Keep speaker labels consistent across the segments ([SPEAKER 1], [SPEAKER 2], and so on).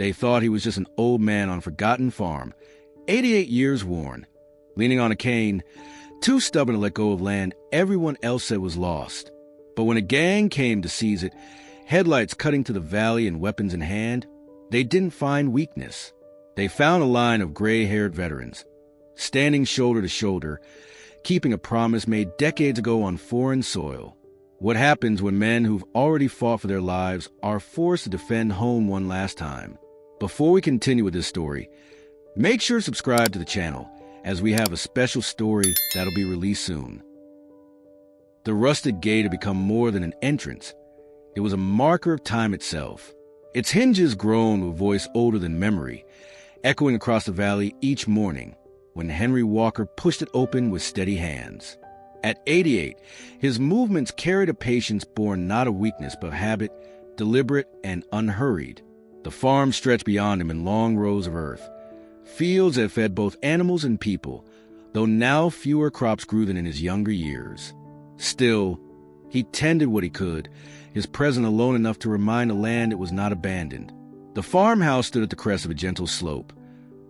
[SPEAKER 1] They thought he was just an old man on a forgotten farm, 88 years worn, leaning on a cane, too stubborn to let go of land everyone else said was lost. But when a gang came to seize it, headlights cutting to the valley and weapons in hand, they didn't find weakness. They found a line of gray-haired veterans, standing shoulder to shoulder, keeping a promise made decades ago on foreign soil. What happens when men who've already fought for their lives are forced to defend home one last time? Before we continue with this story, make sure to subscribe to the channel, as we have a special story that'll be released soon. The rusted gate had become more than an entrance. It was a marker of time itself. Its hinges groaned with a voice older than memory, echoing across the valley each morning when Henry Walker pushed it open with steady hands. At 88, his movements carried a patience born not of weakness but of habit, deliberate and unhurried. The farm stretched beyond him in long rows of earth, fields that fed both animals and people, though now fewer crops grew than in his younger years. Still, he tended what he could, his presence alone enough to remind the land it was not abandoned. The farmhouse stood at the crest of a gentle slope,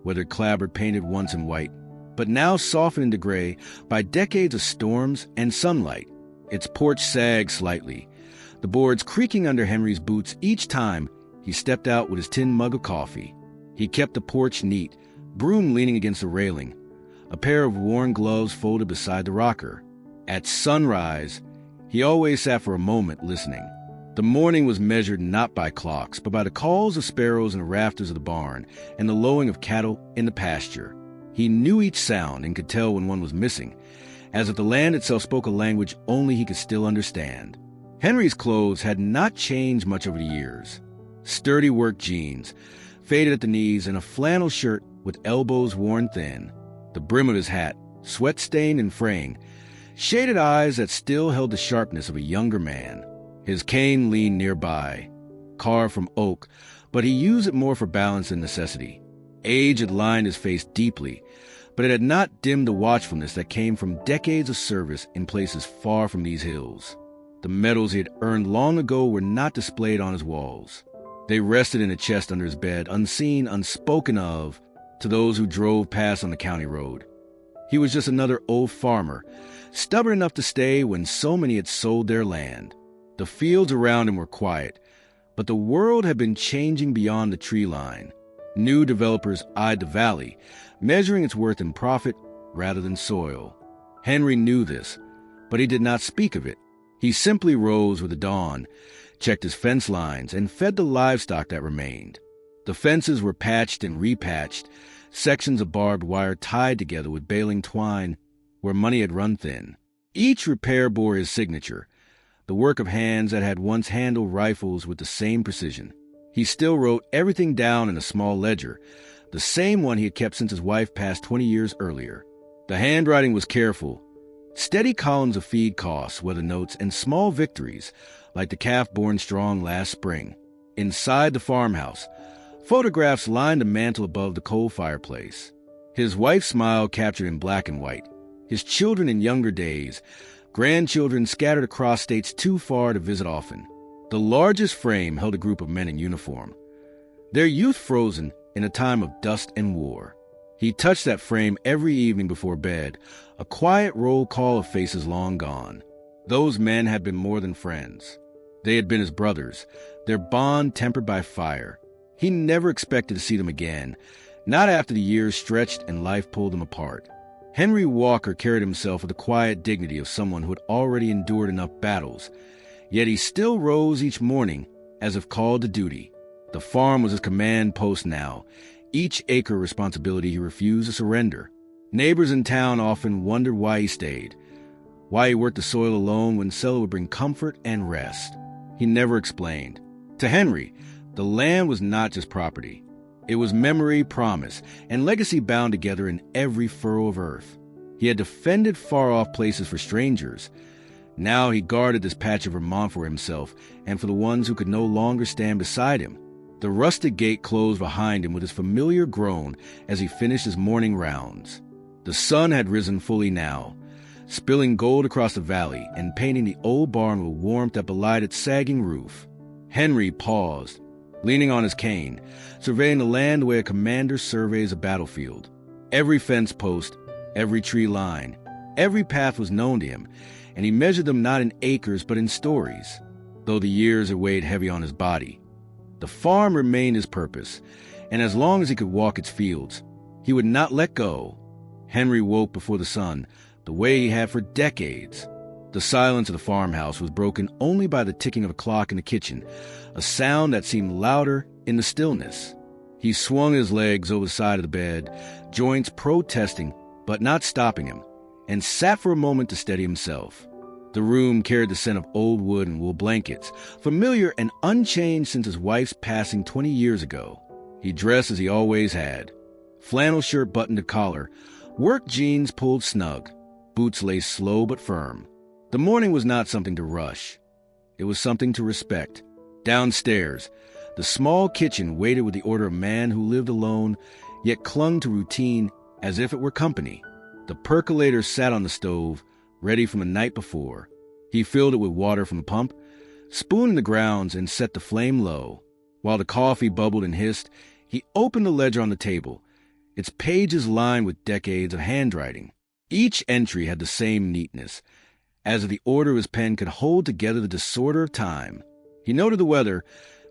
[SPEAKER 1] weathered clapboard painted once in white, but now softened into gray by decades of storms and sunlight. Its porch sagged slightly, the boards creaking under Henry's boots each time he stepped out with his tin mug of coffee. He kept the porch neat, broom leaning against the railing, a pair of worn gloves folded beside the rocker. At sunrise, he always sat for a moment listening. The morning was measured not by clocks, but by the calls of sparrows in the rafters of the barn and the lowing of cattle in the pasture. He knew each sound and could tell when one was missing, as if the land itself spoke a language only he could still understand. Henry's clothes had not changed much over the years. Sturdy work jeans, faded at the knees, and a flannel shirt with elbows worn thin. The brim of his hat, sweat-stained and fraying, shaded eyes that still held the sharpness of a younger man. His cane leaned nearby, carved from oak, but he used it more for balance than necessity. Age had lined his face deeply, but it had not dimmed the watchfulness that came from decades of service in places far from these hills. The medals he had earned long ago were not displayed on his walls. They rested in a chest under his bed, unseen, unspoken of, to those who drove past on the county road. He was just another old farmer, stubborn enough to stay when so many had sold their land. The fields around him were quiet, but the world had been changing beyond the tree line. New developers eyed the valley, measuring its worth in profit rather than soil. Henry knew this, but he did not speak of it. He simply rose with the dawn, checked his fence lines, and fed the livestock that remained. The fences were patched and repatched, sections of barbed wire tied together with baling twine where money had run thin. Each repair bore his signature, the work of hands that had once handled rifles with the same precision. He still wrote everything down in a small ledger, the same one he had kept since his wife passed 20 years earlier. The handwriting was careful, steady columns of feed costs, weather notes, and small victories, like the calf born strong last spring. Inside the farmhouse, photographs lined the mantel above the coal fireplace. His wife's smile captured in black and white, his children in younger days, grandchildren scattered across states too far to visit often. The largest frame held a group of men in uniform, their youth frozen in a time of dust and war. He touched that frame every evening before bed, a quiet roll call of faces long gone. Those men had been more than friends. They had been his brothers, their bond tempered by fire. He never expected to see them again, not after the years stretched and life pulled them apart. Henry Walker carried himself with the quiet dignity of someone who had already endured enough battles, yet he still rose each morning as if called to duty. The farm was his command post now, each acre of responsibility he refused to surrender. Neighbors in town often wondered why he stayed, why he worked the soil alone when Sella would bring comfort and rest. He never explained. To Henry, the land was not just property. It was memory, promise, and legacy bound together in every furrow of earth. He had defended far-off places for strangers. Now he guarded this patch of Vermont for himself and for the ones who could no longer stand beside him. The rusted gate closed behind him with his familiar groan as he finished his morning rounds. The sun had risen fully now, spilling gold across the valley and painting the old barn with warmth that belied its sagging roof. Henry paused, leaning on his cane, surveying the land the way a commander surveys a battlefield. Every fence post, every tree line, every path was known to him, and he measured them not in acres but in stories, though the years had weighed heavy on his body. The farm remained his purpose, and as long as he could walk its fields, he would not let go. Henry woke before the sun, the way he had for decades. The silence of the farmhouse was broken only by the ticking of a clock in the kitchen, a sound that seemed louder in the stillness. He swung his legs over the side of the bed, joints protesting but not stopping him, and sat for a moment to steady himself. The room carried the scent of old wood and wool blankets, familiar and unchanged since his wife's passing 20 years ago. He dressed as he always had. Flannel shirt buttoned to collar, work jeans pulled snug, boots laced slow but firm. The morning was not something to rush. It was something to respect. Downstairs, the small kitchen waited with the order of a man who lived alone, yet clung to routine as if it were company. The percolator sat on the stove, ready from the night before. He filled it with water from the pump, spooned in the grounds, and set the flame low. While the coffee bubbled and hissed, he opened the ledger on the table, its pages lined with decades of handwriting. Each entry had the same neatness, as if the order of his pen could hold together the disorder of time. He noted the weather: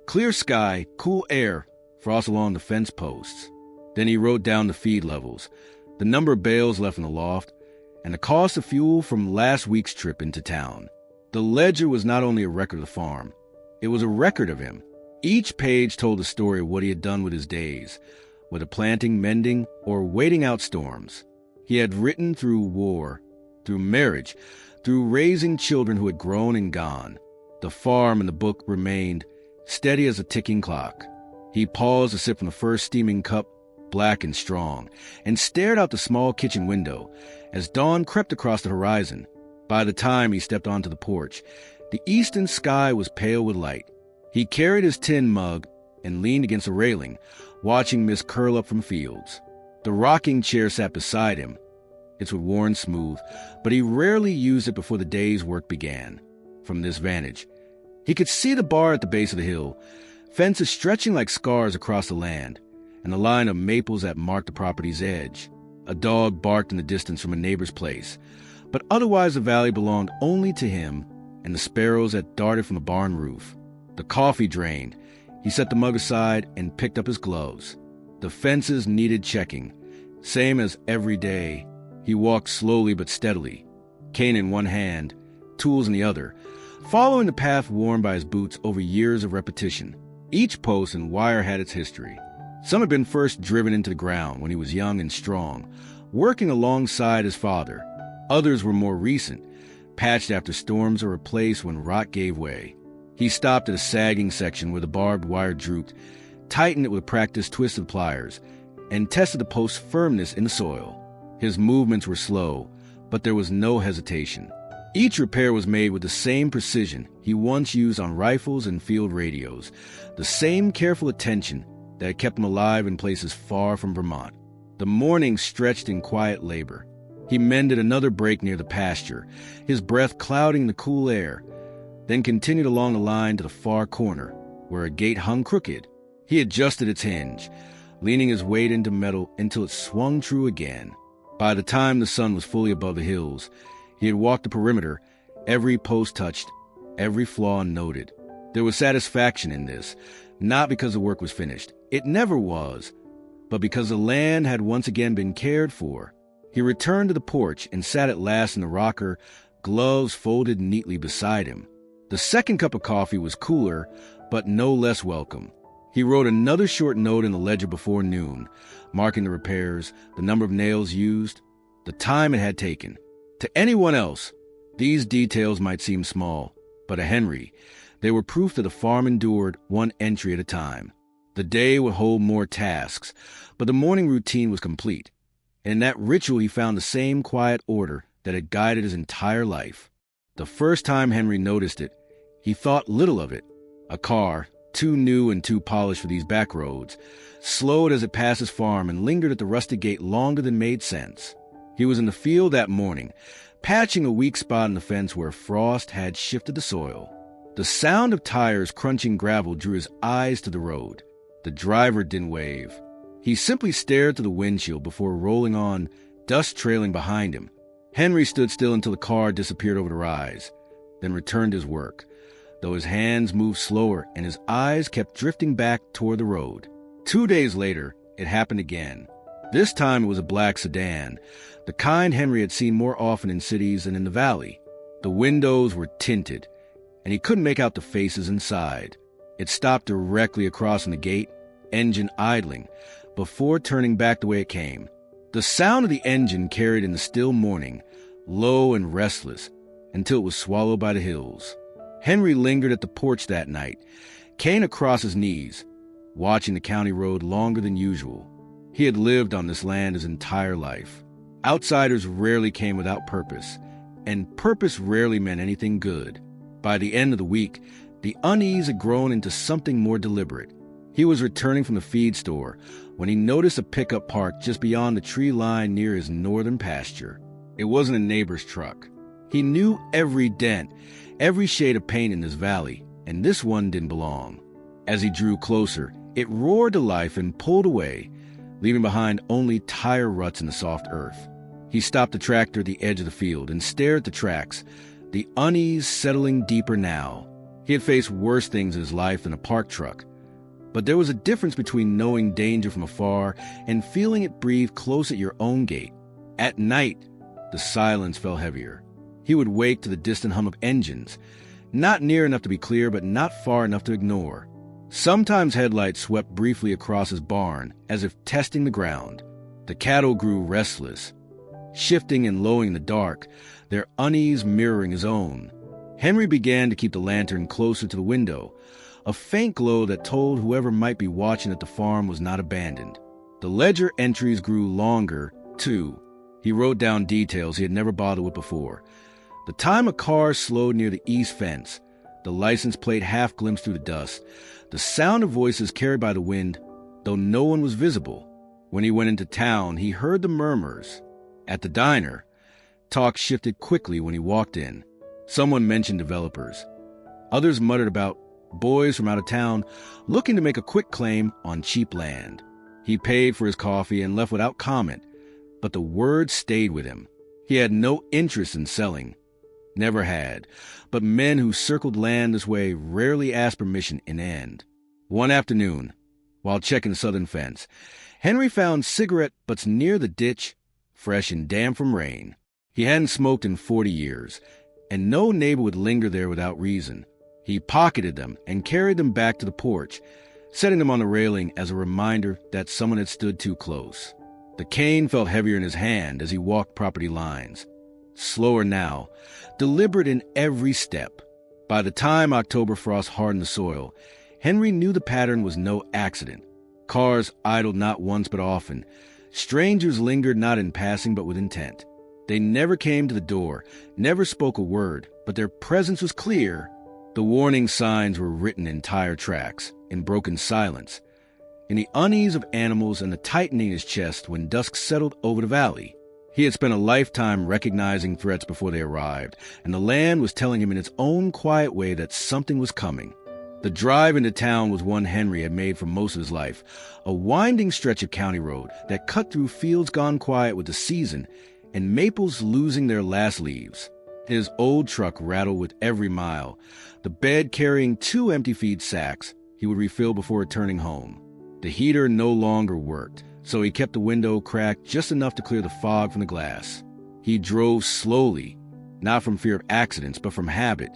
[SPEAKER 1] clear sky, cool air, frost along the fence posts. Then he wrote down the feed levels, the number of bales left in the loft, and the cost of fuel from last week's trip into town. The ledger was not only a record of the farm, it was a record of him. Each page told the story of what he had done with his days, whether planting, mending, or waiting out storms. He had written through war, through marriage, through raising children who had grown and gone. The farm and the book remained, steady as a ticking clock. He paused to sip from the first steaming cup, black and strong, and stared out the small kitchen window as dawn crept across the horizon. By the time he stepped onto the porch, the eastern sky was pale with light. He carried his tin mug and leaned against a railing, watching mist curl up from fields. The rocking chair sat beside him. It was worn smooth, but he rarely used it before the day's work began. From this vantage, he could see the bar at the base of the hill, fences stretching like scars across the land, and the line of maples that marked the property's edge. A dog barked in the distance from a neighbor's place, but otherwise the valley belonged only to him and the sparrows that darted from the barn roof. The coffee drained. He set the mug aside and picked up his gloves. The fences needed checking, same as every day. He walked slowly but steadily, cane in one hand, tools in the other, following the path worn by his boots over years of repetition. Each post and wire had its history. Some had been first driven into the ground when he was young and strong, working alongside his father. Others were more recent, patched after storms or replaced when rot gave way. He stopped at a sagging section where the barbed wire drooped, tightened it with a practiced twist of pliers, and tested the post's firmness in the soil. His movements were slow, but there was no hesitation. Each repair was made with the same precision he once used on rifles and field radios, the same careful attention that had kept him alive in places far from Vermont. The morning stretched in quiet labor. He mended another break near the pasture, his breath clouding the cool air, then continued along the line to the far corner, where a gate hung crooked. He adjusted its hinge, leaning his weight into metal until it swung true again. By the time the sun was fully above the hills, he had walked the perimeter, every post touched, every flaw noted. There was satisfaction in this, not because the work was finished. It never was, but because the land had once again been cared for. He returned to the porch and sat at last in the rocker, gloves folded neatly beside him. The second cup of coffee was cooler, but no less welcome. He wrote another short note in the ledger before noon, marking the repairs, the number of nails used, the time it had taken. To anyone else, these details might seem small, but to Henry, they were proof that the farm endured one entry at a time. The day would hold more tasks, but the morning routine was complete. And in that ritual he found the same quiet order that had guided his entire life. The first time Henry noticed it, he thought little of it. A car, too new and too polished for these back roads, slowed as it passed his farm and lingered at the rusty gate longer than made sense. He was in the field that morning, patching a weak spot in the fence where frost had shifted the soil. The sound of tires crunching gravel drew his eyes to the road. The driver didn't wave. He simply stared to the windshield before rolling on, dust trailing behind him. Henry stood still until the car disappeared over the rise, then returned to his work, though his hands moved slower and his eyes kept drifting back toward the road. 2 days later, it happened again. This time it was a black sedan, the kind Henry had seen more often in cities than in the valley. The windows were tinted, and he couldn't make out the faces inside. It stopped directly across from the gate, engine idling, before turning back the way it came. The sound of the engine carried in the still morning, low and restless, until it was swallowed by the hills. Henry lingered at the porch that night, cane across his knees, watching the county road longer than usual. He had lived on this land his entire life. Outsiders rarely came without purpose, and purpose rarely meant anything good. By the end of the week, the unease had grown into something more deliberate. He was returning from the feed store when he noticed a pickup parked just beyond the tree line near his northern pasture. It wasn't a neighbor's truck. He knew every dent, every shade of paint in this valley, and this one didn't belong. As he drew closer, it roared to life and pulled away, leaving behind only tire ruts in the soft earth. He stopped the tractor at the edge of the field and stared at the tracks, the unease settling deeper now. He had faced worse things in his life than a parked truck, but there was a difference between knowing danger from afar and feeling it breathe close at your own gate. At night, the silence fell heavier. He would wake to the distant hum of engines, not near enough to be clear, but not far enough to ignore. Sometimes headlights swept briefly across his barn, as if testing the ground. The cattle grew restless, shifting and lowing in the dark, their unease mirroring his own. Henry began to keep the lantern closer to the window, a faint glow that told whoever might be watching that the farm was not abandoned. The ledger entries grew longer, too. He wrote down details he had never bothered with before. The time a car slowed near the east fence, the license plate half glimpsed through the dust, the sound of voices carried by the wind, though no one was visible. When he went into town, he heard the murmurs. At the diner, talk shifted quickly when he walked in. Someone mentioned developers. Others muttered about boys from out of town looking to make a quick claim on cheap land. He paid for his coffee and left without comment, but the word stayed with him. He had no interest in selling. Never had, but men who circled land this way rarely asked permission in end. One afternoon, while checking the southern fence, Henry found cigarette butts near the ditch, fresh and damp from rain. He hadn't smoked in 40 years, and no neighbor would linger there without reason. He pocketed them and carried them back to the porch, setting them on the railing as a reminder that someone had stood too close. The cane felt heavier in his hand as he walked property lines. Slower now, deliberate in every step. By the time October frost hardened the soil, Henry knew the pattern was no accident. Cars idled not once but often. Strangers lingered not in passing but with intent. They never came to the door, never spoke a word, but their presence was clear. The warning signs were written in tire tracks, in broken silence, in the unease of animals and the tightening in his chest when dusk settled over the valley. He had spent a lifetime recognizing threats before they arrived, and the land was telling him in its own quiet way that something was coming. The drive into town was one Henry had made for most of his life, a winding stretch of county road that cut through fields gone quiet with the season and maples losing their last leaves. His old truck rattled with every mile, the bed carrying 2 empty feed sacks he would refill before returning home. The heater no longer worked, so he kept the window cracked just enough to clear the fog from the glass. He drove slowly, not from fear of accidents, but from habit,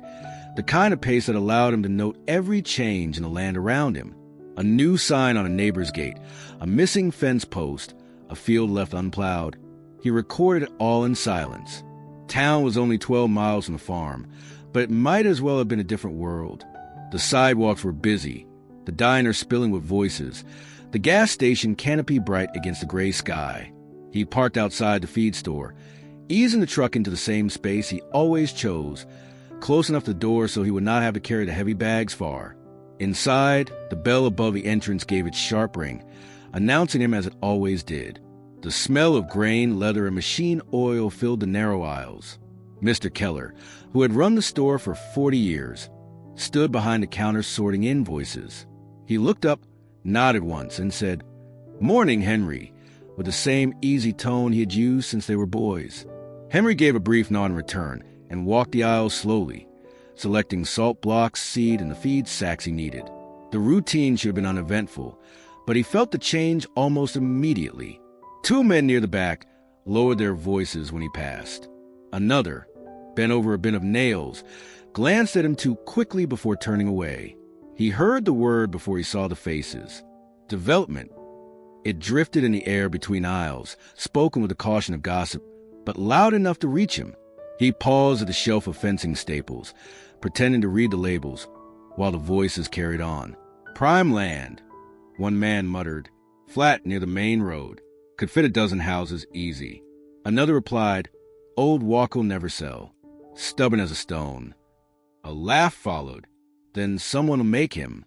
[SPEAKER 1] the kind of pace that allowed him to note every change in the land around him. A new sign on a neighbor's gate, a missing fence post, a field left unplowed. He recorded it all in silence. Town was only 12 miles from the farm, but it might as well have been a different world. The sidewalks were busy, the diner spilling with voices, the gas station canopy bright against the gray sky. He parked outside the feed store, easing the truck into the same space he always chose, close enough to the door so he would not have to carry the heavy bags far. Inside, the bell above the entrance gave its sharp ring, announcing him as it always did. The smell of grain, leather, and machine oil filled the narrow aisles. Mr. Keller, who had run the store for 40 years, stood behind the counter sorting invoices. He looked up, nodded once, and said, "Morning, Henry," with the same easy tone he had used since they were boys. Henry gave a brief nod in return and walked the aisle slowly, selecting salt blocks, seed, and the feed sacks he needed. The routine should have been uneventful, but he felt the change almost immediately. Two men near the back lowered their voices when he passed. Another, bent over a bin of nails, glanced at him too quickly before turning away. He heard the word before he saw the faces. Development. It drifted in the air between aisles, spoken with the caution of gossip, but loud enough to reach him. He paused at the shelf of fencing staples, pretending to read the labels, while the voices carried on. "Prime land," one man muttered. "Flat near the main road. Could fit a dozen houses easy." Another replied, "Old walk'll never sell. Stubborn as a stone." A laugh followed. "Then someone'll make him."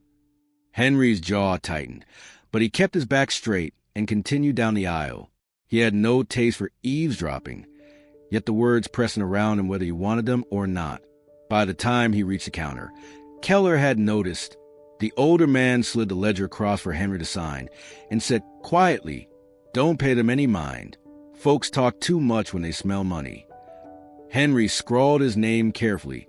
[SPEAKER 1] Henry's jaw tightened, but he kept his back straight and continued down the aisle. He had no taste for eavesdropping, yet the words pressing around him whether he wanted them or not. By the time he reached the counter, Keller had noticed. The older man slid the ledger across for Henry to sign and said quietly, "Don't pay them any mind. Folks talk too much when they smell money." Henry scrawled his name carefully,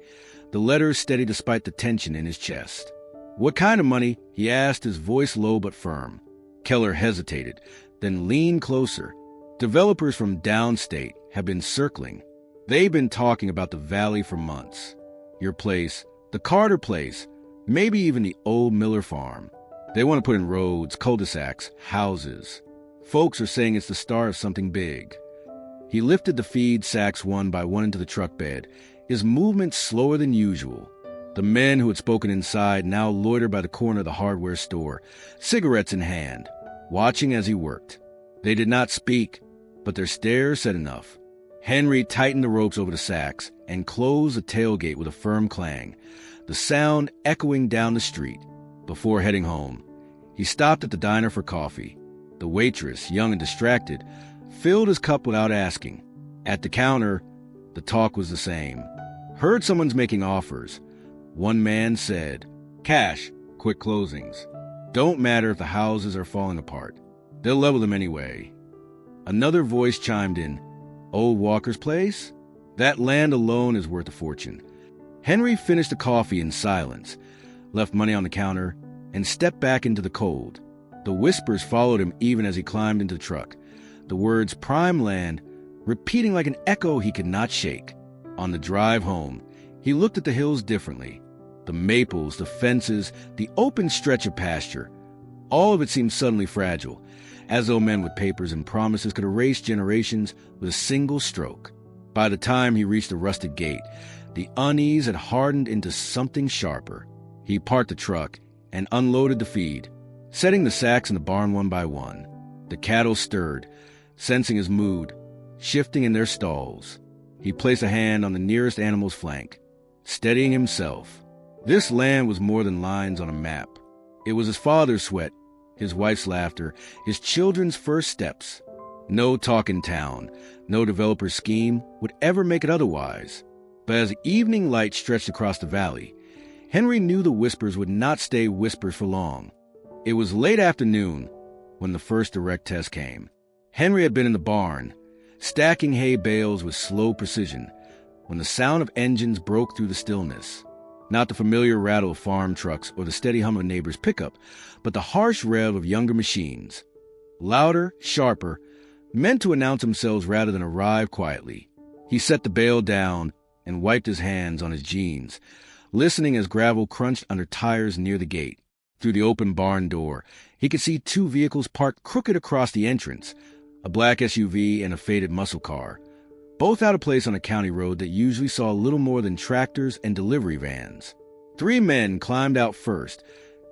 [SPEAKER 1] the letters steady despite the tension in his chest. "What kind of money?" he asked, his voice low but firm. Keller hesitated, then leaned closer. "Developers from downstate have been circling. They've been talking about the valley for months. Your place, the Carter place, maybe even the old Miller farm. They want to put in roads, cul-de-sacs, houses. Folks are saying it's the start of something big." He lifted the feed sacks one by one into the truck bed, his movement slower than usual. The men who had spoken inside now loitered by the corner of the hardware store, cigarettes in hand, watching as he worked. They did not speak, but their stares said enough. Henry tightened the ropes over the sacks and closed the tailgate with a firm clang, the sound echoing down the street. Before heading home, he stopped at the diner for coffee. The waitress, young and distracted, filled his cup without asking. At the counter, the talk was the same. "Heard someone's making offers." One man said, "Cash, quick closings. Don't matter if the houses are falling apart. They'll level them anyway." Another voice chimed in, "Old Walker's place? That land alone is worth a fortune." Henry finished the coffee in silence, left money on the counter, and stepped back into the cold. The whispers followed him even as he climbed into the truck, the words "prime land" repeating like an echo he could not shake. On the drive home, he looked at the hills differently. The maples, the fences, the open stretch of pasture. All of it seemed suddenly fragile, as though men with papers and promises could erase generations with a single stroke. By the time he reached the rusted gate, the unease had hardened into something sharper. He parked the truck and unloaded the feed, setting the sacks in the barn one by one. The cattle stirred, sensing his mood, shifting in their stalls. He placed a hand on the nearest animal's flank, steadying himself. This land was more than lines on a map. It was his father's sweat, his wife's laughter, his children's first steps. No talk in town, no developer's scheme would ever make it otherwise. But as the evening light stretched across the valley, Henry knew the whispers would not stay whispers for long. It was late afternoon when the first direct test came. Henry had been in the barn, stacking hay bales with slow precision, when the sound of engines broke through the stillness. Not the familiar rattle of farm trucks or the steady hum of neighbors' pickup, but the harsh rev of younger machines. Louder, sharper, meant to announce themselves rather than arrive quietly. He set the bale down and wiped his hands on his jeans, listening as gravel crunched under tires near the gate. Through the open barn door, he could see two vehicles parked crooked across the entrance, a black SUV and a faded muscle car, both out of place on a county road that usually saw little more than tractors and delivery vans. 3 men climbed out first,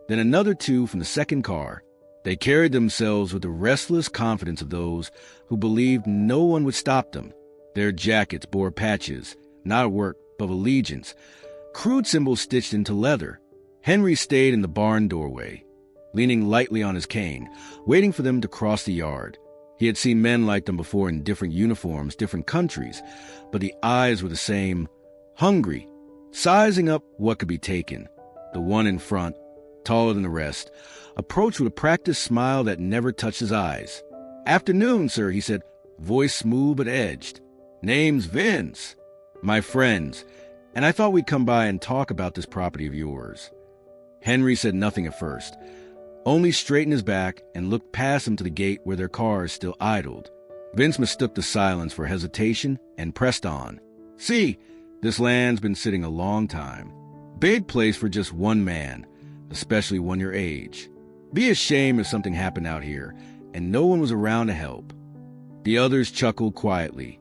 [SPEAKER 1] then another 2 from the second car. They carried themselves with the restless confidence of those who believed no one would stop them. Their jackets bore patches, not of work, but of allegiance, crude symbols stitched into leather. Henry stayed in the barn doorway, leaning lightly on his cane, waiting for them to cross the yard. He had seen men like them before in different uniforms, different countries, but the eyes were the same, hungry, sizing up what could be taken. The one in front, taller than the rest, approached with a practiced smile that never touched his eyes. "Afternoon, sir," he said, voice smooth but edged. "Name's Vince. My friends, and I thought we'd come by and talk about this property of yours." Henry said nothing at first, only straightened his back and looked past him to the gate where their cars still idled. Vince mistook the silence for hesitation and pressed on. "See, this land's been sitting a long time. Big place for just one man, especially one your age. Be ashamed if something happened out here and no one was around to help." The others chuckled quietly,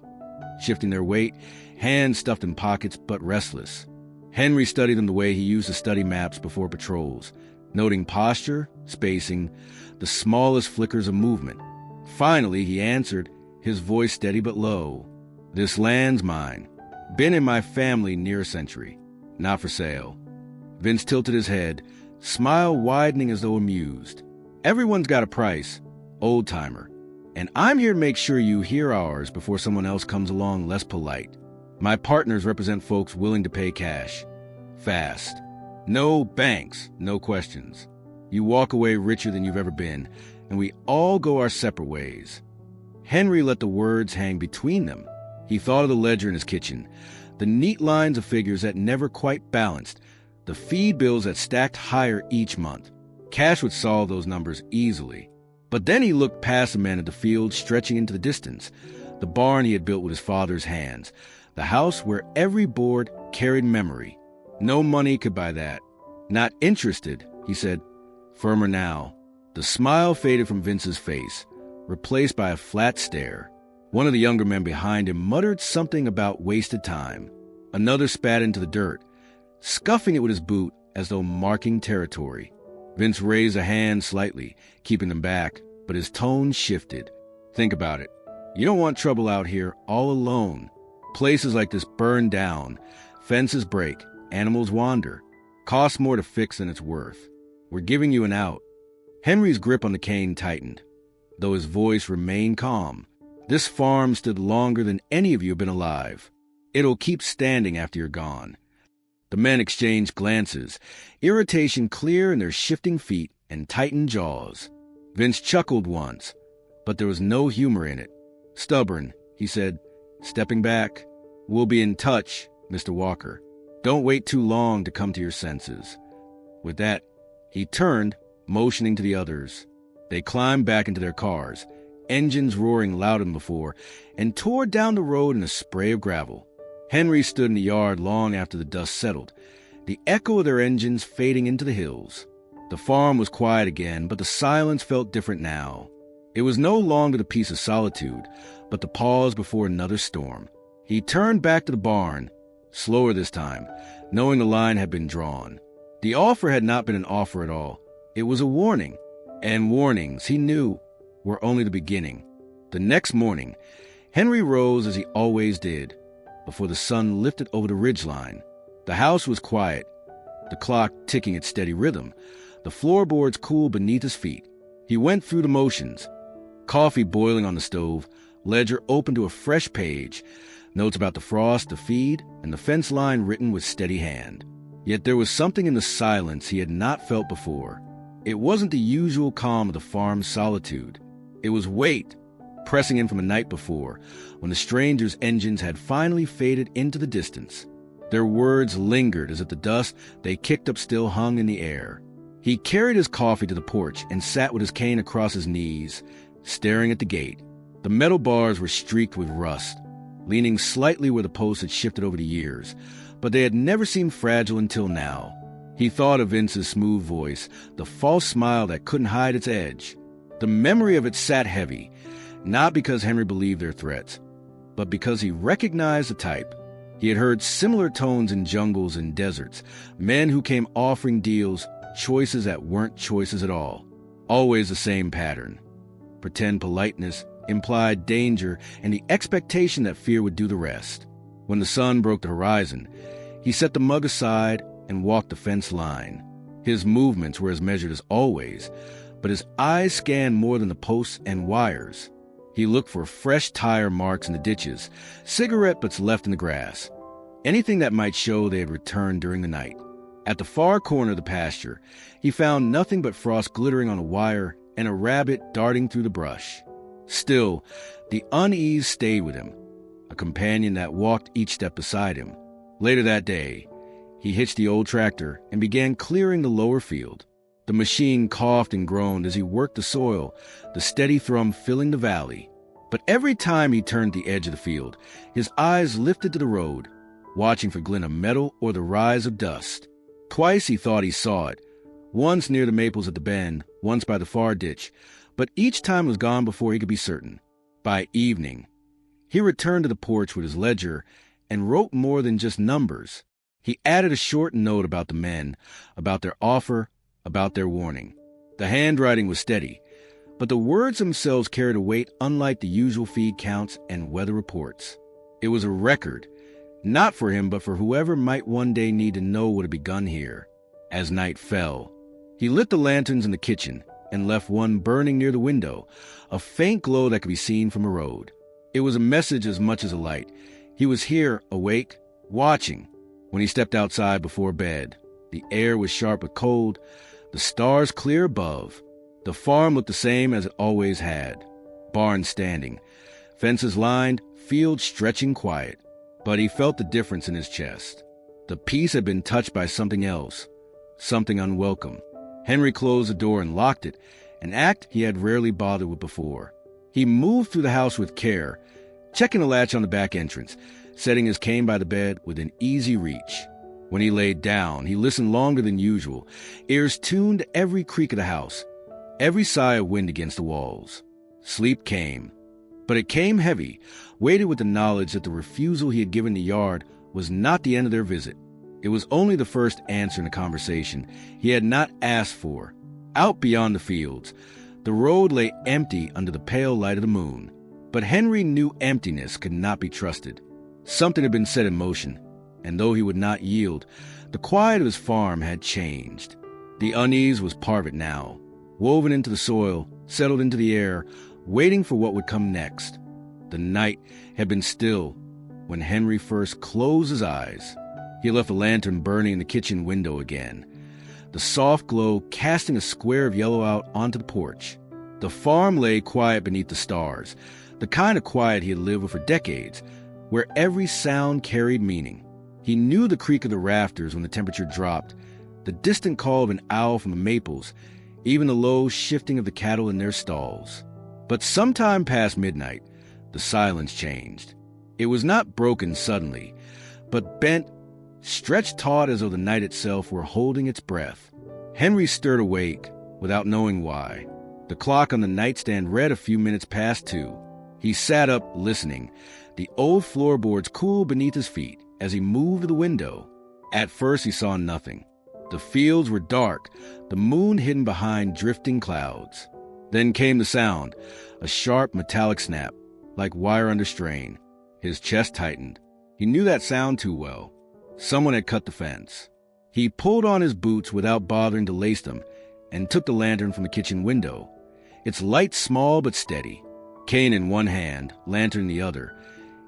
[SPEAKER 1] shifting their weight, hands stuffed in pockets but restless. Henry studied them the way he used to study maps before patrols, noting posture, spacing, the smallest flickers of movement. Finally, he answered, his voice steady but low. "This land's mine. Been in my family near a century. Not for sale." Vince tilted his head, smile widening as though amused. "Everyone's got a price, old-timer. And I'm here to make sure you hear ours before someone else comes along less polite. My partners represent folks willing to pay cash. Fast. No banks, no questions. You walk away richer than you've ever been, and we all go our separate ways." Henry let the words hang between them. He thought of the ledger in his kitchen, the neat lines of figures that never quite balanced, the feed bills that stacked higher each month. Cash would solve those numbers easily. But then he looked past the men at the field stretching into the distance, the barn he had built with his father's hands, the house where every board carried memory. No money could buy that. "Not interested," he said, firmer now. The smile faded from Vince's face, replaced by a flat stare. One of the younger men behind him muttered something about wasted time. Another spat into the dirt, scuffing it with his boot as though marking territory. Vince raised a hand slightly, keeping them back, but his tone shifted. "Think about it. You don't want trouble out here all alone. Places like this burn down, fences break, animals wander. Costs more to fix than it's worth. We're giving you an out." Henry's grip on the cane tightened, though his voice remained calm. "This farm stood longer than any of you have been alive. It'll keep standing after you're gone." The men exchanged glances, irritation clear in their shifting feet and tightened jaws. Vince chuckled once, but there was no humor in it. "Stubborn," he said, stepping back. "We'll be in touch, Mr. Walker. Don't wait too long to come to your senses." With that, he turned, motioning to the others. They climbed back into their cars, engines roaring louder than before, and tore down the road in a spray of gravel. Henry stood in the yard long after the dust settled, the echo of their engines fading into the hills. The farm was quiet again, but the silence felt different now. It was no longer the peace of solitude, but the pause before another storm. He turned back to the barn, slower this time, knowing the line had been drawn. The offer had not been an offer at all. It was a warning, and warnings, he knew, were only the beginning. The next morning, Henry rose as he always did, before the sun lifted over the ridgeline. The house was quiet, the clock ticking its steady rhythm, the floorboards cool beneath his feet. He went through the motions. Coffee boiling on the stove, ledger open to a fresh page, notes about the frost, the feed, and the fence line written with steady hand. Yet there was something in the silence he had not felt before. It wasn't the usual calm of the farm's solitude. It was weight, pressing in from the night before, when the stranger's engines had finally faded into the distance. Their words lingered as if the dust they kicked up still hung in the air. He carried his coffee to the porch and sat with his cane across his knees, staring at the gate. The metal bars were streaked with rust, leaning slightly where the posts had shifted over the years, but they had never seemed fragile until now. He thought of Vince's smooth voice, the false smile that couldn't hide its edge. The memory of it sat heavy, not because Henry believed their threats, but because he recognized the type. He had heard similar tones in jungles and deserts, men who came offering deals, choices that weren't choices at all. Always the same pattern. Pretend politeness, implied danger, and the expectation that fear would do the rest. When the sun broke the horizon, he set the mug aside and walked the fence line. His movements were as measured as always, but his eyes scanned more than the posts and wires. He looked for fresh tire marks in the ditches, cigarette butts left in the grass, anything that might show they had returned during the night. At the far corner of the pasture, he found nothing but frost glittering on a wire and a rabbit darting through the brush. Still, the unease stayed with him, a companion that walked each step beside him. Later that day, he hitched the old tractor and began clearing the lower field. The machine coughed and groaned as he worked the soil, the steady thrum filling the valley. But every time he turned the edge of the field, his eyes lifted to the road, watching for glint of metal or the rise of dust. Twice he thought he saw it, once near the maples at the bend, once by the far ditch, but each time was gone before he could be certain. By evening, he returned to the porch with his ledger and wrote more than just numbers. He added a short note about the men, about their offer, about their warning. The handwriting was steady, but the words themselves carried a weight unlike the usual feed counts and weather reports. It was a record, not for him but for whoever might one day need to know what had begun here. As night fell, he lit the lanterns in the kitchen and left one burning near the window, a faint glow that could be seen from a road. It was a message as much as a light. He was here, awake, watching. When he stepped outside before bed, the air was sharp with cold, the stars clear above. The farm looked the same as it always had. Barns standing, fences lined, fields stretching quiet. But he felt the difference in his chest. The peace had been touched by something else, something unwelcome. Henry closed the door and locked it, an act he had rarely bothered with before. He moved through the house with care, checking the latch on the back entrance, setting his cane by the bed within easy reach. When he laid down, he listened longer than usual, ears tuned to every creak of the house, every sigh of wind against the walls. Sleep came, but it came heavy, weighted with the knowledge that the refusal he had given the yard was not the end of their visit. It was only the first answer in a conversation he had not asked for. Out beyond the fields, the road lay empty under the pale light of the moon. But Henry knew emptiness could not be trusted. Something had been set in motion, and though he would not yield, the quiet of his farm had changed. The unease was part of it now, woven into the soil, settled into the air, waiting for what would come next. The night had been still when Henry first closed his eyes. He left the lantern burning in the kitchen window again, the soft glow casting a square of yellow out onto the porch. The farm lay quiet beneath the stars, the kind of quiet he had lived with for decades, where every sound carried meaning. He knew the creak of the rafters when the temperature dropped, the distant call of an owl from the maples, even the low shifting of the cattle in their stalls. But sometime past midnight, the silence changed. It was not broken suddenly, but bent, stretched taut as though the night itself were holding its breath. Henry stirred awake, without knowing why. The clock on the nightstand read a few minutes past 2. He sat up, listening, the old floorboards cool beneath his feet as he moved to the window. At first he saw nothing. The fields were dark, the moon hidden behind drifting clouds. Then came the sound, a sharp metallic snap, like wire under strain. His chest tightened. He knew that sound too well. Someone had cut the fence. He pulled on his boots without bothering to lace them and took the lantern from the kitchen window. Its light small but steady. Cane in one hand, lantern in the other.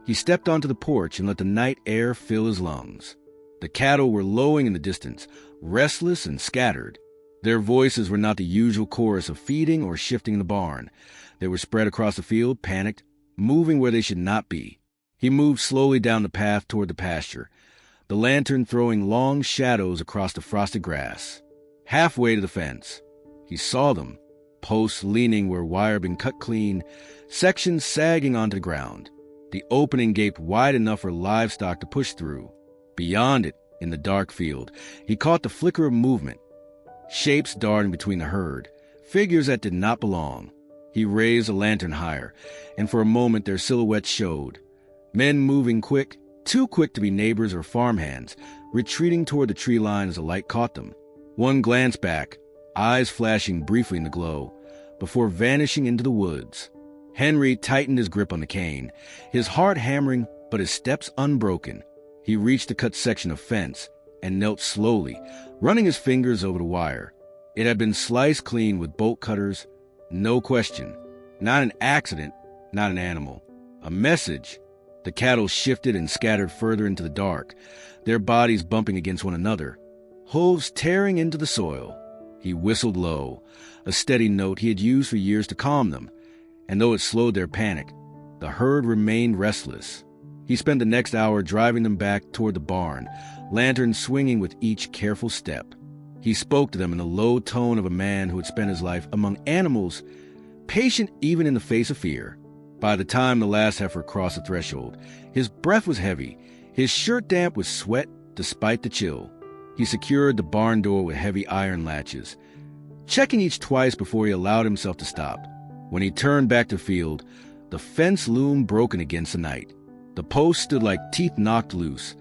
[SPEAKER 1] He stepped onto the porch and let the night air fill his lungs. The cattle were lowing in the distance, restless and scattered. Their voices were not the usual chorus of feeding or shifting in the barn. They were spread across the field, panicked, moving where they should not be. He moved slowly down the path toward the pasture, the lantern throwing long shadows across the frosted grass. Halfway to the fence, he saw them, posts leaning where wire had been cut clean, sections sagging onto the ground. The opening gaped wide enough for livestock to push through. Beyond it, in the dark field, he caught the flicker of movement, shapes darting between the herd, figures that did not belong. He raised the lantern higher, and for a moment their silhouettes showed. Men moving quick, too quick to be neighbors or farmhands, retreating toward the tree line as the light caught them. One glanced back, eyes flashing briefly in the glow, before vanishing into the woods. Henry tightened his grip on the cane, his heart hammering but his steps unbroken. He reached the cut section of fence and knelt slowly, running his fingers over the wire. It had been sliced clean with bolt cutters, no question. Not an accident, not an animal. A message. The cattle shifted and scattered further into the dark, their bodies bumping against one another. hooves tearing into the soil. He whistled low, a steady note he had used for years to calm them, and though it slowed their panic, the herd remained restless. He spent the next hour driving them back toward the barn, lantern swinging with each careful step. He spoke to them in the low tone of a man who had spent his life among animals, patient even in the face of fear. By the time the last heifer crossed the threshold, his breath was heavy, his shirt damp with sweat despite the chill. He secured the barn door with heavy iron latches, checking each twice before he allowed himself to stop. When he turned back to field, the fence loomed broken against the night. The posts stood like teeth knocked loose,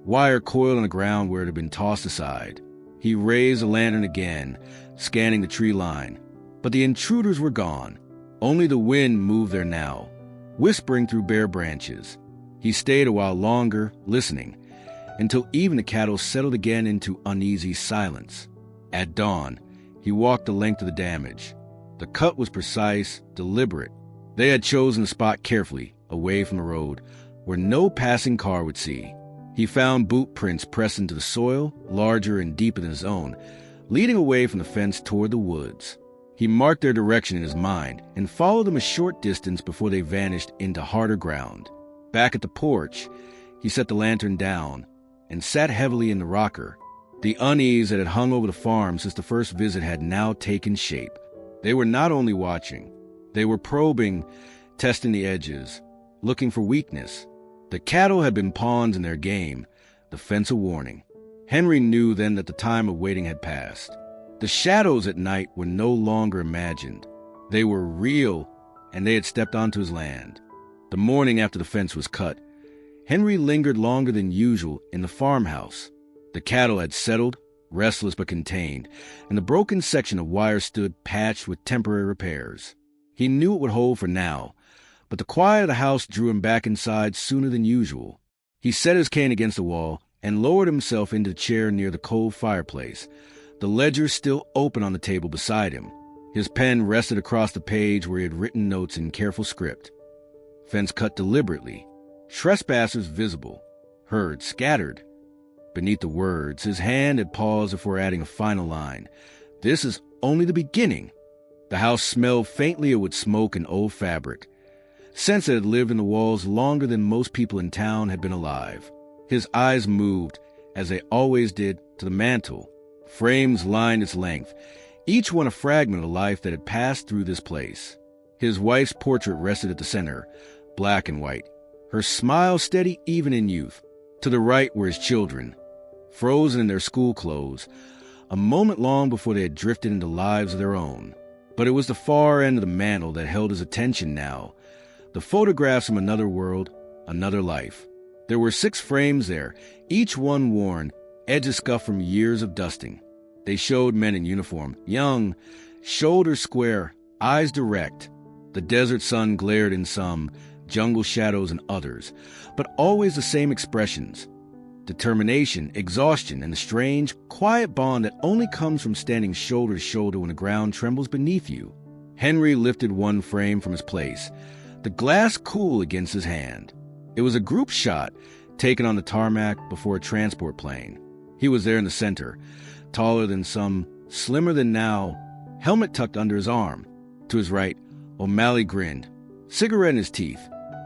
[SPEAKER 1] wire coiled on the ground where it had been tossed aside. He raised the lantern again, scanning the tree line, but the intruders were gone. Only the wind moved there now, whispering through bare branches. He stayed a while longer, listening, until even the cattle settled again into uneasy silence. At dawn, he walked the length of the damage. The cut was precise, deliberate. They had chosen the spot carefully, away from the road, where no passing car would see. He found boot prints pressed into the soil, larger and deeper than his own, leading away from the fence toward the woods. He marked their direction in his mind and followed them a short distance before they vanished into harder ground. Back at the porch, he set the lantern down and sat heavily in the rocker. The unease that had hung over the farm since the first visit had now taken shape. They were not only watching, they were probing, testing the edges, looking for weakness. The cattle had been pawns in their game, the fence a warning. Henry knew then that the time of waiting had passed. The shadows at night were no longer imagined. They were real, and they had stepped onto his land. The morning after the fence was cut, Henry lingered longer than usual in the farmhouse. The cattle had settled, restless but contained, and the broken section of wire stood patched with temporary repairs. He knew it would hold for now, but the quiet of the house drew him back inside sooner than usual. He set his cane against the wall and lowered himself into the chair near the cold fireplace, the ledger still open on the table beside him. His pen rested across the page where he had written notes in careful script. Fence cut deliberately. Trespassers visible. Herd scattered. Beneath the words, his hand had paused before adding a final line. This is only the beginning. The house smelled faintly with smoke and old fabric. Scents that had lived in the walls longer than most people in town had been alive. His eyes moved, as they always did, to the mantel. Frames lined its length, each one a fragment of life that had passed through this place. His wife's portrait rested at the center, black and white, her smile steady even in youth. To the right were his children, frozen in their school clothes, a moment long before they had drifted into lives of their own. But it was the far end of the mantel that held his attention now, the photographs from another world, another life. There were 6 frames there, each one worn, edges scuffed from years of dusting. They showed men in uniform, young, shoulders square, eyes direct. The desert sun glared in some, jungle shadows in others, but always the same expressions. Determination, exhaustion, and the strange, quiet bond that only comes from standing shoulder to shoulder when the ground trembles beneath you. Henry lifted one frame from his place, the glass cool against his hand. It was a group shot taken on the tarmac before a transport plane. He was there in the center, taller than some, slimmer than now, helmet tucked under his arm. To his right, O'Malley grinned, cigarette in his teeth.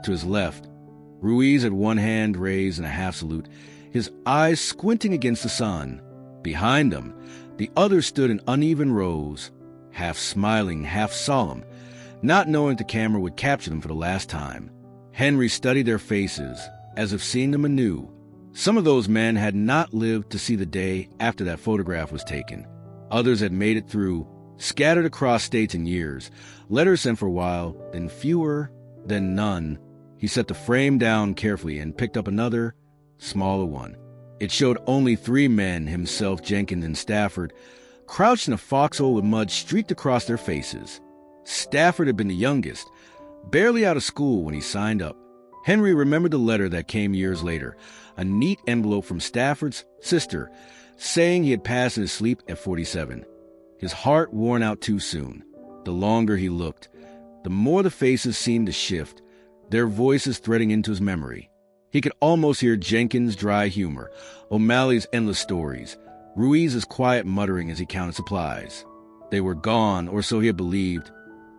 [SPEAKER 1] To his left, Ruiz had one hand raised in a half salute, his eyes squinting against the sun. Behind them, the others stood in uneven rows, half smiling, half solemn, not knowing if the camera would capture them for the last time. Henry studied their faces, as if seeing them anew. Some of those men had not lived to see the day after that photograph was taken. Others had made it through, scattered across states and years, letters sent for a while, then fewer, then none. He set the frame down carefully and picked up another, smaller one. It showed only 3 men, himself, Jenkins, and Stafford, crouched in a foxhole with mud streaked across their faces. Stafford had been the youngest, barely out of school when he signed up. Henry remembered the letter that came years later, a neat envelope from Stafford's sister, saying he had passed in his sleep at 47. His heart worn out too soon. The longer he looked, the more the faces seemed to shift, their voices threading into his memory. He could almost hear Jenkins' dry humor, O'Malley's endless stories, Ruiz's quiet muttering as he counted supplies. They were gone, or so he had believed,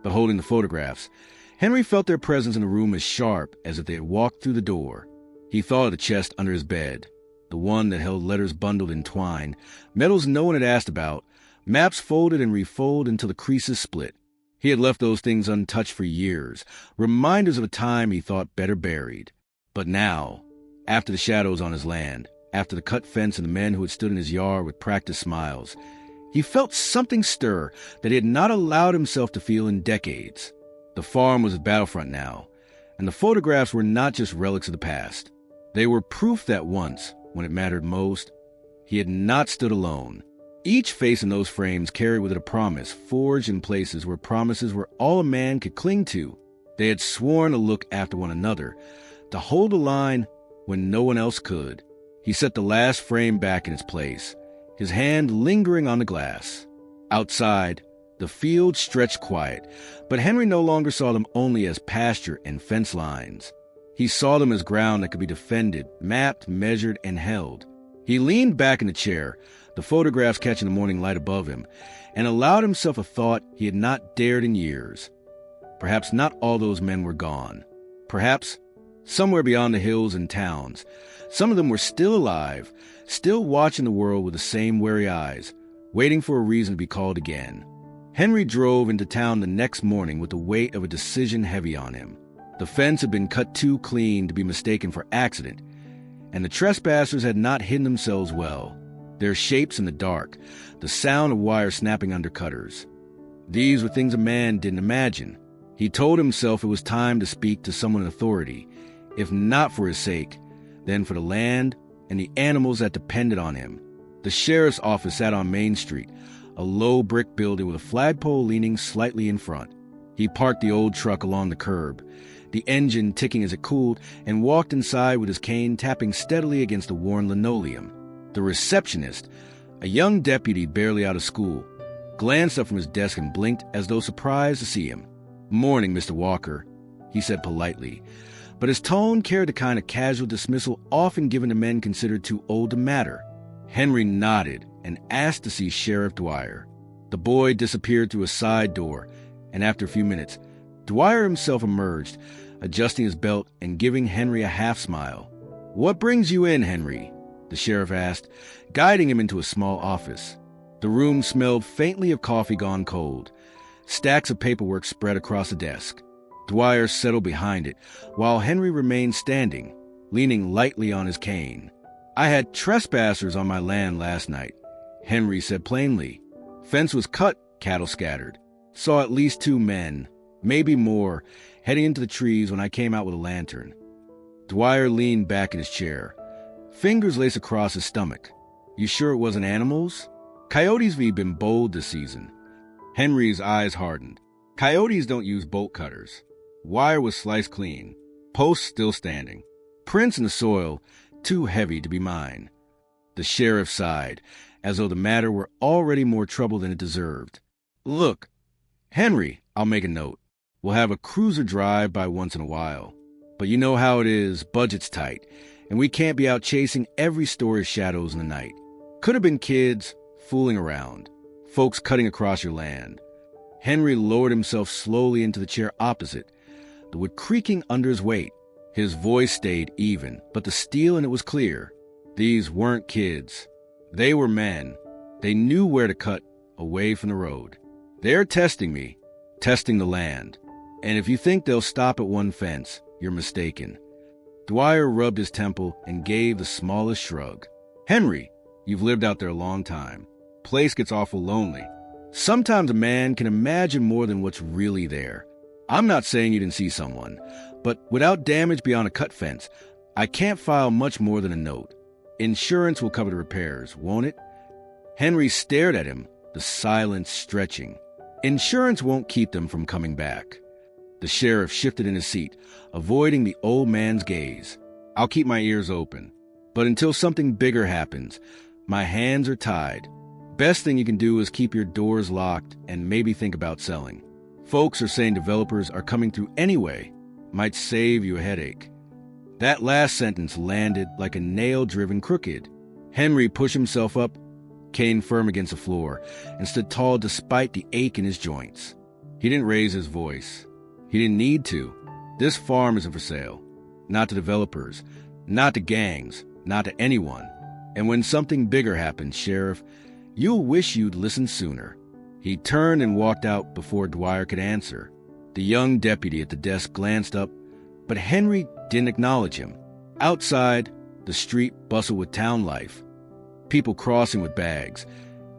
[SPEAKER 1] but holding the photographs, Henry felt their presence in the room as sharp as if they had walked through the door. He thought of the chest under his bed, the one that held letters bundled in twine, medals no one had asked about, maps folded and refolded until the creases split. He had left those things untouched for years, reminders of a time he thought better buried. But now, after the shadows on his land, after the cut fence and the men who had stood in his yard with practiced smiles, he felt something stir that he had not allowed himself to feel in decades. The farm was his battlefront now, and the photographs were not just relics of the past. They were proof that once, when it mattered most, he had not stood alone. Each face in those frames carried with it a promise, forged in places where promises were all a man could cling to. They had sworn to look after one another, to hold the line when no one else could. He set the last frame back in its place, his hand lingering on the glass. Outside, the field stretched quiet, but Henry no longer saw them only as pasture and fence lines. He saw them as ground that could be defended, mapped, measured, and held. He leaned back in the chair, the photographs catching the morning light above him, and allowed himself a thought he had not dared in years. Perhaps not all those men were gone. Perhaps, somewhere beyond the hills and towns, some of them were still alive, still watching the world with the same wary eyes, waiting for a reason to be called again. Henry drove into town the next morning with the weight of a decision heavy on him. The fence had been cut too clean to be mistaken for accident, and the trespassers had not hidden themselves well. Their shapes in the dark, the sound of wire snapping under cutters. These were things a man didn't imagine. He told himself it was time to speak to someone in authority, if not for his sake, then for the land and the animals that depended on him. The sheriff's office sat on Main Street, a low brick building with a flagpole leaning slightly in front. He parked the old truck along the curb, the engine ticking as it cooled, and walked inside with his cane tapping steadily against the worn linoleum. The receptionist, a young deputy barely out of school, glanced up from his desk and blinked as though surprised to see him. "Morning, Mr. Walker," he said politely, but his tone carried the kind of casual dismissal often given to men considered too old to matter. Henry nodded and asked to see Sheriff Dwyer. The boy disappeared through a side door, and after a few minutes, Dwyer himself emerged, adjusting his belt and giving Henry a half-smile. "What brings you in, Henry?" the sheriff asked, guiding him into a small office. The room smelled faintly of coffee gone cold. Stacks of paperwork spread across the desk. Dwyer settled behind it, while Henry remained standing, leaning lightly on his cane. "I had trespassers on my land last night," Henry said plainly. "Fence was cut, cattle scattered. Saw at least 2 men, maybe more, heading into the trees when I came out with a lantern." Dwyer leaned back in his chair, fingers laced across his stomach. "You sure it wasn't animals? Coyotes have been bold this season." Henry's eyes hardened. "Coyotes don't use bolt cutters." Wire was sliced clean, posts still standing. Prints in the soil, too heavy to be mine. The sheriff sighed, as though the matter were already more trouble than it deserved. "Look, Henry, I'll make a note. We'll have a cruiser drive by once in a while. But you know how it is, budget's tight, and we can't be out chasing every story of shadows in the night. Could have been kids fooling around, folks cutting across your land." Henry lowered himself slowly into the chair opposite, the wood creaking under his weight. His voice stayed even, but the steel in it was clear. These weren't kids. They were men. They knew where to cut away from the road. "They're testing me, testing the land. And if you think they'll stop at one fence, you're mistaken." Dwyer rubbed his temple and gave the smallest shrug. "Henry, you've lived out there a long time. Place gets awful lonely. Sometimes a man can imagine more than what's really there. I'm not saying you didn't see someone, but without damage beyond a cut fence, I can't file much more than a note. Insurance will cover the repairs, won't it?" Henry stared at him, the silence stretching. "Insurance won't keep them from coming back." The sheriff shifted in his seat, avoiding the old man's gaze. "I'll keep my ears open. But until something bigger happens, my hands are tied. Best thing you can do is keep your doors locked and maybe think about selling. Folks are saying developers are coming through anyway. Might save you a headache." That last sentence landed like a nail driven crooked. Henry pushed himself up Kane firm against the floor, and stood tall despite the ache in his joints. He didn't raise his voice. He didn't need to. This farm isn't for sale. Not to developers, not to gangs, not to anyone. And when something bigger happens, Sheriff, you'll wish you'd listened sooner. He turned and walked out before Dwyer could answer. The young deputy at the desk glanced up, but Henry didn't acknowledge him. Outside, the street bustled with town life. People crossing with bags,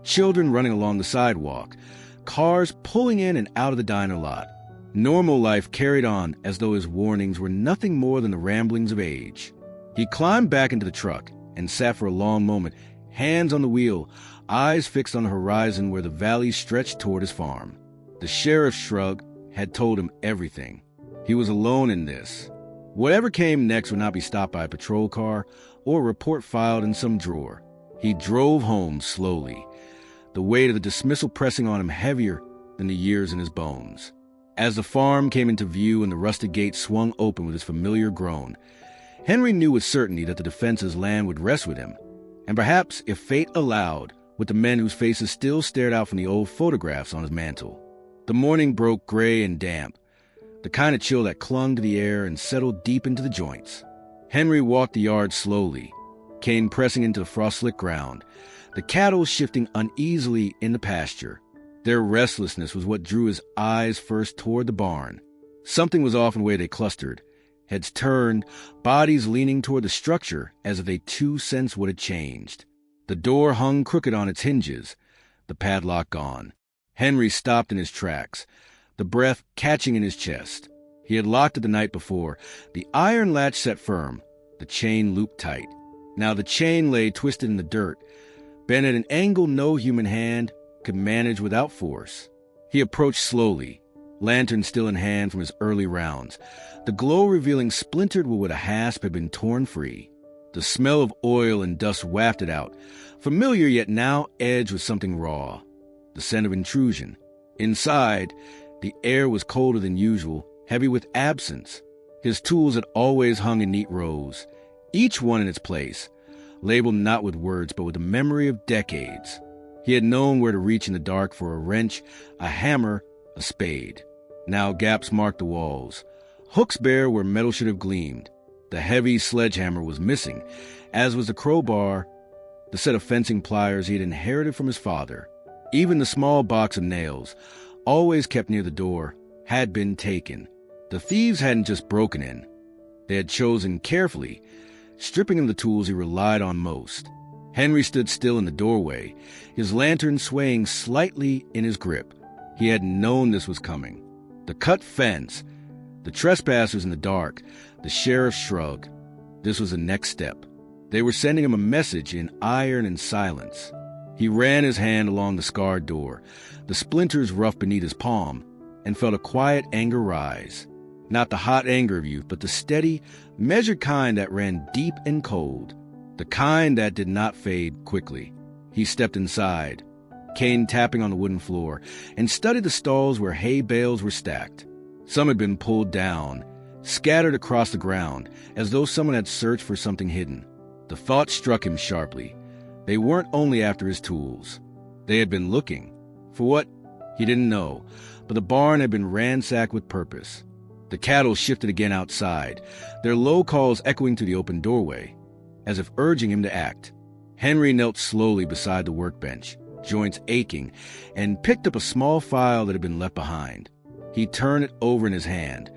[SPEAKER 1] children running along the sidewalk, cars pulling in and out of the diner lot. Normal life carried on as though his warnings were nothing more than the ramblings of age. He climbed back into the truck and sat for a long moment, hands on the wheel, eyes fixed on the horizon where the valley stretched toward his farm. The sheriff's shrug had told him everything. He was alone in this. Whatever came next would not be stopped by a patrol car or a report filed in some drawer. He drove home slowly, the weight of the dismissal pressing on him heavier than the years in his bones. As the farm came into view and the rusted gate swung open with its familiar groan, Henry knew with certainty that the defense's land would rest with him, and perhaps, if fate allowed, with the men whose faces still stared out from the old photographs on his mantel. The morning broke gray and damp, the kind of chill that clung to the air and settled deep into the joints. Henry walked the yard slowly, Kane pressing into the frost-slick ground, the cattle shifting uneasily in the pasture. Their restlessness was what drew his eyes first toward the barn. Something was off in the way they clustered, heads turned, bodies leaning toward the structure as if they too sensed what had changed. The door hung crooked on its hinges, the padlock gone. Henry stopped in his tracks, the breath catching in his chest. He had locked it the night before, the iron latch set firm, the chain looped tight. Now the chain lay twisted in the dirt, bent at an angle no human hand could manage without force. He approached slowly, lantern still in hand from his early rounds, the glow revealing splintered where a hasp had been torn free. The smell of oil and dust wafted out, familiar yet now edged with something raw, the scent of intrusion. Inside, the air was colder than usual, heavy with absence. His tools had always hung in neat rows, each one in its place, labeled not with words but with the memory of decades. He had known where to reach in the dark for a wrench, a hammer, a spade. Now gaps marked the walls, hooks bare where metal should have gleamed. The heavy sledgehammer was missing, as was the crowbar, the set of fencing pliers he had inherited from his father. Even the small box of nails, always kept near the door, had been taken. The thieves hadn't just broken in. They had chosen carefully, stripping him the tools he relied on most. Henry stood still in the doorway, his lantern swaying slightly in his grip. He had known this was coming. The cut fence, the trespassers in the dark, the sheriff's shrug. This was the next step. They were sending him a message in iron and silence. He ran his hand along the scarred door, the splinters rough beneath his palm, and felt a quiet anger rise. Not the hot anger of youth, but the steady, measured kind that ran deep and cold, the kind that did not fade quickly. He stepped inside, Kane tapping on the wooden floor, and studied the stalls where hay bales were stacked. Some had been pulled down, scattered across the ground, as though someone had searched for something hidden. The thought struck him sharply. They weren't only after his tools. They had been looking. For what? He didn't know, but the barn had been ransacked with purpose. The cattle shifted again outside, their low calls echoing to the open doorway, as if urging him to act. Henry knelt slowly beside the workbench, joints aching, and picked up a small file that had been left behind. He turned it over in his hand,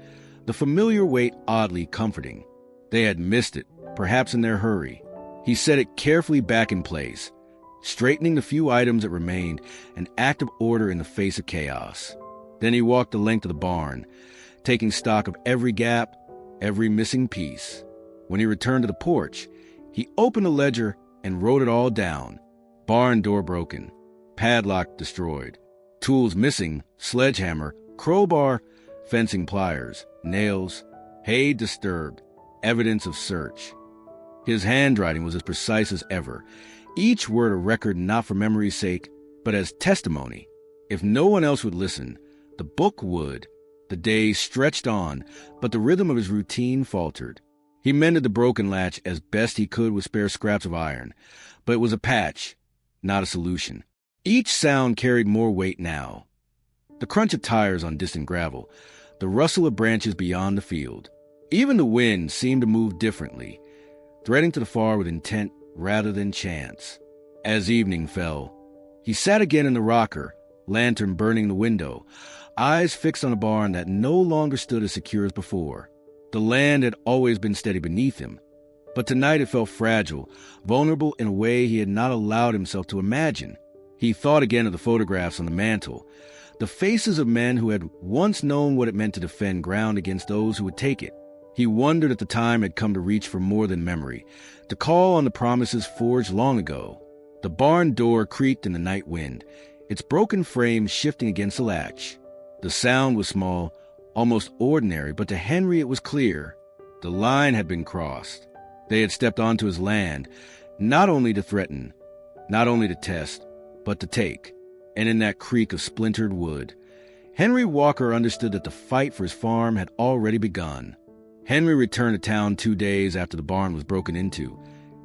[SPEAKER 1] the familiar weight oddly comforting. They had missed it, perhaps in their hurry. He set it carefully back in place, straightening the few items that remained, an act of order in the face of chaos. Then he walked the length of the barn, taking stock of every gap, every missing piece. When he returned to the porch, he opened the ledger and wrote it all down. Barn door broken, padlock destroyed, tools missing, sledgehammer, crowbar, fencing pliers, nails, hay disturbed, evidence of search. His handwriting was as precise as ever, each word a record not for memory's sake, but as testimony. If no one else would listen, the book would. The days stretched on, but the rhythm of his routine faltered. He mended the broken latch as best he could with spare scraps of iron, but it was a patch, not a solution. Each sound carried more weight now. The crunch of tires on distant gravel, the rustle of branches beyond the field. Even the wind seemed to move differently, threading to the far with intent rather than chance. As evening fell, he sat again in the rocker, lantern burning the window, eyes fixed on a barn that no longer stood as secure as before. The land had always been steady beneath him, but tonight it felt fragile, vulnerable in a way he had not allowed himself to imagine. He thought again of the photographs on the mantel, the faces of men who had once known what it meant to defend ground against those who would take it. He wondered if the time had come to reach for more than memory, to call on the promises forged long ago. The barn door creaked in the night wind, its broken frame shifting against the latch. The sound was small, almost ordinary, but to Henry it was clear. The line had been crossed. They had stepped onto his land, not only to threaten, not only to test, but to take. And in that creak of splintered wood, Henry Walker understood that the fight for his farm had already begun. Henry returned to town 2 days after the barn was broken into,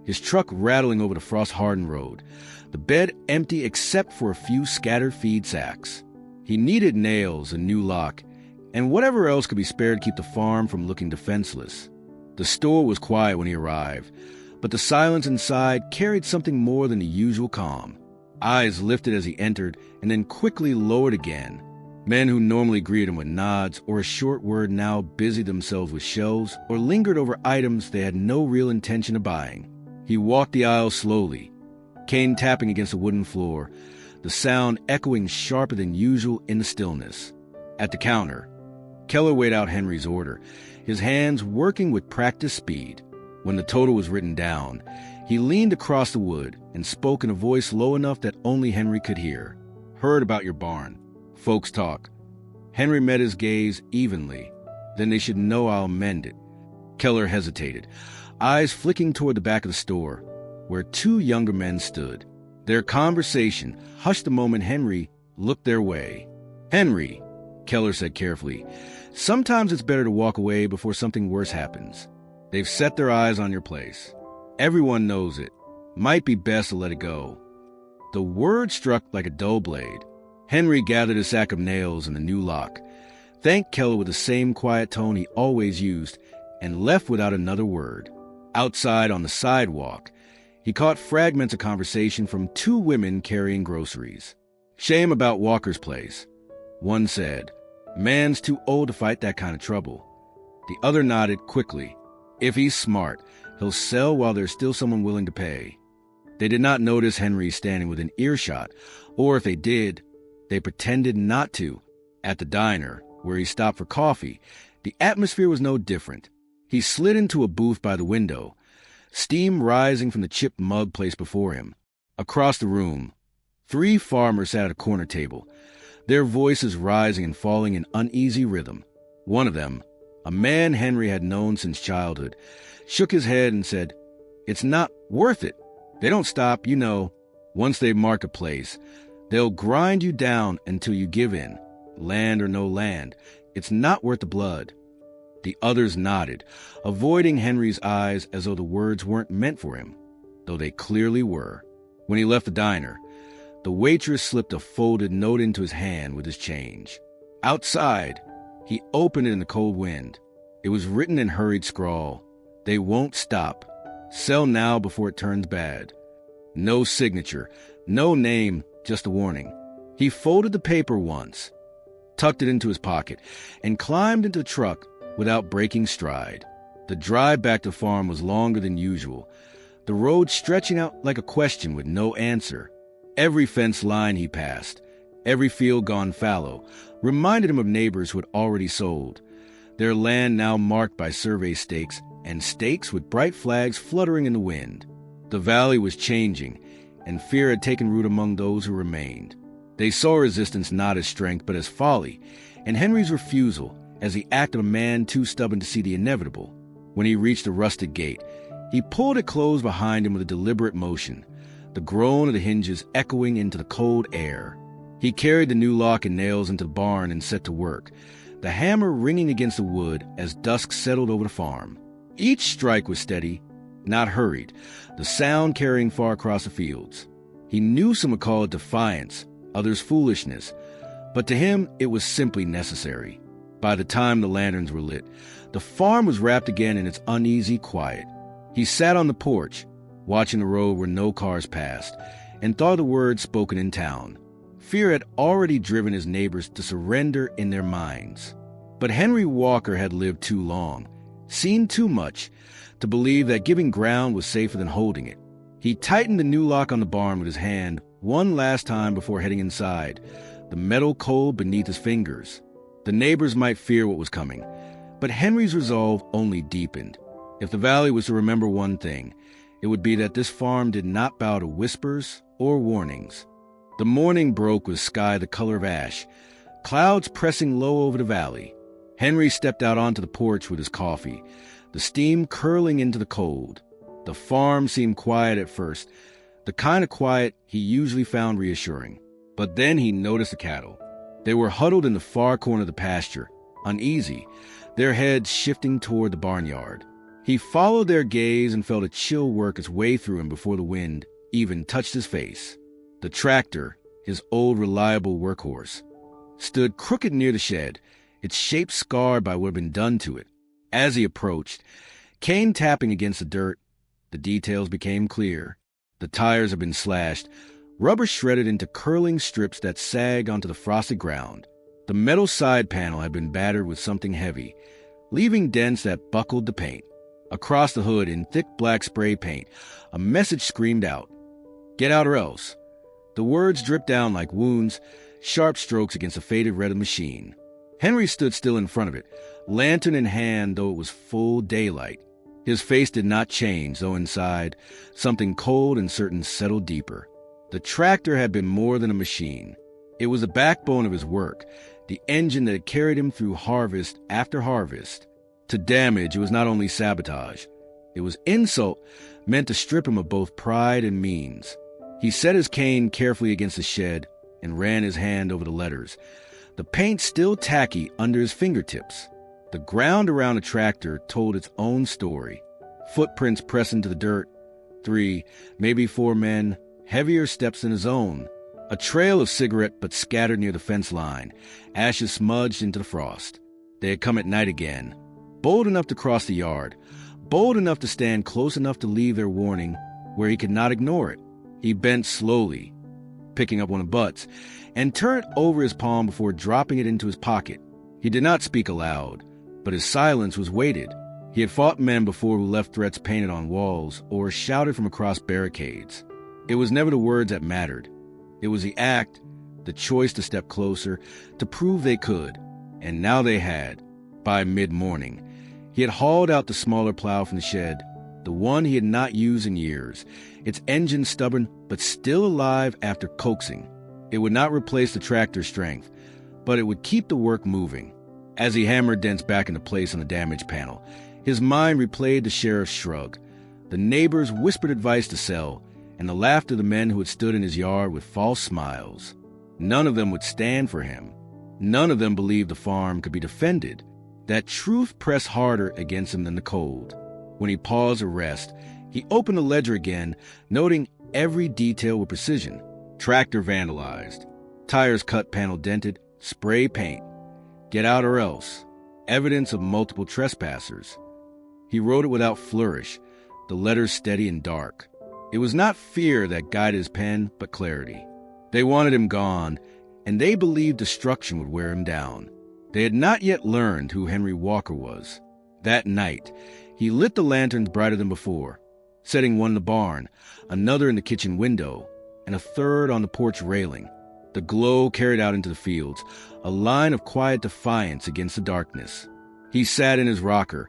[SPEAKER 1] his truck rattling over the frost-hardened road, the bed empty except for a few scattered feed sacks. He needed nails, a new lock, and whatever else could be spared to keep the farm from looking defenseless. The store was quiet when he arrived, but the silence inside carried something more than the usual calm. Eyes lifted as he entered and then quickly lowered again. Men who normally greeted him with nods or a short word now busied themselves with shelves or lingered over items they had no real intention of buying. He walked the aisle slowly, cane tapping against the wooden floor, the sound echoing sharper than usual in the stillness. At the counter, Keller weighed out Henry's order, his hands working with practiced speed. When the total was written down, he leaned across the wood and spoke in a voice low enough that only Henry could hear. "Heard about your barn. Folks talk." Henry met his gaze evenly. "Then they should know I'll mend it." Keller hesitated, eyes flicking toward the back of the store, where 2 younger men stood. Their conversation hushed the moment Henry looked their way. "Henry," Keller said carefully, "sometimes it's better to walk away before something worse happens. They've set their eyes on your place. Everyone knows it. Might be best to let it go." The word struck like a dull blade. Henry gathered a sack of nails and the new lock, thanked Keller with the same quiet tone he always used, and left without another word. Outside on the sidewalk, he caught fragments of conversation from 2 women carrying groceries. "Shame about Walker's place," one said. "Man's too old to fight that kind of trouble." The other nodded quickly. "If he's smart, he'll sell while there's still someone willing to pay." They did not notice Henry standing within earshot, or if they did, they pretended not to. At the diner, where he stopped for coffee, the atmosphere was no different. He slid into a booth by the window, steam rising from the chipped mug placed before him. Across the room, 3 farmers sat at a corner table, their voices rising and falling in uneasy rhythm. One of them, a man Henry had known since childhood, shook his head and said, "It's not worth it. They don't stop, you know. Once they've marked a place, they'll grind you down until you give in. Land or no land, it's not worth the blood." The others nodded, avoiding Henry's eyes as though the words weren't meant for him, though they clearly were. When he left the diner, the waitress slipped a folded note into his hand with his change. Outside, he opened it in the cold wind. It was written in hurried scrawl. "They won't stop. Sell now before it turns bad." No signature, no name, just a warning. He folded the paper once, tucked it into his pocket, and climbed into the truck without breaking stride. The drive back to the farm was longer than usual, the road stretching out like a question with no answer. Every fence line he passed, every field gone fallow, reminded him of neighbors who had already sold, their land now marked by survey stakes and stakes with bright flags fluttering in the wind. The valley was changing, and fear had taken root among those who remained. They saw resistance not as strength but as folly, and Henry's refusal as the act of a man too stubborn to see the inevitable. When he reached the rusted gate, he pulled it closed behind him with a deliberate motion, the groan of the hinges echoing into the cold air. He carried the new lock and nails into the barn and set to work, the hammer ringing against the wood as dusk settled over the farm. Each strike was steady, not hurried, the sound carrying far across the fields. He knew some would call it defiance, others foolishness, but to him it was simply necessary. By the time the lanterns were lit, the farm was wrapped again in its uneasy quiet. He sat on the porch, watching the road where no cars passed, and thought of the words spoken in town. Fear had already driven his neighbors to surrender in their minds. But Henry Walker had lived too long, seen too much, to believe that giving ground was safer than holding it. He tightened the new lock on the barn with his hand one last time before heading inside, the metal cold beneath his fingers. The neighbors might fear what was coming, but Henry's resolve only deepened. If the valley was to remember one thing, it would be that this farm did not bow to whispers or warnings. The morning broke with sky the color of ash, clouds pressing low over the valley. Henry stepped out onto the porch with his coffee, the steam curling into the cold. The farm seemed quiet at first, the kind of quiet he usually found reassuring. But then he noticed the cattle. They were huddled in the far corner of the pasture, uneasy, their heads shifting toward the barnyard. He followed their gaze and felt a chill work its way through him before the wind even touched his face. The tractor, his old reliable workhorse, stood crooked near the shed, its shape scarred by what had been done to it. As he approached, cane tapping against the dirt, the details became clear. The tires had been slashed, rubber shredded into curling strips that sagged onto the frosted ground. The metal side panel had been battered with something heavy, leaving dents that buckled the paint. Across the hood, in thick black spray paint, a message screamed out, "Get out or else." The words dripped down like wounds, sharp strokes against the faded red of the machine. Henry stood still in front of it, lantern in hand, though it was full daylight. His face did not change, though inside, something cold and certain settled deeper. The tractor had been more than a machine. It was the backbone of his work, the engine that had carried him through harvest after harvest. To damage, it was not only sabotage. It was insult meant to strip him of both pride and means. He set his cane carefully against the shed and ran his hand over the letters, the paint still tacky under his fingertips. The ground around the tractor told its own story. Footprints pressed into the dirt. 3, maybe 4 men, heavier steps than his own. A trail of cigarette butts scattered near the fence line, ashes smudged into the frost. They had come at night again, bold enough to cross the yard, bold enough to stand close enough to leave their warning where he could not ignore it. He bent slowly, picking up one of the butts, and turned over his palm before dropping it into his pocket. He did not speak aloud, but his silence was weighted. He had fought men before who left threats painted on walls or shouted from across barricades. It was never the words that mattered. It was the act, the choice to step closer, to prove they could. And now they had. By mid-morning, he had hauled out the smaller plow from the shed, the one he had not used in years, its engine stubborn but still alive after coaxing. It would not replace the tractor's strength, but it would keep the work moving. As he hammered dents back into place on the damaged panel, his mind replayed the sheriff's shrug, the neighbors' whispered advice to sell, and the laughter of the men who had stood in his yard with false smiles. None of them would stand for him. None of them believed the farm could be defended. That truth pressed harder against him than the cold. When he paused to rest, he opened the ledger again, noting every detail with precision. Tractor vandalized, tires cut, panel dented, spray paint. Get out or else. Evidence of multiple trespassers. He wrote it without flourish, the letters steady and dark. It was not fear that guided his pen, but clarity. They wanted him gone, and they believed destruction would wear him down. They had not yet learned who Henry Walker was. That night, he lit the lanterns brighter than before, setting one in the barn, another in the kitchen window, and a third on the porch railing. The glow carried out into the fields, a line of quiet defiance against the darkness. He sat in his rocker,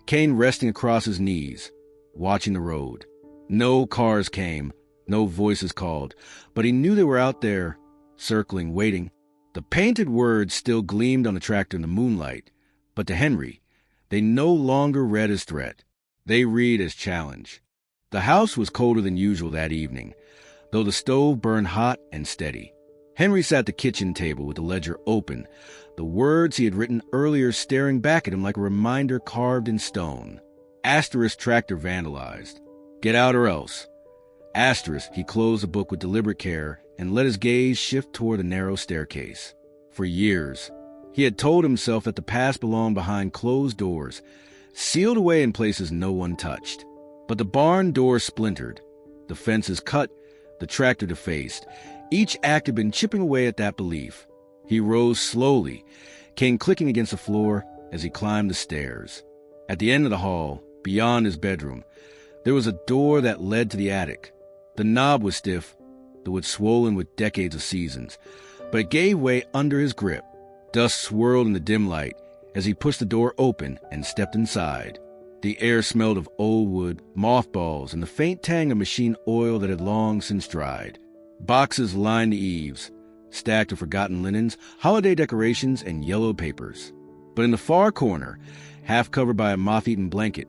[SPEAKER 1] cane resting across his knees, watching the road. No cars came, no voices called, but he knew they were out there, circling, waiting. The painted words still gleamed on the tractor in the moonlight, but to Henry, they no longer read as threat. They read as challenge. The house was colder than usual that evening, though the stove burned hot and steady. Henry sat at the kitchen table with the ledger open, the words he had written earlier staring back at him like a reminder carved in stone. Asterisk tractor vandalized. Get out or else. Asterisk, he closed the book with deliberate care and let his gaze shift toward the narrow staircase. For years, he had told himself that the past belonged behind closed doors, sealed away in places no one touched. But the barn door splintered, the fences cut, the tractor defaced. Each act had been chipping away at that belief. He rose slowly, came clicking against the floor as he climbed the stairs. At the end of the hall, beyond his bedroom, there was a door that led to the attic. The knob was stiff, the wood swollen with decades of seasons, but it gave way under his grip. Dust swirled in the dim light as he pushed the door open and stepped inside. The air smelled of old wood, mothballs, and the faint tang of machine oil that had long since dried. Boxes lined the eaves, stacked of forgotten linens, holiday decorations, and yellow papers. But in the far corner, half covered by a moth-eaten blanket,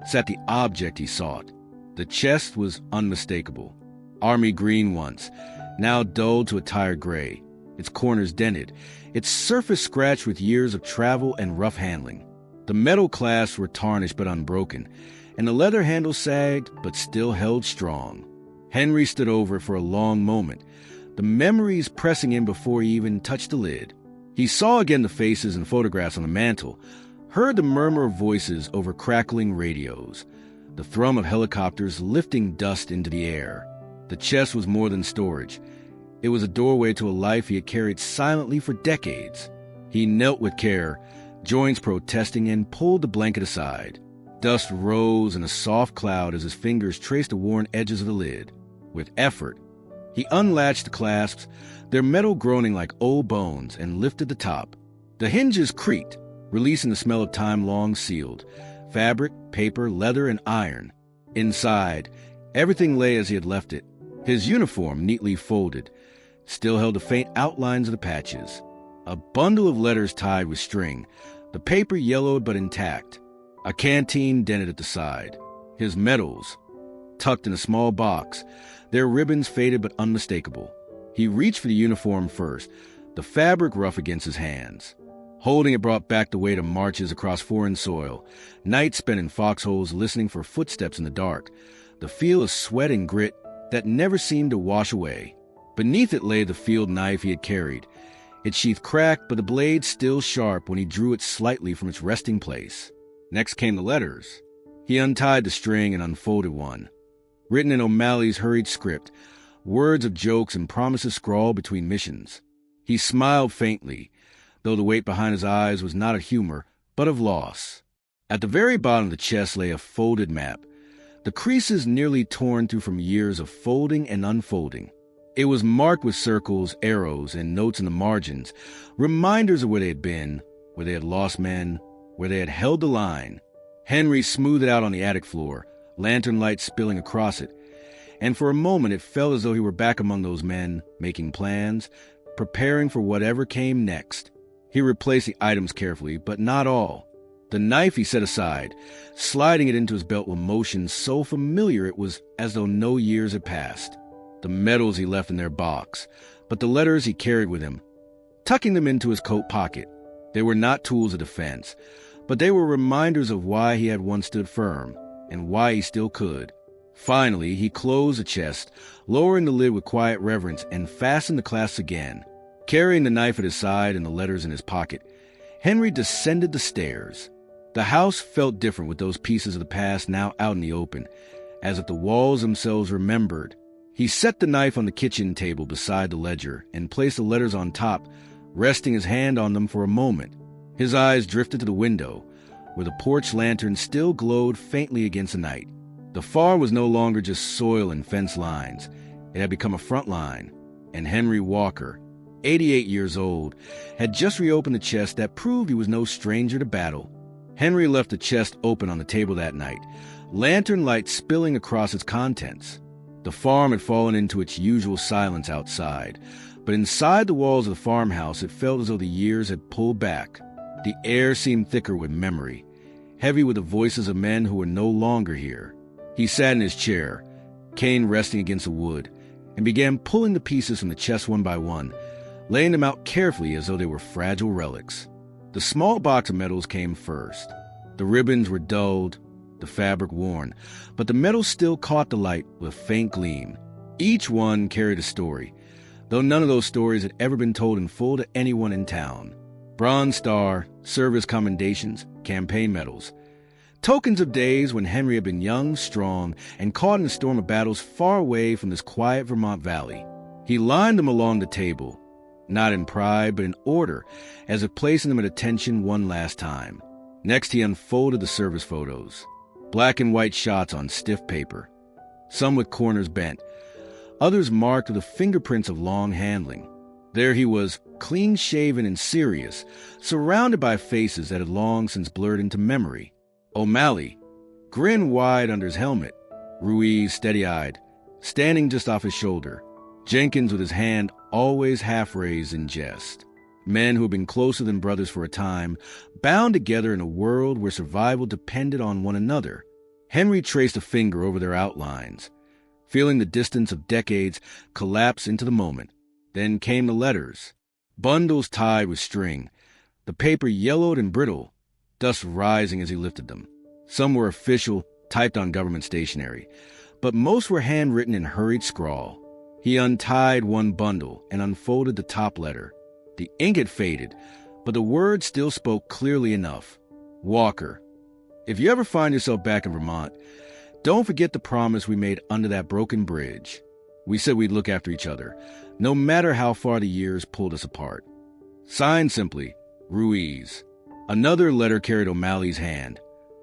[SPEAKER 1] sat the object he sought. The chest was unmistakable. Army green once, now dulled to a tired gray, its corners dented, its surface scratched with years of travel and rough handling. The metal clasps were tarnished but unbroken, and the leather handle sagged but still held strong. Henry stood over it for a long moment, the memories pressing in before he even touched the lid. He saw again the faces and photographs on the mantel, heard the murmur of voices over crackling radios, the thrum of helicopters lifting dust into the air. The chest was more than storage. It was a doorway to a life he had carried silently for decades. He knelt with care, joints protesting, and pulled the blanket aside. Dust rose in a soft cloud as his fingers traced the worn edges of the lid. With effort, he unlatched the clasps, their metal groaning like old bones, and lifted the top. The hinges creaked, releasing the smell of time long sealed. Fabric, paper, leather, and iron. Inside, everything lay as he had left it. His uniform, neatly folded, still held the faint outlines of the patches. A bundle of letters tied with string, the paper yellowed but intact. A canteen dented at the side. His medals, tucked in a small box, their ribbons faded but unmistakable. He reached for the uniform first, the fabric rough against his hands. Holding it brought back the weight of marches across foreign soil, nights spent in foxholes listening for footsteps in the dark, the feel of sweat and grit that never seemed to wash away. Beneath it lay the field knife he had carried, its sheath cracked but the blade still sharp when he drew it slightly from its resting place. Next came the letters. He untied the string and unfolded one. Written in O'Malley's hurried script, words of jokes and promises scrawled between missions. He smiled faintly, though the weight behind his eyes was not of humor, but of loss. At the very bottom of the chest lay a folded map, the creases nearly torn through from years of folding and unfolding. It was marked with circles, arrows, and notes in the margins, reminders of where they had been, where they had lost men, where they had held the line. Henry smoothed it out on the attic floor, lantern light spilling across it, and for a moment it felt as though he were back among those men, making plans, preparing for whatever came next. He replaced the items carefully, but not all. The knife he set aside, sliding it into his belt with motion so familiar it was as though no years had passed. The medals he left in their box, but the letters he carried with him, tucking them into his coat pocket. They were not tools of defense, but they were reminders of why he had once stood firm, and why he still could. Finally, he closed the chest, lowering the lid with quiet reverence, and fastened the clasps again. Carrying the knife at his side and the letters in his pocket, Henry descended the stairs. The house felt different with those pieces of the past now out in the open, as if the walls themselves remembered. He set the knife on the kitchen table beside the ledger and placed the letters on top, resting his hand on them for a moment. His eyes drifted to the window, where the porch lantern still glowed faintly against the night. The farm was no longer just soil and fence lines. It had become a front line, and Henry Walker, 88 years old, had just reopened the chest that proved he was no stranger to battle. Henry left the chest open on the table that night, lantern light spilling across its contents. The farm had fallen into its usual silence outside, but inside the walls of the farmhouse it felt as though the years had pulled back. The air seemed thicker with memory, heavy with the voices of men who were no longer here. He sat in his chair, cane resting against the wood, and began pulling the pieces from the chest one by one, laying them out carefully as though they were fragile relics. The small box of medals came first. The ribbons were dulled, the fabric worn, but the metal still caught the light with a faint gleam. Each one carried a story, though none of those stories had ever been told in full to anyone in town. Bronze Star, service commendations, campaign medals. Tokens of days when Henry had been young, strong, and caught in a storm of battles far away from this quiet Vermont valley. He lined them along the table, not in pride but in order, as if placing them at attention one last time. Next he unfolded the service photos, black and white shots on stiff paper, some with corners bent, others marked with the fingerprints of long handling. There he was, clean-shaven and serious, surrounded by faces that had long since blurred into memory. O'Malley, grin wide under his helmet. Ruiz, steady-eyed, standing just off his shoulder. Jenkins with his hand always half-raised in jest. Men who had been closer than brothers for a time, bound together in a world where survival depended on one another. Henry traced a finger over their outlines, feeling the distance of decades collapse into the moment. Then came the letters, bundles tied with string, the paper yellowed and brittle, dust rising as he lifted them. Some were official, typed on government stationery, but most were handwritten in hurried scrawl. He untied one bundle and unfolded the top letter. The ink had faded, but the words still spoke clearly enough. Walker, if you ever find yourself back in Vermont, don't forget the promise we made under that broken bridge. We said we'd look after each other, no matter how far the years pulled us apart. Signed simply, Ruiz. Another letter carried O'Malley's hand,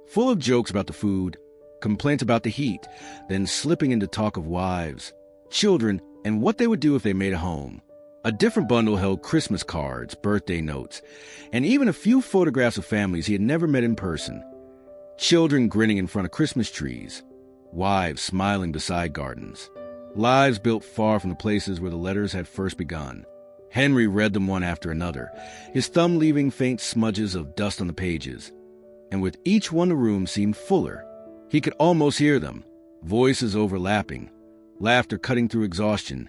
[SPEAKER 1] full of jokes about the food, complaints about the heat, then slipping into talk of wives, children, and what they would do if they made a home. A different bundle held Christmas cards, birthday notes, and even a few photographs of families he had never met in person. Children grinning in front of Christmas trees, wives smiling beside gardens, lives built far from the places where the letters had first begun. Henry read them one after another, his thumb leaving faint smudges of dust on the pages. And with each one the room seemed fuller. He could almost hear them, voices overlapping, laughter cutting through exhaustion,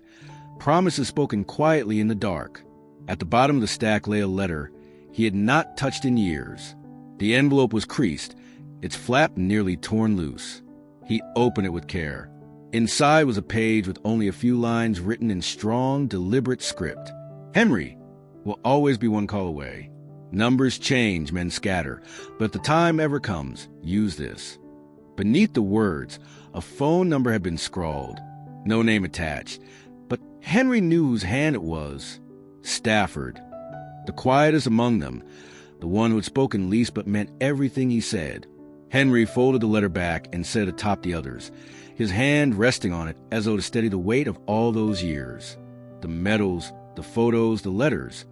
[SPEAKER 1] promises spoken quietly in the dark. At the bottom of the stack lay a letter he had not touched in years. The envelope was creased, its flap nearly torn loose. He opened it with care. Inside was a page with only a few lines written in strong, deliberate script. Henry will always be one call away. Numbers change, men scatter, but if the time ever comes, use this. Beneath the words, a phone number had been scrawled. No name attached, but Henry knew whose hand it was. Stafford, the quietest among them, the one who had spoken least but meant everything he said. Henry folded the letter back and set it atop the others, his hand resting on it as though to steady the weight of all those years. The medals, the photos, the letters.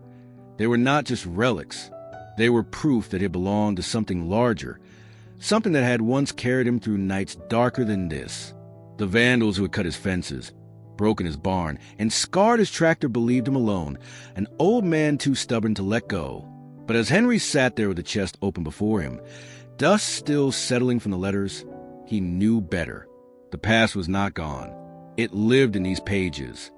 [SPEAKER 1] They were not just relics. They were proof that it belonged to something larger, something that had once carried him through nights darker than this. The vandals who had cut his fences, broken his barn, and scarred his tractor believed him alone, an old man too stubborn to let go. But as Henry sat there with the chest open before him, dust still settling from the letters, he knew better. The past was not gone. It lived in these pages,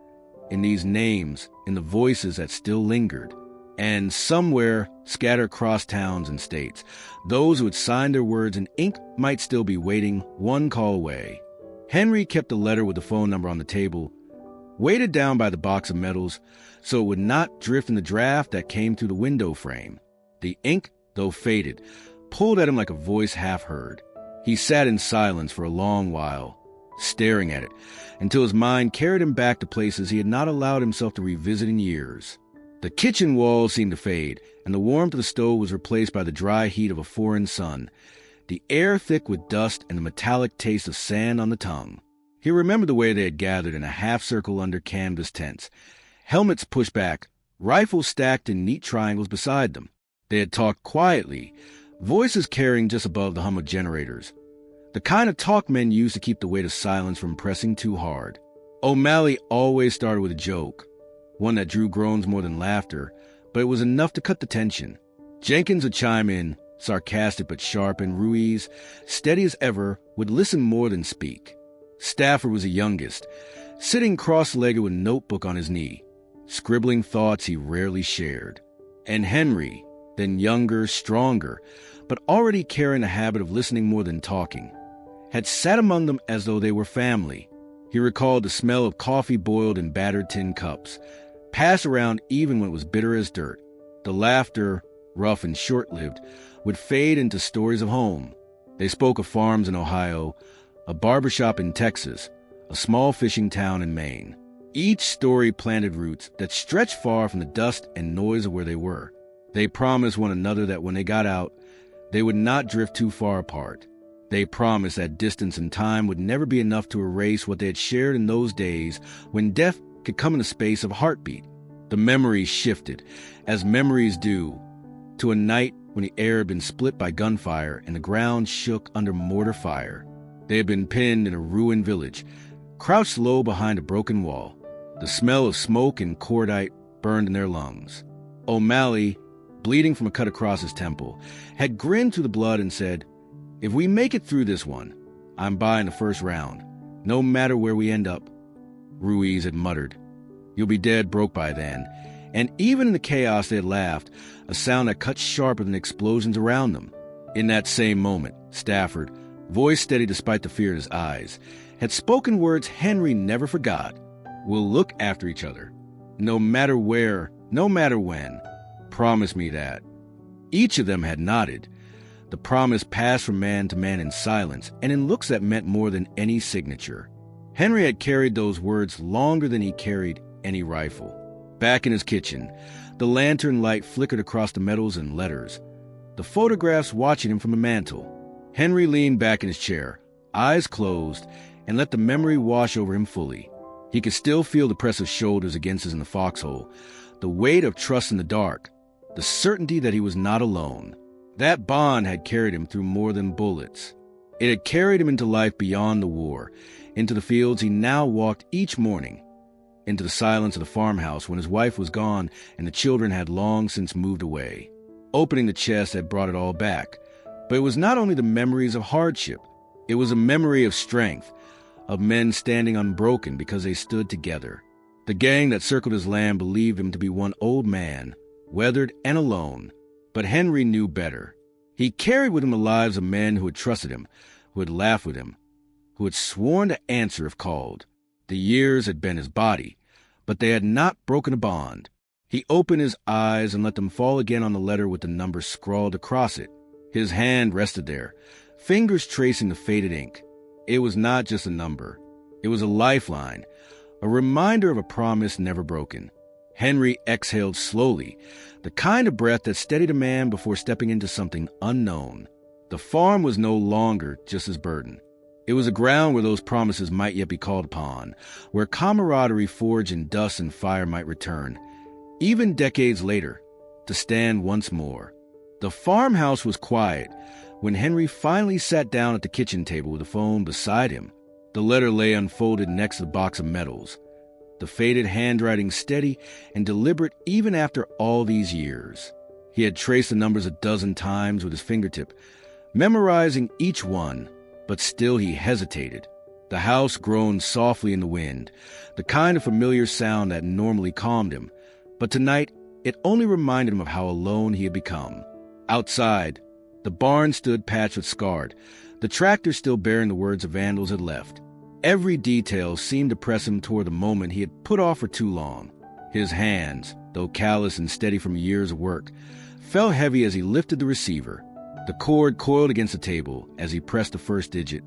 [SPEAKER 1] in these names, in the voices that still lingered. And somewhere, scattered across towns and states, those who had signed their words in ink might still be waiting one call away. Henry kept the letter with the phone number on the table, weighted down by the box of medals so it would not drift in the draft that came through the window frame. The ink, though faded, pulled at him like a voice half heard. He sat in silence for a long while, staring at it, until his mind carried him back to places he had not allowed himself to revisit in years. The kitchen walls seemed to fade, and the warmth of the stove was replaced by the dry heat of a foreign sun, the air thick with dust and the metallic taste of sand on the tongue. He remembered the way they had gathered in a half-circle under canvas tents, helmets pushed back, rifles stacked in neat triangles beside them. They had talked quietly, voices carrying just above the hum of generators, the kind of talk men used to keep the weight of silence from pressing too hard. O'Malley always started with a joke, one that drew groans more than laughter, but it was enough to cut the tension. Jenkins would chime in, sarcastic but sharp, and Ruiz, steady as ever, would listen more than speak. Stafford was the youngest, sitting cross-legged with a notebook on his knee, scribbling thoughts he rarely shared. And Henry, then younger, stronger, but already carrying a habit of listening more than talking, had sat among them as though they were family. He recalled the smell of coffee boiled in battered tin cups, passed around even when it was bitter as dirt. The laughter, rough and short-lived, would fade into stories of home. They spoke of farms in Ohio, a barbershop in Texas, a small fishing town in Maine. Each story planted roots that stretched far from the dust and noise of where they were. They promised one another that when they got out, they would not drift too far apart. They promised that distance and time would never be enough to erase what they had shared in those days when death could come in the space of a heartbeat. The memories shifted, as memories do, to a night when the air had been split by gunfire and the ground shook under mortar fire. They had been pinned in a ruined village, crouched low behind a broken wall. The smell of smoke and cordite burned in their lungs. O'Malley, bleeding from a cut across his temple, had grinned through the blood and said, "If we make it through this one, I'm buying the first round, no matter where we end up." Ruiz had muttered, "You'll be dead broke by then." And even in the chaos they had laughed, a sound that cut sharper than explosions around them. In that same moment, Stafford, voice steady despite the fear in his eyes, had spoken words Henry never forgot. "We'll look after each other, no matter where, no matter when. Promise me that." Each of them had nodded. The promise passed from man to man in silence and in looks that meant more than any signature. Henry had carried those words longer than he carried any rifle. Back in his kitchen, the lantern light flickered across the metals and letters, the photographs watching him from the mantel. Henry leaned back in his chair, eyes closed, and let the memory wash over him fully. He could still feel the press of shoulders against his in the foxhole, the weight of trust in the dark, the certainty that he was not alone. That bond had carried him through more than bullets. It had carried him into life beyond the war, into the fields he now walked each morning, into the silence of the farmhouse when his wife was gone and the children had long since moved away. Opening the chest had brought it all back. But it was not only the memories of hardship. It was a memory of strength, of men standing unbroken because they stood together. The gang that circled his land believed him to be one old man, weathered and alone. But Henry knew better. He carried with him the lives of men who had trusted him, who had laughed with him, who had sworn to answer if called. The years had been his body, but they had not broken a bond. He opened his eyes and let them fall again on the letter with the number scrawled across it. His hand rested there, fingers tracing the faded ink. It was not just a number. It was a lifeline, a reminder of a promise never broken. Henry exhaled slowly, the kind of breath that steadied a man before stepping into something unknown. The farm was no longer just his burden. It was a ground where those promises might yet be called upon, where camaraderie forged in dust and fire might return, even decades later, to stand once more. The farmhouse was quiet when Henry finally sat down at the kitchen table with the phone beside him. The letter lay unfolded next to the box of medals, the faded handwriting steady and deliberate even after all these years. He had traced the numbers a dozen times with his fingertip, memorizing each one, but still he hesitated. The house groaned softly in the wind, the kind of familiar sound that normally calmed him, but tonight it only reminded him of how alone he had become. Outside, the barn stood patched with scarred, the tractor still bearing the words the vandals had left. Every detail seemed to press him toward the moment he had put off for too long. His hands, though callous and steady from years of work, fell heavy as he lifted the receiver. The cord coiled against the table as he pressed the first digit,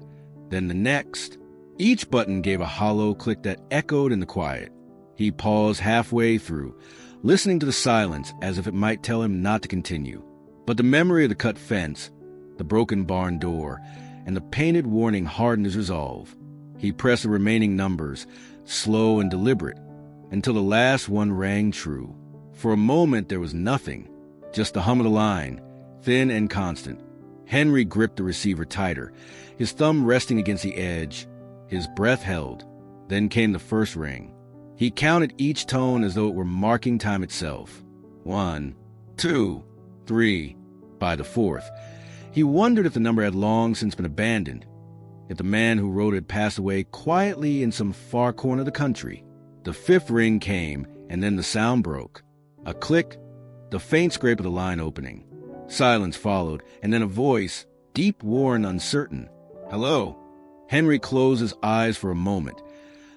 [SPEAKER 1] then the next. Each button gave a hollow click that echoed in the quiet. He paused halfway through, listening to the silence as if it might tell him not to continue. But the memory of the cut fence, the broken barn door, and the painted warning hardened his resolve. He pressed the remaining numbers, slow and deliberate, until the last one rang true. For a moment there was nothing, just the hum of the line, thin and constant. Henry gripped the receiver tighter, his thumb resting against the edge. His breath held. Then came the first ring. He counted each tone as though it were marking time itself. 1, 2, 3. By the fourth, he wondered if the number had long since been abandoned, if the man who wrote it had passed away quietly in some far corner of the country. The fifth ring came, and then the sound broke. A click, the faint scrape of the line opening. Silence followed, and then a voice, deep, worn, uncertain. "Hello." Henry closed his eyes for a moment,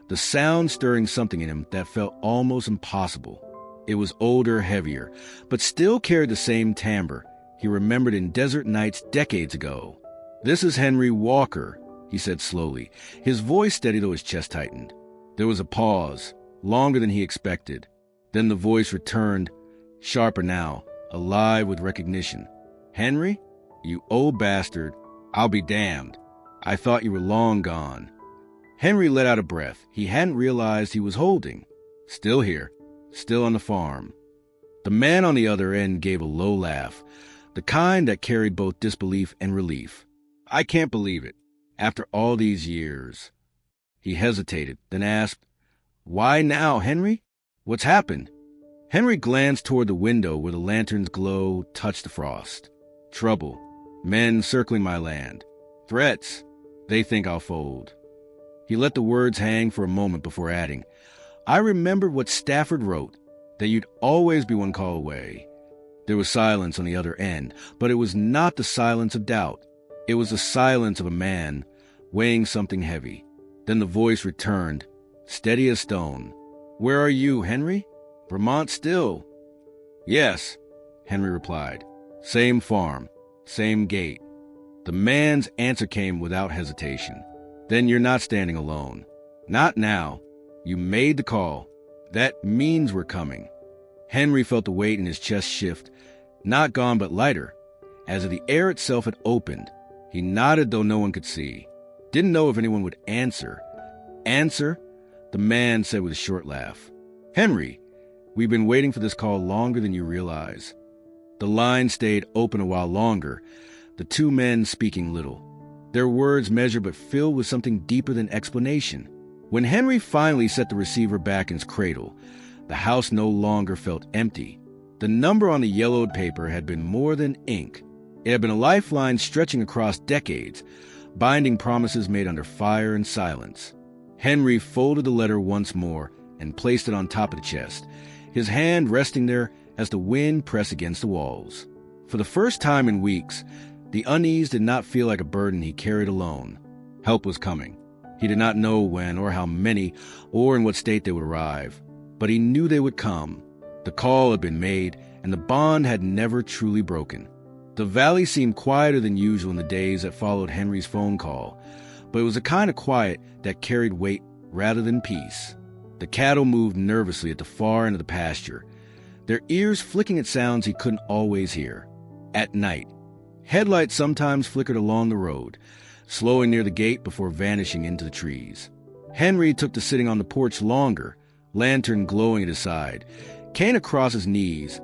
[SPEAKER 1] the sound stirring something in him that felt almost impossible. It was older, heavier, but still carried the same timbre he remembered in desert nights decades ago. "This is Henry Walker," he said slowly, his voice steady though his chest tightened. There was a pause, longer than he expected. Then the voice returned, sharper now, alive with recognition. "Henry? You old bastard. I'll be damned. I thought you were long gone." Henry let out a breath he hadn't realized he was holding. Still here, still on the farm. The man on the other end gave a low laugh, the kind that carried both disbelief and relief. "I can't believe it. After all these years." He hesitated, then asked, "Why now, Henry? What's happened?" Henry glanced toward the window where the lantern's glow touched the frost. "Trouble. Men circling my land. Threats. They think I'll fold." He let the words hang for a moment before adding, "I remembered what Stafford wrote, that you'd always be one call away." There was silence on the other end, but it was not the silence of doubt. It was the silence of a man weighing something heavy. Then the voice returned, steady as stone. "Where are you, Henry? Vermont still?" "Yes," Henry replied. "Same farm, same gate." The man's answer came without hesitation. "Then you're not standing alone." "Not now. You made the call. That means we're coming." Henry felt the weight in his chest shift, not gone but lighter, as if the air itself had opened. He nodded though no one could see. Didn't know if anyone would answer. "Answer?" the man said with a short laugh. "Henry, we've been waiting for this call longer than you realize." The line stayed open a while longer, the two men speaking little. Their words measured but filled with something deeper than explanation. When Henry finally set the receiver back in its cradle, the house no longer felt empty. The number on the yellowed paper had been more than ink. It had been a lifeline stretching across decades, binding promises made under fire and silence. Henry folded the letter once more and placed it on top of the chest, his hand resting there as the wind pressed against the walls. For the first time in weeks, the unease did not feel like a burden he carried alone. Help was coming. He did not know when or how many or in what state they would arrive, but he knew they would come. The call had been made, and the bond had never truly broken. The valley seemed quieter than usual in the days that followed Henry's phone call, but it was a kind of quiet that carried weight rather than peace. The cattle moved nervously at the far end of the pasture, their ears flicking at sounds he couldn't always hear. At night, headlights sometimes flickered along the road, slowing near the gate before vanishing into the trees. Henry took to sitting on the porch longer, lantern glowing at his side, cane across his knees,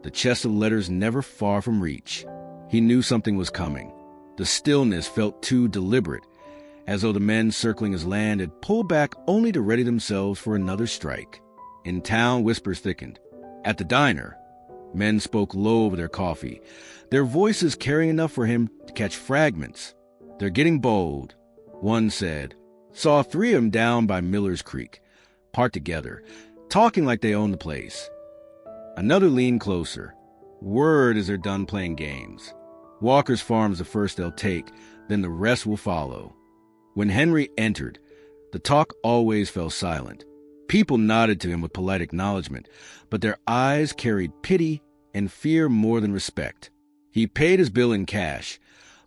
[SPEAKER 1] the chest of letters never far from reach. He knew something was coming. The stillness felt too deliberate, as though the men circling his land had pulled back only to ready themselves for another strike. In town, whispers thickened. At the diner, men spoke low over their coffee, their voices carrying enough for him to catch fragments. "They're getting bold," one said. "Saw 3 of them down by Miller's Creek, parked together, talking like they owned the place." Another leaned closer. "Word is they're done playing games. Walker's farm's the first they'll take, then the rest will follow." When Henry entered, the talk always fell silent. People nodded to him with polite acknowledgement, but their eyes carried pity and fear more than respect. He paid his bill in cash,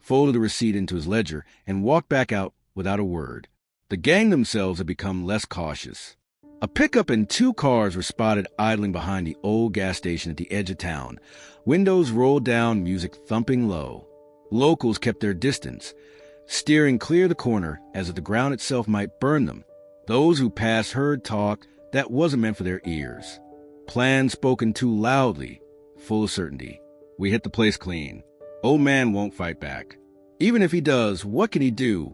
[SPEAKER 1] folded the receipt into his ledger, and walked back out without a word. The gang themselves had become less cautious. A pickup and 2 cars were spotted idling behind the old gas station at the edge of town, windows rolled down, music thumping low. Locals kept their distance, steering clear the corner as if the ground itself might burn them. Those who passed heard talk that wasn't meant for their ears. Plans spoken too loudly, full of certainty. "We hit the place clean. Old man won't fight back. Even if he does, what can he do?"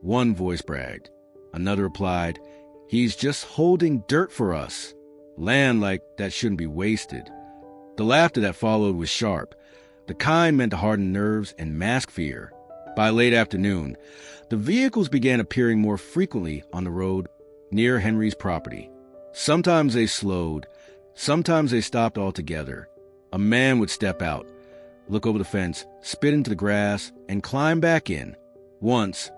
[SPEAKER 1] One voice bragged. Another replied, "He's just holding dirt for us. Land like that shouldn't be wasted." The laughter that followed was sharp, the kind meant to harden nerves and mask fear. By late afternoon, the vehicles began appearing more frequently on the road near Henry's property. Sometimes they slowed, sometimes they stopped altogether. A man would step out, look over the fence, spit into the grass, and climb back in. Once,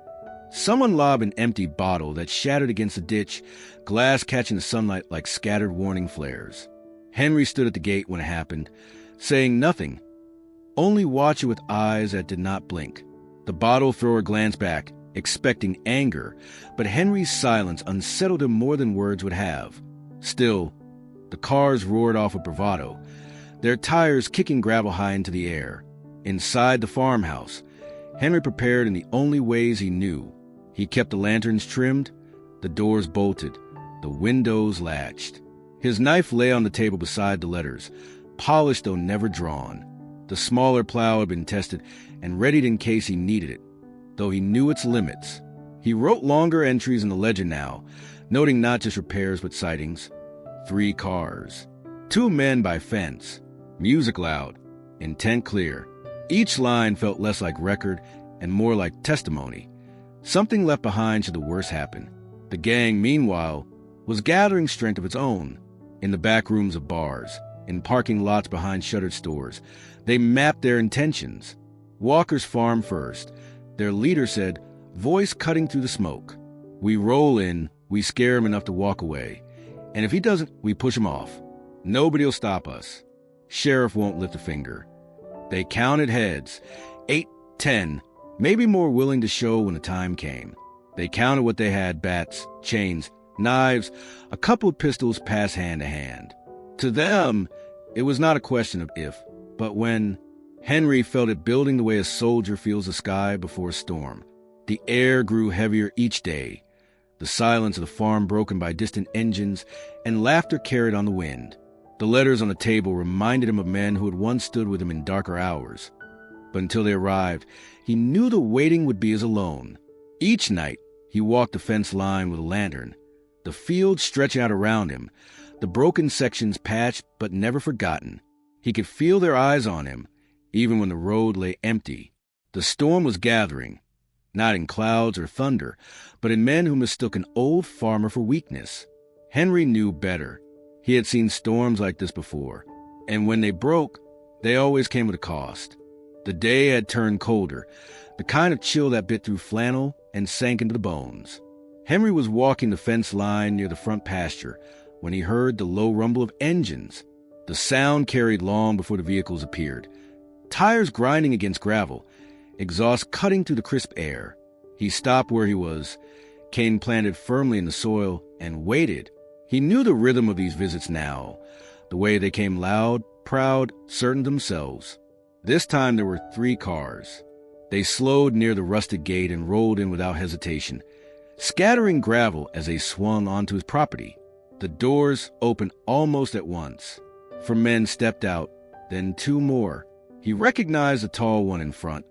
[SPEAKER 1] someone lobbed an empty bottle that shattered against a ditch, glass catching the sunlight like scattered warning flares. Henry stood at the gate when it happened, saying nothing, only watching with eyes that did not blink. The bottle thrower glanced back, expecting anger, but Henry's silence unsettled him more than words would have. Still, the cars roared off with bravado, their tires kicking gravel high into the air. Inside the farmhouse, Henry prepared in the only ways he knew. He kept the lanterns trimmed, the doors bolted, the windows latched. His knife lay on the table beside the letters, polished though never drawn. The smaller plow had been tested and readied in case he needed it, though he knew its limits. He wrote longer entries in the legend now, noting not just repairs but sightings. 3 cars. 2 men by fence. Music loud. Intent clear. Each line felt less like record and more like testimony. Something left behind should the worst happen. The gang, meanwhile, was gathering strength of its own. In the back rooms of bars, in parking lots behind shuttered stores, they mapped their intentions. Walker's farm first. Their leader said, voice cutting through the smoke, "We roll in, we scare him enough to walk away. And if he doesn't, we push him off. Nobody'll stop us. Sheriff won't lift a finger." They counted heads, 8, 10, maybe more willing to show when the time came. They counted what they had: bats, chains, knives, a couple of pistols passed hand to hand. To them, it was not a question of if, but when. Henry felt it building the way a soldier feels the sky before a storm. The air grew heavier each day, the silence of the farm broken by distant engines and laughter carried on the wind. The letters on the table reminded him of men who had once stood with him in darker hours. But until they arrived, he knew the waiting would be as alone. Each night, he walked the fence line with a lantern, the field stretching out around him, the broken sections patched but never forgotten. He could feel their eyes on him, even when the road lay empty. The storm was gathering, not in clouds or thunder, but in men who mistook an old farmer for weakness. Henry knew better. He had seen storms like this before, and when they broke, they always came with a cost. The day had turned colder, the kind of chill that bit through flannel and sank into the bones. Henry was walking the fence line near the front pasture when he heard the low rumble of engines. The sound carried long before the vehicles appeared. Tires grinding against gravel, exhaust cutting through the crisp air. He stopped where he was, cane planted firmly in the soil, and waited. He knew the rhythm of these visits now, the way they came loud, proud, certain themselves. This time there were 3 cars. They slowed near the rusted gate and rolled in without hesitation, scattering gravel as they swung onto his property. The doors opened almost at once. 4 men stepped out, then 2 more. He recognized the tall one in front,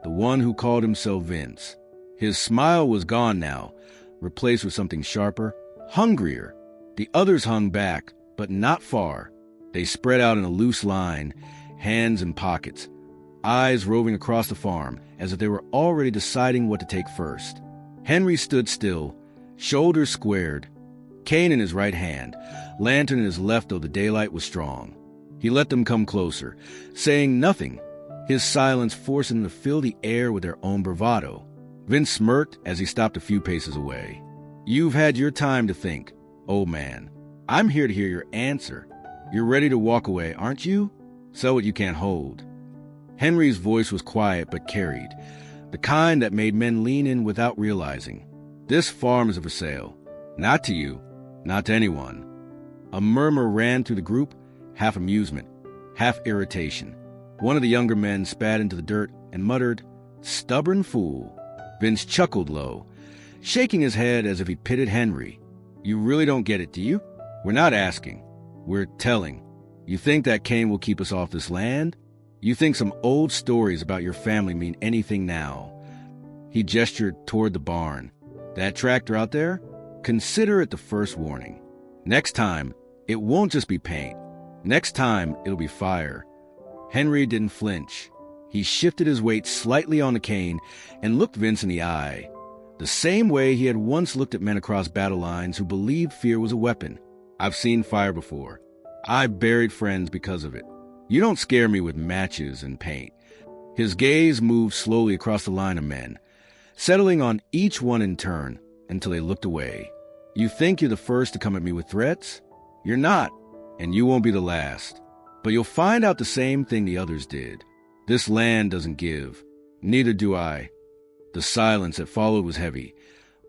[SPEAKER 1] the one who called himself Vince. His smile was gone now, replaced with something sharper, hungrier. The others hung back, but not far. They spread out in a loose line, hands in pockets, eyes roving across the farm as if they were already deciding what to take first. Henry stood still, shoulders squared, cane in his right hand, lantern in his left though the daylight was strong. He let them come closer, saying nothing, his silence forcing them to fill the air with their own bravado. Vince smirked as he stopped a few paces away. "You've had your time to think, old man. I'm here to hear your answer. You're ready to walk away, aren't you? Sell what you can't hold." Henry's voice was quiet but carried, the kind that made men lean in without realizing. "This farm is for sale. Not to you, not to anyone." A murmur ran through the group, half amusement, half irritation. One of the younger men spat into the dirt and muttered, "Stubborn fool." Vince chuckled low, shaking his head as if he pitted Henry. "You really don't get it, do you? We're not asking. We're telling. You think that cane will keep us off this land? You think some old stories about your family mean anything now?" He gestured toward the barn. "That tractor out there? Consider it the first warning. Next time, it won't just be paint. Next time, it'll be fire." Henry didn't flinch. He shifted his weight slightly on the cane and looked Vince in the eye, the same way he had once looked at men across battle lines who believed fear was a weapon. "I've seen fire before. I've buried friends because of it. You don't scare me with matches and paint. His gaze moved slowly across the line of men, settling on each one in turn until they looked away. You think you're the first to come at me with threats? You're not, and you won't be the last. But you'll find out the same thing the others did. This land doesn't give. Neither do I. The silence that followed was heavy,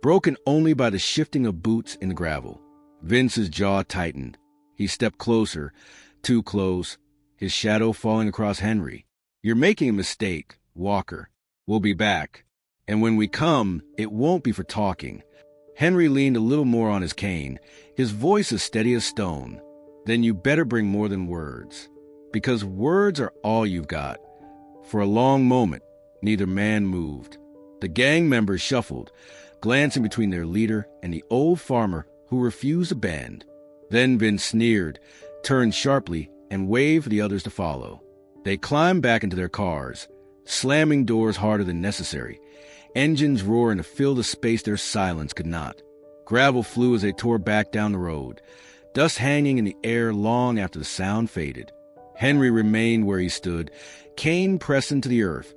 [SPEAKER 1] broken only by the shifting of boots in the gravel. Vince's jaw tightened. He stepped closer, too close, his shadow falling across Henry. You're making a mistake, Walker. We'll be back. And when we come, it won't be for talking. Henry leaned a little more on his cane, his voice as steady as stone. Then you better bring more than words. Because words are all you've got. For a long moment, neither man moved. The gang members shuffled, glancing between their leader and the old farmer who refused to bend. Then Vince sneered, turned sharply, and waved for the others to follow. They climbed back into their cars, slamming doors harder than necessary, engines roaring to fill the space their silence could not. Gravel flew as they tore back down the road, dust hanging in the air long after the sound faded. Henry remained where he stood, cane pressed into the earth,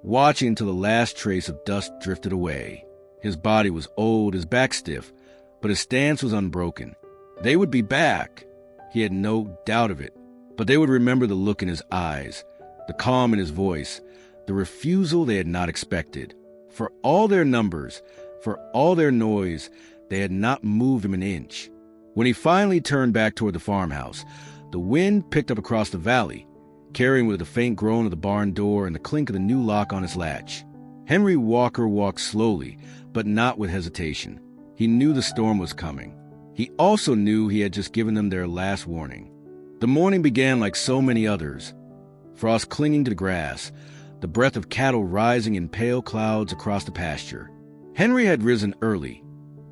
[SPEAKER 1] watching until the last trace of dust drifted away. His body was old, his back stiff, but his stance was unbroken. They would be back. He had no doubt of it. But they would remember the look in his eyes, the calm in his voice, the refusal they had not expected. For all their numbers, for all their noise, they had not moved him an inch. When he finally turned back toward the farmhouse, the wind picked up across the valley, carrying with it the faint groan of the barn door and the clink of the new lock on its latch. Henry Walker walked slowly, but not with hesitation. He knew the storm was coming. He also knew he had just given them their last warning. The morning began like so many others. Frost clinging to the grass, the breath of cattle rising in pale clouds across the pasture. Henry had risen early,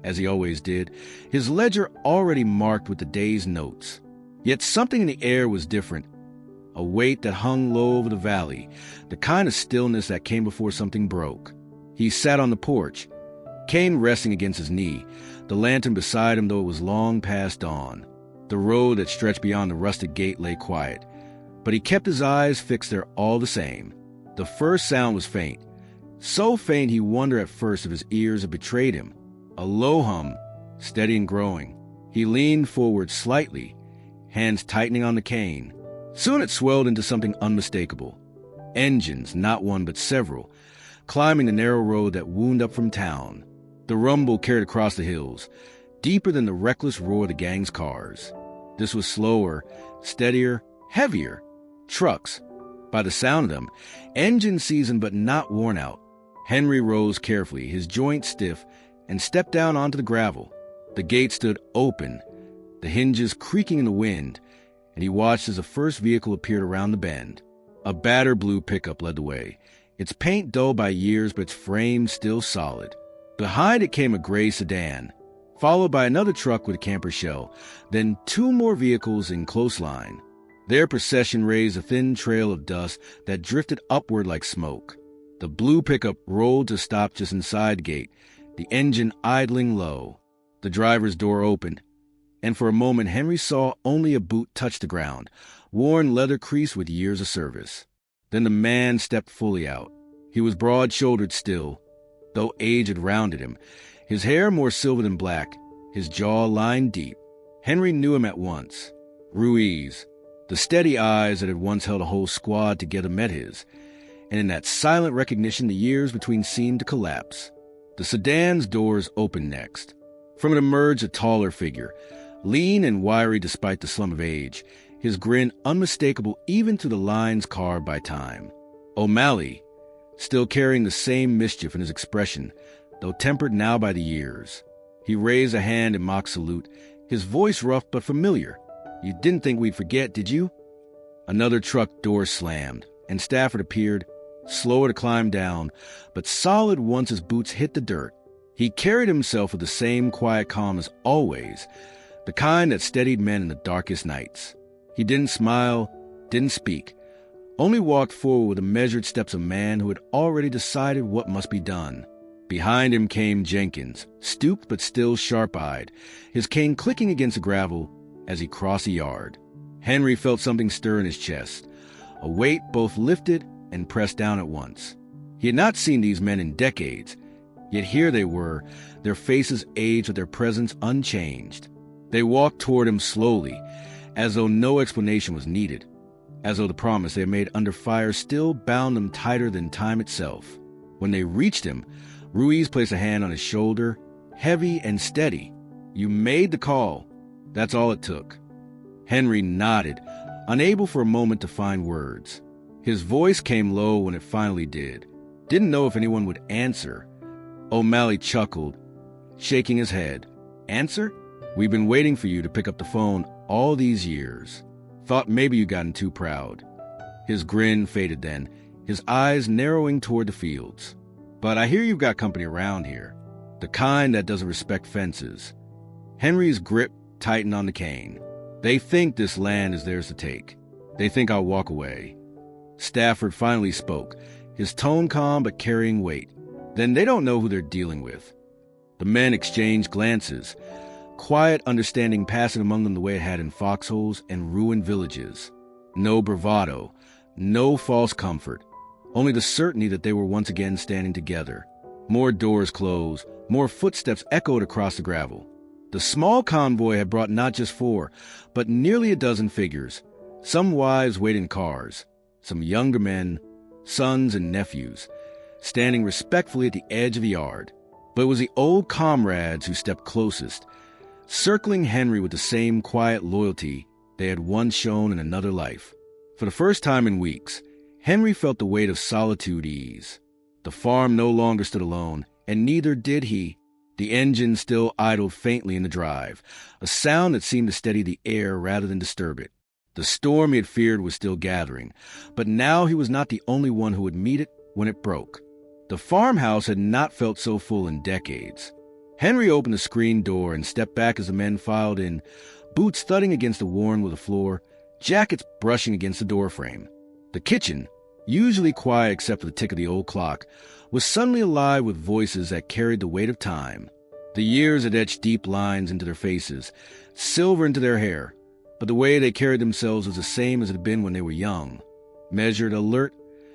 [SPEAKER 1] as he always did, his ledger already marked with the day's notes. Yet something in the air was different, a weight that hung low over the valley, the kind of stillness that came before something broke. He sat on the porch, cane resting against his knee, the lantern beside him though it was long past dawn. The road that stretched beyond the rusted gate lay quiet, but he kept his eyes fixed there all the same. The first sound was faint, so faint he wondered at first if his ears had betrayed him. A low hum, steady and growing. He leaned forward slightly, hands tightening on the cane. Soon it swelled into something unmistakable. Engines, not one but several, climbing the narrow road that wound up from town. The rumble carried across the hills, deeper than the reckless roar of the gang's cars. This was slower, steadier, heavier. Trucks. By the sound of them, engine seasoned but not worn out. Henry rose carefully, his joints stiff, and stepped down onto the gravel. The gate stood open, the hinges creaking in the wind, and he watched as the first vehicle appeared around the bend. A battered blue pickup led the way, its paint dulled by years but its frame still solid. Behind it came a gray sedan, followed by another truck with a camper shell, then two more vehicles in close line. Their procession raised a thin trail of dust that drifted upward like smoke. The blue pickup rolled to stop just inside the gate, the engine idling low. The driver's door opened, and for a moment Henry saw only a boot touch the ground, worn leather crease with years of service. Then the man stepped fully out. He was broad-shouldered still, though age had rounded him, his hair more silver than black, his jaw lined deep. Henry knew him at once. Ruiz. The steady eyes that had once held a whole squad together met his, and in that silent recognition the years between seemed to collapse. The sedan's doors opened next. From it emerged a taller figure, lean and wiry despite the slum of age, his grin unmistakable even through the lines carved by time. O'Malley, still carrying the same mischief in his expression, though tempered now by the years. He raised a hand in mock salute, his voice rough but familiar. "You didn't think we'd forget, did you?" Another truck door slammed, and Stafford appeared, slower to climb down, but solid once his boots hit the dirt. He carried himself with the same quiet calm as always, the kind that steadied men in the darkest nights. He didn't smile, didn't speak, only walked forward with the measured steps of a man who had already decided what must be done. Behind him came Jenkins, stooped but still sharp-eyed, his cane clicking against the gravel as he crossed the yard. Henry felt something stir in his chest, a weight both lifted and pressed down at once. He had not seen these men in decades, yet here they were, their faces aged with their presence unchanged. They walked toward him slowly, as though no explanation was needed, as though the promise they had made under fire still bound them tighter than time itself. When they reached him, Ruiz placed a hand on his shoulder, heavy and steady. "You made the call. That's all it took." Henry nodded, unable for a moment to find words. His voice came low when it finally did. Didn't know if anyone would answer. O'Malley chuckled, shaking his head. "Answer? We've been waiting for you to pick up the phone all these years. Thought maybe you gotten too proud." His grin faded then, his eyes narrowing toward the fields. "But I hear you've got company around here. The kind that doesn't respect fences." Henry's grip tightened on the cane. "They think this land is theirs to take. They think I'll walk away." Stafford finally spoke, his tone calm but carrying weight. "Then they don't know who they're dealing with." The men exchanged glances, quiet understanding passing among them the way it had in foxholes and ruined villages. No bravado, no false comfort, only the certainty that they were once again standing together. More doors closed, more footsteps echoed across the gravel. The small convoy had brought not just 4, but nearly a dozen figures. Some wives waited in cars, some younger men, sons and nephews, standing respectfully at the edge of the yard. But it was the old comrades who stepped closest, circling Henry with the same quiet loyalty they had once shown in another life. For the first time in weeks, Henry felt the weight of solitude ease. The farm no longer stood alone, and neither did he. The engine still idled faintly in the drive, a sound that seemed to steady the air rather than disturb it. The storm he had feared was still gathering, but now he was not the only one who would meet it when it broke. The farmhouse had not felt so full in decades. Henry opened the screen door and stepped back as the men filed in, boots thudding against the worn wood floor, jackets brushing against the doorframe. The kitchen, usually quiet except for the tick of the old clock, was suddenly alive with voices that carried the weight of time. The years had etched deep lines into their faces, silver into their hair, but the way they carried themselves was the same as it had been when they were young. Measured, alert,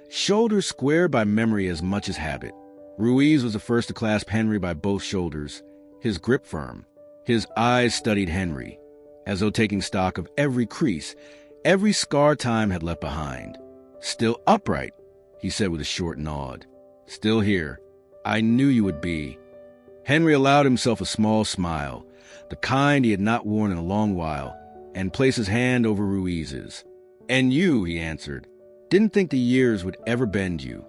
[SPEAKER 1] shoulders squared by memory as much as habit. Ruiz was the first to clasp Henry by both shoulders, his grip firm. His eyes studied Henry, as though taking stock of every crease, every scar time had left behind. "Still upright," he said with a short nod. "Still here. I knew you would be." Henry allowed himself a small smile, the kind he had not worn in a long while, and placed his hand over Ruiz's. "And you," he answered, "didn't think the years would ever bend you."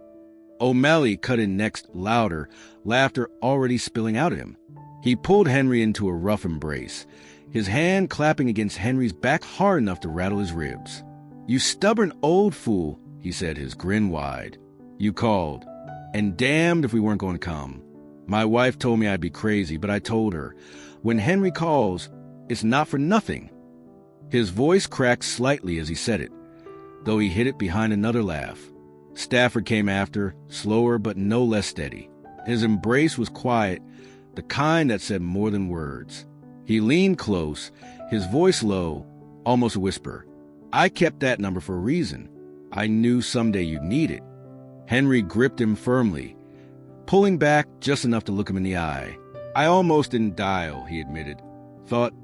[SPEAKER 1] O'Malley cut in next, louder, laughter already spilling out of him. He pulled Henry into a rough embrace, his hand clapping against Henry's back hard enough to rattle his ribs. "You stubborn old fool," he said, his grin wide. "You called, and damned if we weren't going to come. My wife told me I'd be crazy, but I told her, when Henry calls, it's not for nothing." His voice cracked slightly as he said it, though he hid it behind another laugh. Stafford came after, slower but no less steady. His embrace was quiet, the kind that said more than words. He leaned close, his voice low, almost a whisper. "I kept that number for a reason. I knew someday you'd need it." Henry gripped him firmly, pulling back just enough to look him in the eye. "I almost didn't dial," he admitted. "Thought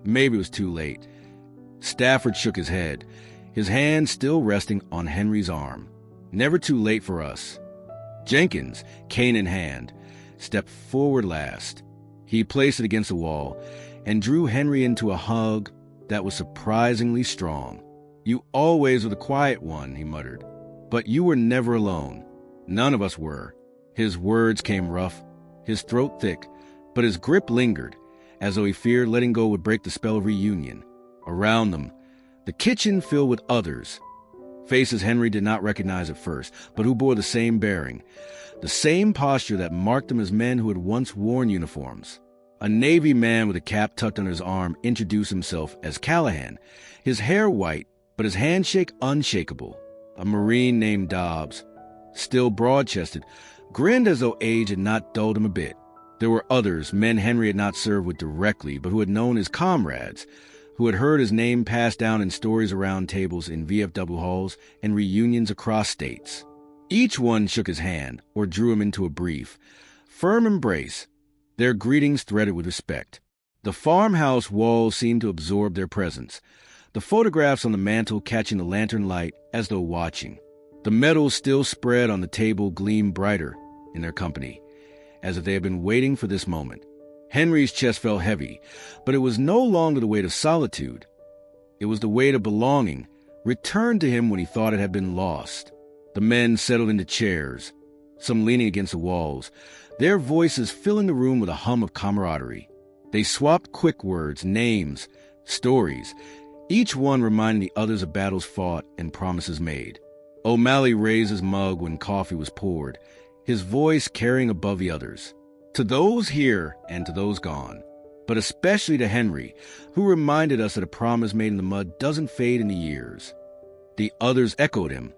[SPEAKER 1] maybe it was too late." Stafford shook his head, his hand still resting on Henry's arm. "Never too late for us." Jenkins, cane in hand, stepped forward last. He placed it against the wall and drew Henry into a hug that was surprisingly strong. "You always were the quiet one," he muttered. "But you were never alone. None of us were." His words came rough, his throat thick, but his grip lingered, as though he feared letting go would break the spell of reunion. Around them, the kitchen filled with others. Faces Henry did not recognize at first, but who bore the same bearing, the same posture that marked them as men who had once worn uniforms. A Navy man with a cap tucked under his arm introduced himself as Callahan, his hair white, but his handshake unshakable. A Marine named Dobbs, still broad-chested, grinned as though age had not dulled him a bit. There were others, men Henry had not served with directly, but who had known his comrades, who had heard his name passed down in stories around tables in VFW halls and reunions across states. Each one shook his hand or drew him into a brief, firm embrace, their greetings threaded with respect. The farmhouse walls seemed to absorb their presence, the photographs on the mantel catching the lantern light as though watching. The medals still spread on the table gleamed brighter in their company, as if they had been waiting for this moment. Henry's chest felt heavy, but it was no longer the weight of solitude. It was the weight of belonging, returned to him when he thought it had been lost. The men settled into chairs, some leaning against the walls, their voices filling the room with a hum of camaraderie. They swapped quick words, names, stories, each one reminding the others of battles fought and promises made. O'Malley raised his mug when coffee was poured, his voice carrying above the others. To those here and to those gone, but especially to Henry, who reminded us that a promise made in the mud doesn't fade in the years. The others echoed him,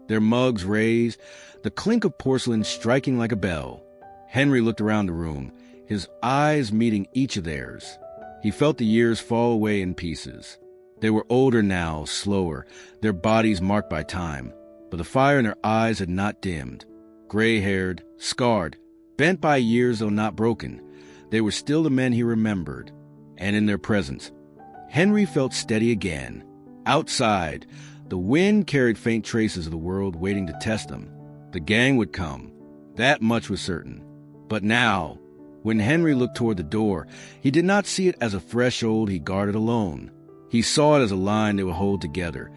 [SPEAKER 1] their mugs raised, the clink of porcelain striking like a bell. Henry looked around the room, his eyes meeting each of theirs. He felt the years fall away in pieces. They were older now, slower, their bodies marked by time, but the fire in their eyes had not dimmed. Gray-haired, scarred, bent by years though not broken, they were still the men he remembered. And in their presence, Henry felt steady again. Outside, the wind carried faint traces of the world waiting to test them. The gang would come. That much was certain. But now, when Henry looked toward the door, he did not see it as a threshold he guarded alone. He saw it as a line they would hold together,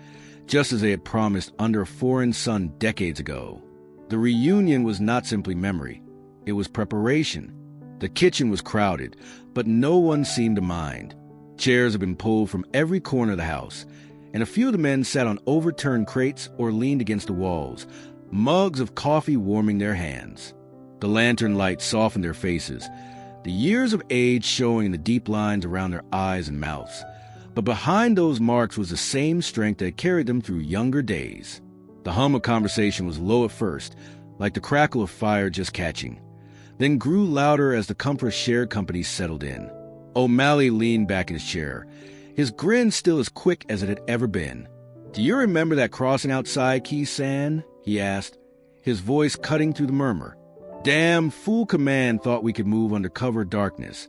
[SPEAKER 1] just as they had promised under a foreign sun decades ago. The reunion was not simply memory. It was preparation. The kitchen was crowded, but no one seemed to mind. Chairs had been pulled from every corner of the house, and a few of the men sat on overturned crates or leaned against the walls, mugs of coffee warming their hands. The lantern light softened their faces, the years of age showing in the deep lines around their eyes and mouths. But behind those marks was the same strength that carried them through younger days. The hum of conversation was low at first, like the crackle of fire just catching, then grew louder as the comfort of shared company settled in. O'Malley leaned back in his chair, his grin still as quick as it had ever been. "Do you remember that crossing outside Key-San?" he asked, his voice cutting through the murmur. "Damn fool command thought we could move under cover of darkness,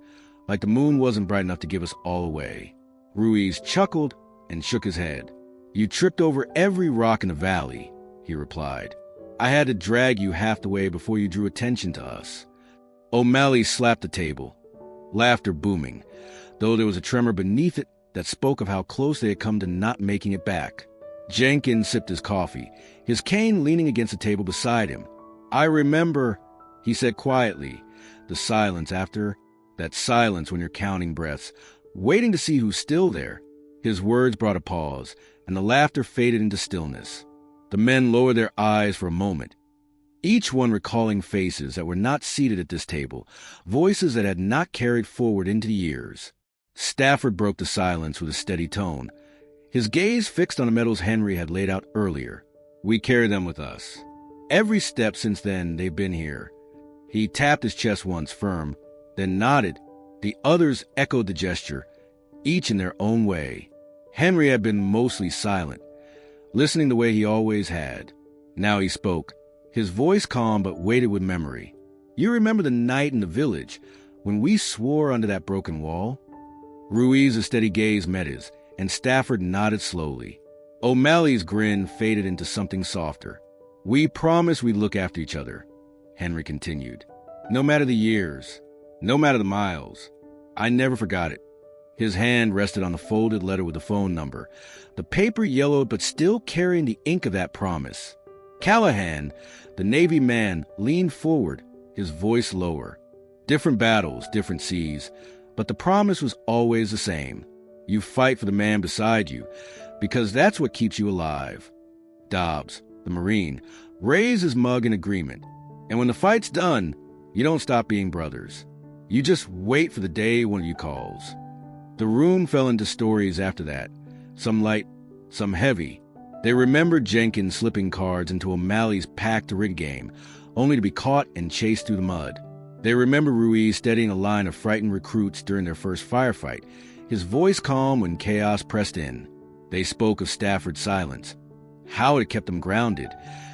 [SPEAKER 1] like the moon wasn't bright enough to give us all away." Ruiz chuckled and shook his head. "You tripped over every rock in the valley," he replied. "I had to drag you half the way before you drew attention to us." O'Malley slapped the table, laughter booming, though there was a tremor beneath it that spoke of how close they had come to not making it back. Jenkins sipped his coffee, his cane leaning against the table beside him. "I remember," he said quietly, the silence after, that silence when you're counting breaths, waiting to see who's still there. His words brought a pause, and the laughter faded into stillness. The men lowered their eyes for a moment, each one recalling faces that were not seated at this table, voices that had not carried forward into the years. Stafford broke the silence with a steady tone, his gaze fixed on the medals Henry had laid out earlier. "We carry them with us. Every step since then they've been here." He tapped his chest once firm, then nodded. The others echoed the gesture, each in their own way. Henry had been mostly silent, listening the way he always had. Now he spoke, his voice calm but weighted with memory. "You remember the night in the village when we swore under that broken wall?" Ruiz's steady gaze met his, and Stafford nodded slowly. O'Malley's grin faded into something softer. "We promised we'd look after each other," Henry continued. "No matter the years, no matter the miles. I never forgot it." His hand rested on the folded letter with the phone number, the paper yellowed but still carrying the ink of that promise. Callahan, the Navy man, leaned forward, his voice lower. "Different battles, different seas, but the promise was always the same. You fight for the man beside you, because that's what keeps you alive." Dobbs, the Marine, raised his mug in agreement. "And when the fight's done, you don't stop being brothers. You just wait for the day one of you calls." The room fell into stories after that, some light, some heavy. They remembered Jenkins slipping cards into O'Malley's pack-to-rig game, only to be caught and chased through the mud. They remembered Ruiz steadying a line of frightened recruits during their first firefight, his voice calm when chaos pressed in. They spoke of Stafford's silence, how it had kept them grounded,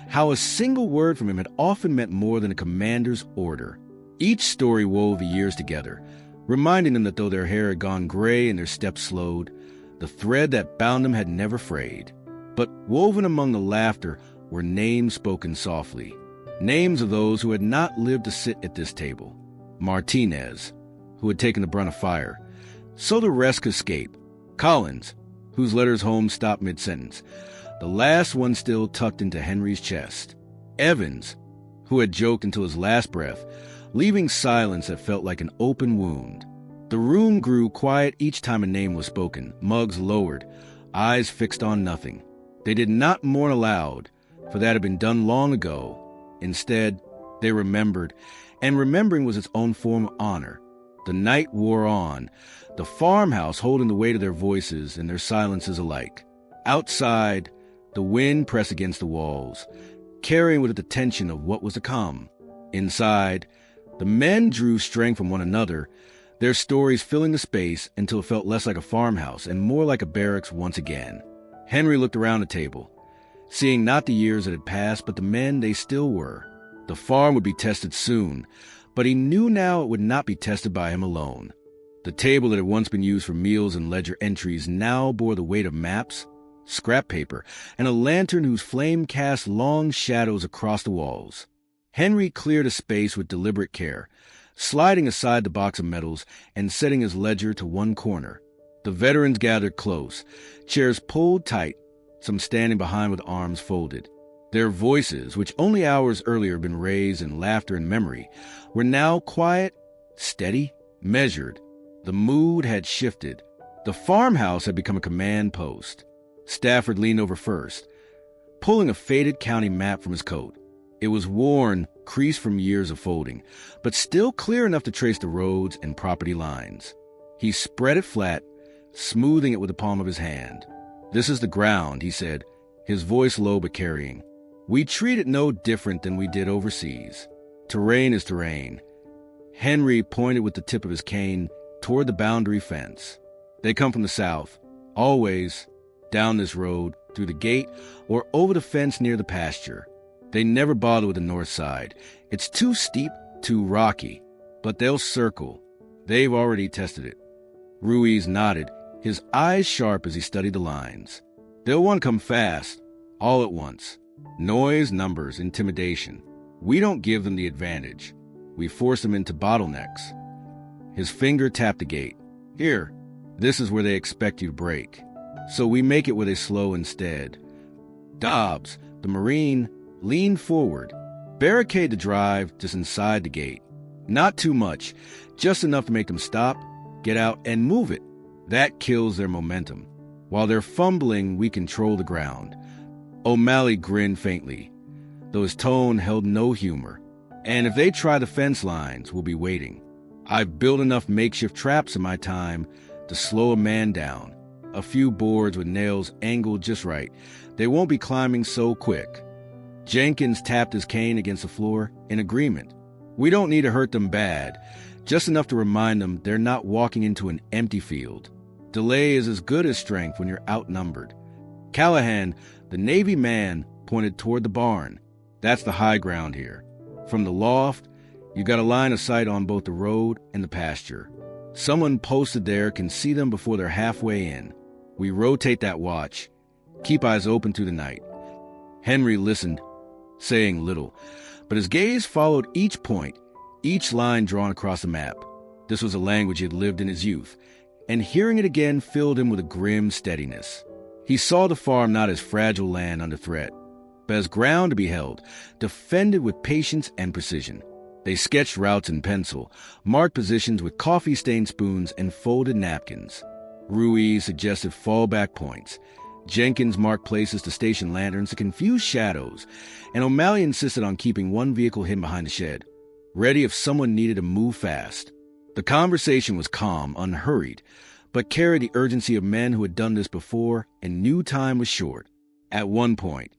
[SPEAKER 1] how a single word from him had often meant more than a commander's order. Each story wove the years together, reminding them that though their hair had gone gray and their steps slowed, the thread that bound them had never frayed. But woven among the laughter were names spoken softly, names of those who had not lived to sit at this table. Martinez, who had taken the brunt of fire, so the rest could escape. Collins, whose letters home stopped mid-sentence, the last one still tucked into Henry's chest. Evans, who had joked until his last breath, leaving silence that felt like an open wound. The room grew quiet each time a name was spoken, mugs lowered, eyes fixed on nothing. They did not mourn aloud, for that had been done long ago. Instead, they remembered, and remembering was its own form of honor. The night wore on, the farmhouse holding the weight of their voices and their silences alike. Outside, the wind pressed against the walls, carrying with it the tension of what was to come. Inside, the men drew strength from one another, their stories filling the space until it felt less like a farmhouse and more like a barracks once again. Henry looked around the table, seeing not the years that had passed, but the men they still were. The farm would be tested soon, but he knew now it would not be tested by him alone. The table that had once been used for meals and ledger entries now bore the weight of maps, scrap paper, and a lantern whose flame cast long shadows across the walls. Henry cleared a space with deliberate care, sliding aside the box of medals and setting his ledger to one corner. The veterans gathered close, chairs pulled tight, some standing behind with arms folded. Their voices, which only hours earlier had been raised in laughter and memory, were now quiet, steady, measured. The mood had shifted. The farmhouse had become a command post. Stafford leaned over first, pulling a faded county map from his coat. It was worn, creased from years of folding, but still clear enough to trace the roads and property lines. He spread it flat, smoothing it with the palm of his hand. "This is the ground," he said, his voice low but carrying. "We treat it no different than we did overseas. Terrain is terrain." Henry pointed with the tip of his cane toward the boundary fence. "They come from the south, always, down this road, through the gate, or over the fence near the pasture. They never bother with the north side. It's too steep, too rocky. But they'll circle. They've already tested it." Ruiz nodded, his eyes sharp as he studied the lines. "They'll want to come fast, all at once. Noise, numbers, intimidation. We don't give them the advantage. We force them into bottlenecks." His finger tapped the gate. "Here, this is where they expect you to break. So we make it where they slow instead." Dobbs, the Marine, leaned forward. "Barricade the drive just inside the gate. Not too much, just enough to make them stop, get out, and move it. That kills their momentum. While they're fumbling, we control the ground." O'Malley grinned faintly, though his tone held no humor. "And if they try the fence lines, we'll be waiting. I've built enough makeshift traps in my time to slow a man down. A few boards with nails angled just right. They won't be climbing so quick." Jenkins tapped his cane against the floor in agreement. "We don't need to hurt them bad, just enough to remind them they're not walking into an empty field. Delay is as good as strength when you're outnumbered." Callahan, the Navy man, pointed toward the barn. "That's the high ground here. From the loft, you got a line of sight on both the road and the pasture. Someone posted there can see them before they're halfway in. We rotate that watch. Keep eyes open through the night." Henry listened, saying little, but his gaze followed each point, each line drawn across the map. This was a language he had lived in his youth, and hearing it again filled him with a grim steadiness. He saw the farm not as fragile land under threat, but as ground to be held, defended with patience and precision. They sketched routes in pencil, marked positions with coffee-stained spoons and folded napkins. Ruiz suggested fallback points. Jenkins marked places to station lanterns to confuse shadows, and O'Malley insisted on keeping one vehicle hidden behind the shed, ready if someone needed to move fast. The conversation was calm, unhurried, but carried the urgency of men who had done this before and knew time was short. At one point,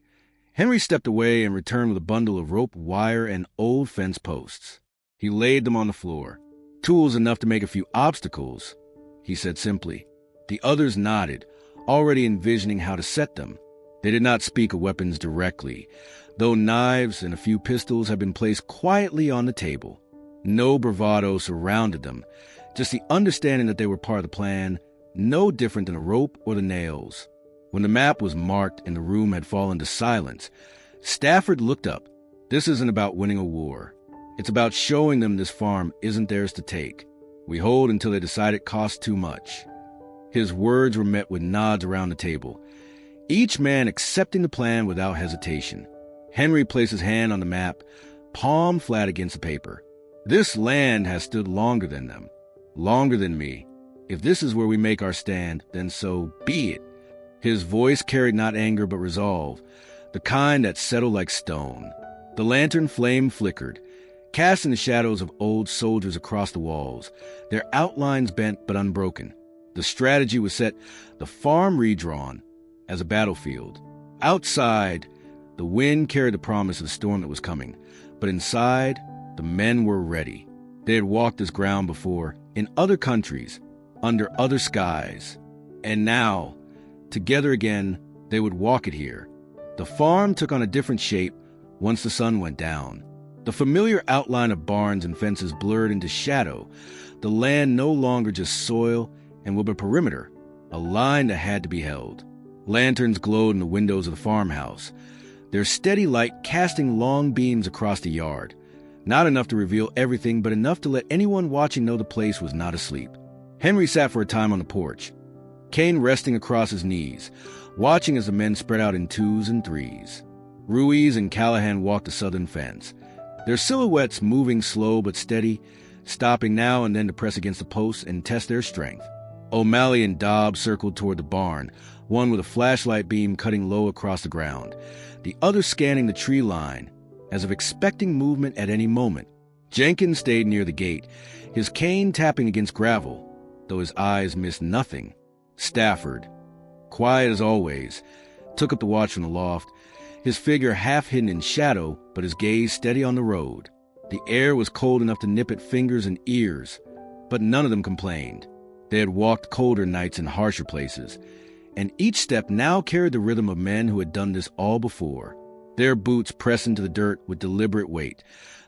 [SPEAKER 1] Henry stepped away and returned with a bundle of rope, wire, and old fence posts. He laid them on the floor, tools enough to make a few obstacles, he said simply. The others nodded, already envisioning how to set them. They did not speak of weapons directly, though knives and a few pistols had been placed quietly on the table. No bravado surrounded them, just the understanding that they were part of the plan, no different than a rope or the nails. When the map was marked and the room had fallen to silence, Stafford looked up. This isn't about winning a war. It's about showing them this farm isn't theirs to take. We hold until they decide it costs too much. His words were met with nods around the table, each man accepting the plan without hesitation. Henry placed his hand on the map, palm flat against the paper. This land has stood longer than them, longer than me. If this is where we make our stand, then so be it. His voice carried not anger but resolve, the kind that settled like stone. The lantern flame flickered, casting the shadows of old soldiers across the walls, their outlines bent but unbroken. The strategy was set, the farm redrawn, as a battlefield. Outside, the wind carried the promise of the storm that was coming, but inside, the men were ready. They had walked this ground before, in other countries, under other skies. And now, together again, they would walk it here. The farm took on a different shape once the sun went down. The familiar outline of barns and fences blurred into shadow, the land no longer just soil and would be perimeter, a line that had to be held. Lanterns glowed in the windows of the farmhouse, their steady light casting long beams across the yard, not enough to reveal everything, but enough to let anyone watching know the place was not asleep. Henry sat for a time on the porch, Kane resting across his knees, watching as the men spread out in twos and threes. Ruiz and Callahan walked the southern fence, their silhouettes moving slow but steady, stopping now and then to press against the posts and test their strength. O'Malley and Dobbs circled toward the barn, one with a flashlight beam cutting low across the ground, the other scanning the tree line, as if expecting movement at any moment. Jenkins stayed near the gate, his cane tapping against gravel, though his eyes missed nothing. Stafford, quiet as always, took up the watch from the loft, his figure half hidden in shadow, but his gaze steady on the road. The air was cold enough to nip at fingers and ears, but none of them complained. They had walked colder nights in harsher places, and each step now carried the rhythm of men who had done this all before. Their boots pressed into the dirt with deliberate weight,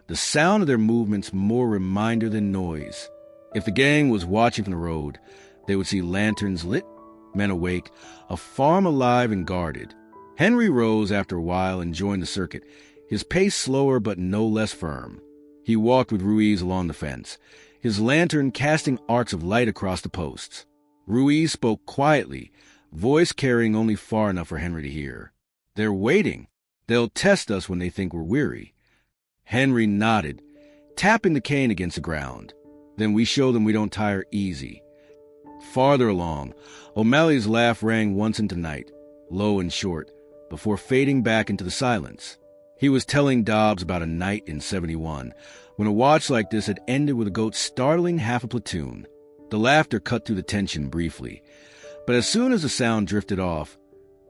[SPEAKER 1] the sound of their movements more reminder than noise. If the gang was watching from the road, they would see lanterns lit, men awake, a farm alive and guarded. Henry rose after a while and joined the circuit, his pace slower but no less firm. He walked with Ruiz along the fence, his lantern casting arcs of light across the posts. Ruiz spoke quietly, voice carrying only far enough for Henry to hear. "They're waiting. They'll test us when they think we're weary." Henry nodded, tapping the cane against the ground. "Then we show them we don't tire easy." Farther along, O'Malley's laugh rang once into night, low and short, before fading back into the silence. He was telling Dobbs about a night in '71, when a watch like this had ended with a goat startling half a platoon. The laughter cut through the tension briefly, but as soon as the sound drifted off,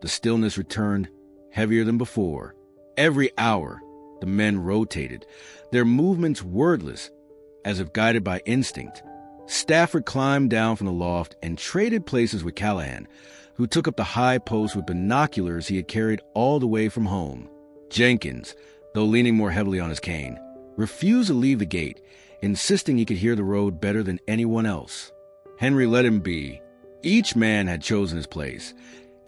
[SPEAKER 1] the stillness returned, heavier than before. Every hour, the men rotated, their movements wordless, as if guided by instinct. Stafford climbed down from the loft and traded places with Callahan, who took up the high post with binoculars he had carried all the way from home. Jenkins, though leaning more heavily on his cane, refused to leave the gate, insisting he could hear the road better than anyone else. Henry let him be. Each man had chosen his place,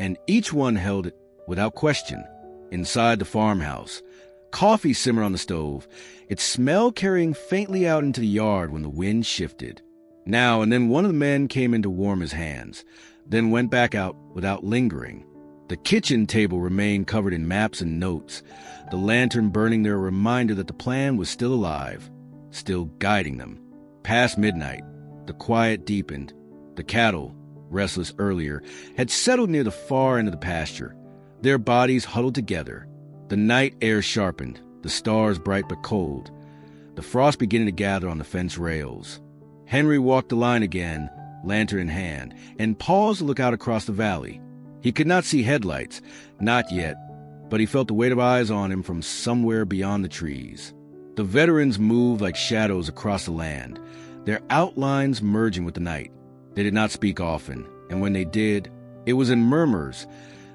[SPEAKER 1] and each one held it without question. Inside the farmhouse, coffee simmered on the stove, its smell carrying faintly out into the yard when the wind shifted. Now and then one of the men came in to warm his hands, then went back out without lingering. The kitchen table remained covered in maps and notes, the lantern burning there a reminder that the plan was still alive, still guiding them. Past midnight, the quiet deepened. The cattle, restless earlier, had settled near the far end of the pasture, their bodies huddled together. The night air sharpened, the stars bright but cold, the frost beginning to gather on the fence rails. Henry walked the line again, lantern in hand, and paused to look out across the valley. He could not see headlights, not yet, but he felt the weight of eyes on him from somewhere beyond the trees. The veterans moved like shadows across the land, their outlines merging with the night. They did not speak often, and when they did, it was in murmurs,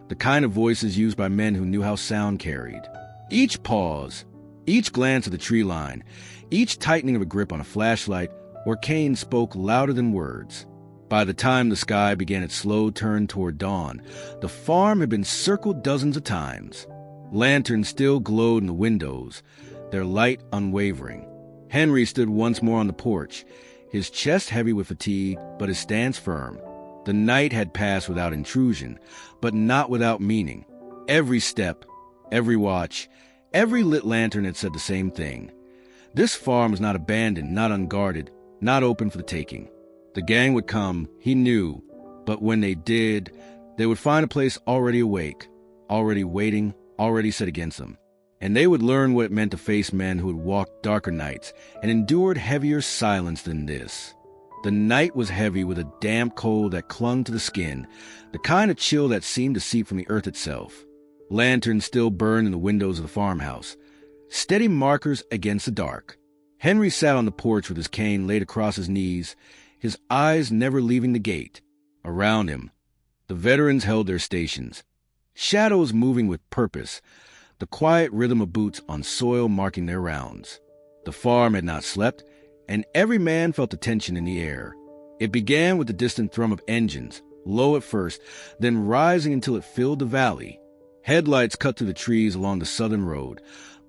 [SPEAKER 1] the kind of voices used by men who knew how sound carried. Each pause, each glance at the tree line, each tightening of a grip on a flashlight or cane spoke louder than words. By the time the sky began its slow turn toward dawn, the farm had been circled dozens of times. Lanterns still glowed in the windows, their light unwavering. Henry stood once more on the porch, his chest heavy with fatigue, but his stance firm. The night had passed without intrusion, but not without meaning. Every step, every watch, every lit lantern had said the same thing. This farm was not abandoned, not unguarded, not open for the taking. The gang would come, he knew, but when they did, they would find a place already awake, already waiting, already set against them. And they would learn what it meant to face men who had walked darker nights and endured heavier silence than this. The night was heavy with a damp cold that clung to the skin, the kind of chill that seemed to seep from the earth itself. Lanterns still burned in the windows of the farmhouse, steady markers against the dark. Henry sat on the porch with his cane laid across his knees, his eyes never leaving the gate. Around him, the veterans held their stations, shadows moving with purpose, the quiet rhythm of boots on soil marking their rounds. The farm had not slept, and every man felt the tension in the air. It began with the distant thrum of engines, low at first, then rising until it filled the valley. Headlights cut through the trees along the southern road,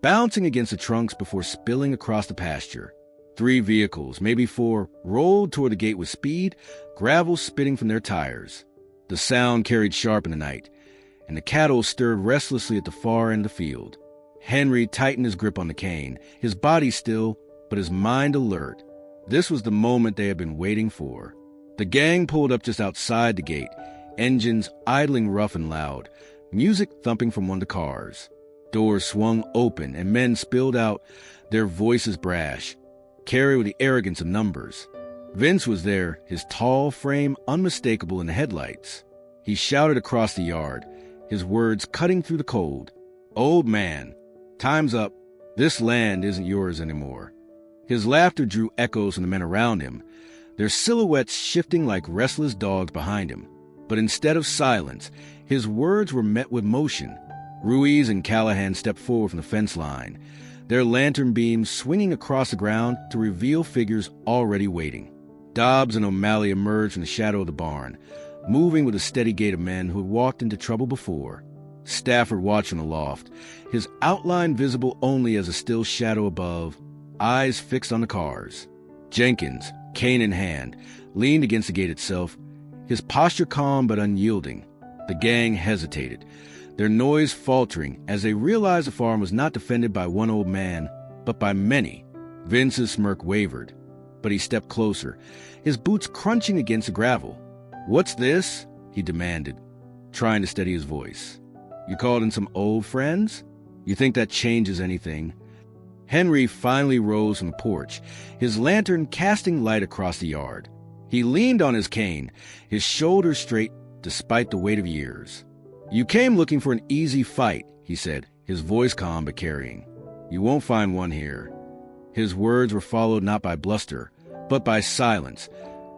[SPEAKER 1] bouncing against the trunks before spilling across the pasture. 3 vehicles, maybe 4, rolled toward the gate with speed, gravel spitting from their tires. The sound carried sharp in the night, and the cattle stirred restlessly at the far end of the field. Henry tightened his grip on the cane, his body still, but his mind alert. This was the moment they had been waiting for. The gang pulled up just outside the gate, engines idling rough and loud, music thumping from one of the cars. Doors swung open and men spilled out, their voices brash, carried with the arrogance of numbers. Vince was there, his tall frame unmistakable in the headlights. He shouted across the yard, his words cutting through the cold. "Old man, time's up. This land isn't yours anymore." His laughter drew echoes from the men around him, their silhouettes shifting like restless dogs behind him. But instead of silence, his words were met with motion. Ruiz and Callahan stepped forward from the fence line, their lantern beams swinging across the ground to reveal figures already waiting. Dobbs and O'Malley emerged from the shadow of the barn, moving with a steady gait of men who had walked into trouble before. Stafford watched from the loft, his outline visible only as a still shadow above, eyes fixed on the cars. Jenkins, cane in hand, leaned against the gate itself, his posture calm but unyielding. The gang hesitated, their noise faltering as they realized the farm was not defended by one old man, but by many. Vince's smirk wavered, but he stepped closer, his boots crunching against the gravel. "What's this?" he demanded, trying to steady his voice. "You called in some old friends? You think that changes anything?" Henry finally rose from the porch, his lantern casting light across the yard. He leaned on his cane, his shoulders straight despite the weight of years. "You came looking for an easy fight," he said, his voice calm but carrying. "You won't find one here." His words were followed not by bluster, but by silence,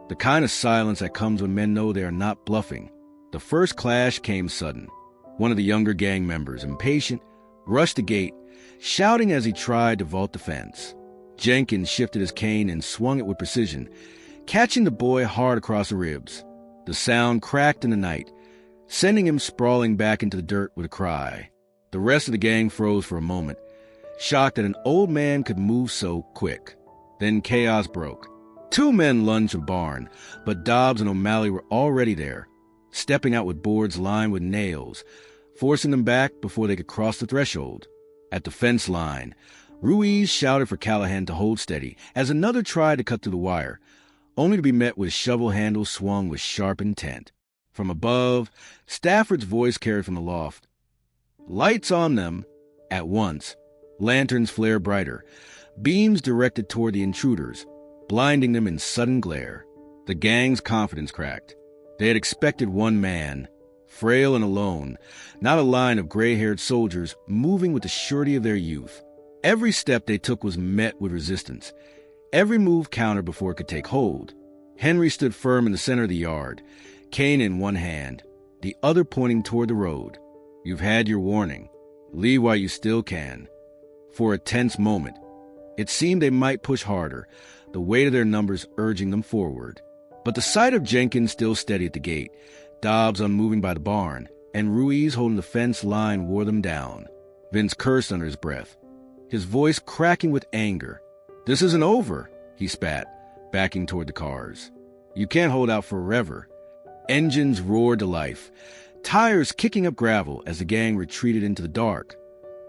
[SPEAKER 1] the kind of silence that comes when men know they are not bluffing. The first clash came sudden. One of the younger gang members, impatient, rushed the gate, shouting as he tried to vault the fence. Jenkins shifted his cane and swung it with precision, catching the boy hard across the ribs. The sound cracked in the night, sending him sprawling back into the dirt with a cry. The rest of the gang froze for a moment, shocked that an old man could move so quick. Then chaos broke. 2 men lunged the barn, but Dobbs and O'Malley were already there, stepping out with boards lined with nails, forcing them back before they could cross the threshold. At the fence line, Ruiz shouted for Callahan to hold steady as another tried to cut through the wire, only to be met with shovel handles swung with sharp intent. From above, Stafford's voice carried from the loft. "Lights on them!" At once, lanterns flared brighter, beams directed toward the intruders, blinding them in sudden glare. The gang's confidence cracked. They had expected one man, frail and alone, not a line of gray-haired soldiers moving with the surety of their youth. Every step they took was met with resistance, every move countered before it could take hold. Henry stood firm in the center of the yard, cane in one hand, the other pointing toward the road. You've had your warning. Leave while you still can. For a tense moment, it seemed they might push harder, the weight of their numbers urging them forward. But the sight of Jenkins still steady at the gate, Dobbs unmoving by the barn, and Ruiz holding the fence line wore them down. Vince cursed under his breath, his voice cracking with anger. "This isn't over," he spat, backing toward the cars. "You can't hold out forever." Engines roared to life, tires kicking up gravel as the gang retreated into the dark,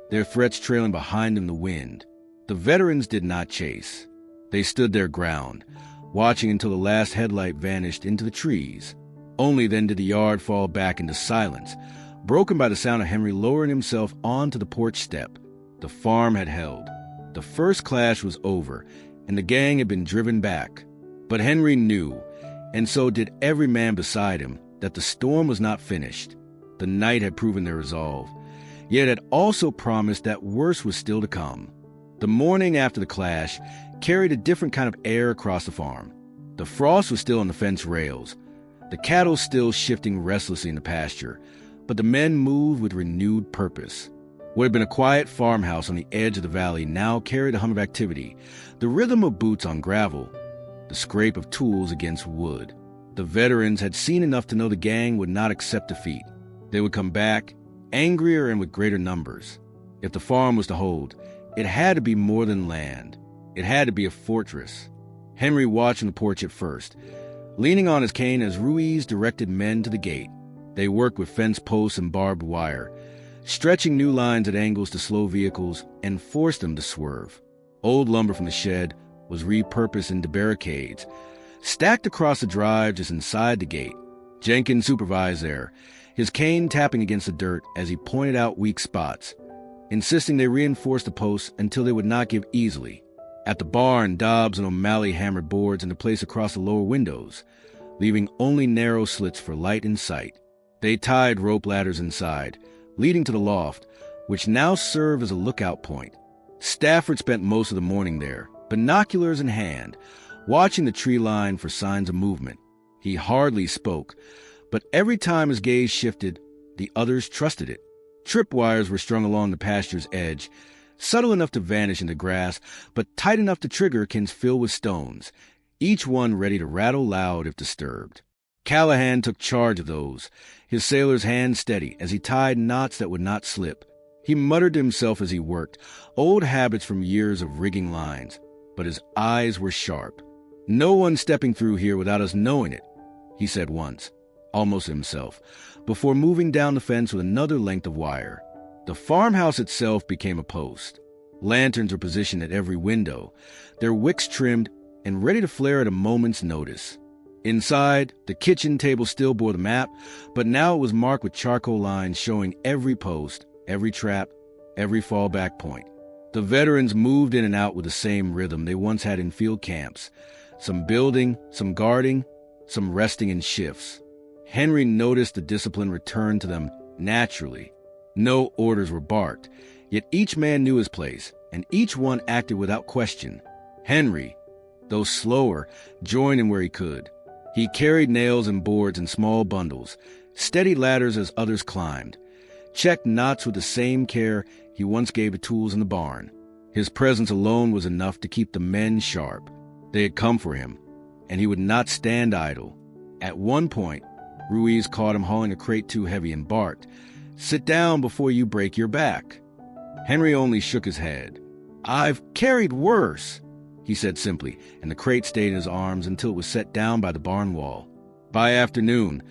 [SPEAKER 1] their threats trailing behind them in the wind. The veterans did not chase. They stood their ground, watching until the last headlight vanished into the trees. Only then did the yard fall back into silence, broken by the sound of Henry lowering himself onto the porch step. The farm had held. The first clash was over, and the gang had been driven back. But Henry knew, and so did every man beside him, that the storm was not finished. The night had proven their resolve, yet had also promised that worse was still to come. The morning after the clash carried a different kind of air across the farm. The frost was still on the fence rails, the cattle still shifting restlessly in the pasture, but the men moved with renewed purpose. What had been a quiet farmhouse on the edge of the valley now carried a hum of activity, the rhythm of boots on gravel, the scrape of tools against wood. The veterans had seen enough to know the gang would not accept defeat. They would come back, angrier and with greater numbers. If the farm was to hold, it had to be more than land. It had to be a fortress. Henry watched from the porch at first, leaning on his cane as Ruiz directed men to the gate. They worked with fence posts and barbed wire, stretching new lines at angles to slow vehicles and forced them to swerve. Old lumber from the shed was repurposed into barricades, stacked across the drive just inside the gate. Jenkins supervised there, his cane tapping against the dirt as he pointed out weak spots, insisting they reinforce the posts until they would not give easily. At the barn, Dobbs and O'Malley hammered boards into place across the lower windows, leaving only narrow slits for light in sight. They tied rope ladders inside, leading to the loft, which now served as a lookout point. Stafford spent most of the morning there, binoculars in hand, watching the tree line for signs of movement. He hardly spoke, but every time his gaze shifted, the others trusted it. Tripwires were strung along the pasture's edge, subtle enough to vanish into grass, but tight enough to trigger cans filled with stones, each one ready to rattle loud if disturbed. Callahan took charge of those, his sailor's hand steady as he tied knots that would not slip. He muttered to himself as he worked, old habits from years of rigging lines, but his eyes were sharp. "No one stepping through here without us knowing it," he said once, almost to himself, before moving down the fence with another length of wire. The farmhouse itself became a post. Lanterns were positioned at every window, their wicks trimmed and ready to flare at a moment's notice. Inside, the kitchen table still bore the map, but now it was marked with charcoal lines showing every post, every trap, every fallback point. The veterans moved in and out with the same rhythm they once had in field camps, some building, some guarding, some resting in shifts. Henry noticed the discipline return to them naturally. No orders were barked, yet each man knew his place, and each one acted without question. Henry, though slower, joined in where he could. He carried nails and boards in small bundles, steadied ladders as others climbed, checked knots with the same care he once gave to tools in the barn. His presence alone was enough to keep the men sharp. They had come for him, and he would not stand idle. At one point, Ruiz caught him hauling a crate too heavy and barked, "Sit down before you break your back." Henry only shook his head. "I've carried worse," he said simply, and the crate stayed in his arms until it was set down by the barn wall. By afternoon,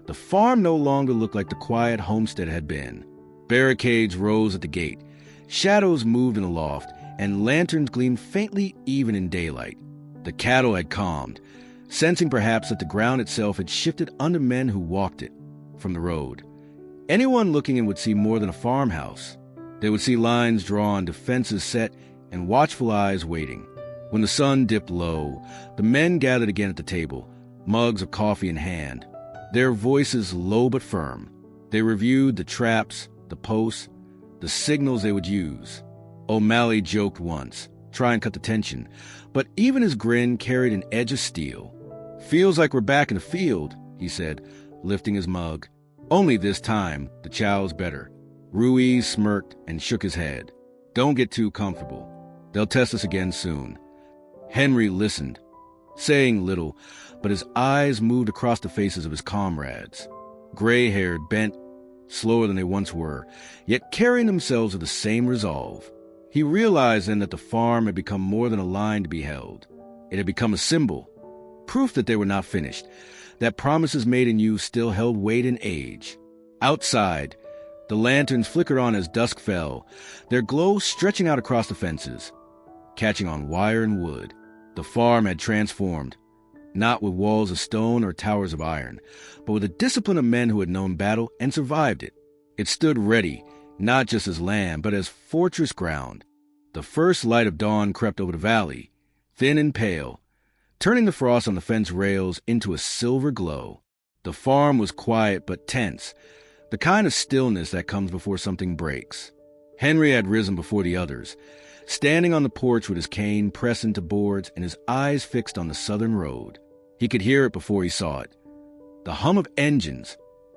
[SPEAKER 1] the farm no longer looked like the quiet homestead it had been. Barricades rose at the gate, shadows moved in the loft, and lanterns gleamed faintly even in daylight. The cattle had calmed, sensing perhaps that the ground itself had shifted under men who walked it from the road. Anyone looking in would see more than a farmhouse. They would see lines drawn, defenses set, and watchful eyes waiting. When the sun dipped low, the men gathered again at the table, mugs of coffee in hand, their voices low but firm. They reviewed the traps, the posts, the signals they would use. O'Malley joked once, try and cut the tension, but even his grin carried an edge of steel. Feels like we're back in the field, he said, lifting his mug. Only this time, the chow's better. Ruiz smirked and shook his head. Don't get too comfortable. They'll test us again soon. Henry listened, saying little, but his eyes moved across the faces of his comrades. Gray-haired, bent, slower than they once were, yet carrying themselves with the same resolve. He realized then that the farm had become more than a line to be held. It had become a symbol, proof that they were not finished, that promises made in youth still held weight in age. Outside, the lanterns flickered on as dusk fell, their glow stretching out across the fences, catching on wire and wood. The farm had transformed, not with walls of stone or towers of iron, but with the discipline of men who had known battle and survived it. It stood ready, not just as land, but as fortress ground. The first light of dawn crept over the valley, thin and pale, turning the frost on the fence rails into a silver glow. The farm was quiet but tense, the kind of stillness that comes before something breaks. Henry had risen before the others, standing on the porch with his cane pressed into boards and his eyes fixed on the southern road. He could hear it before he saw it. The hum of engines,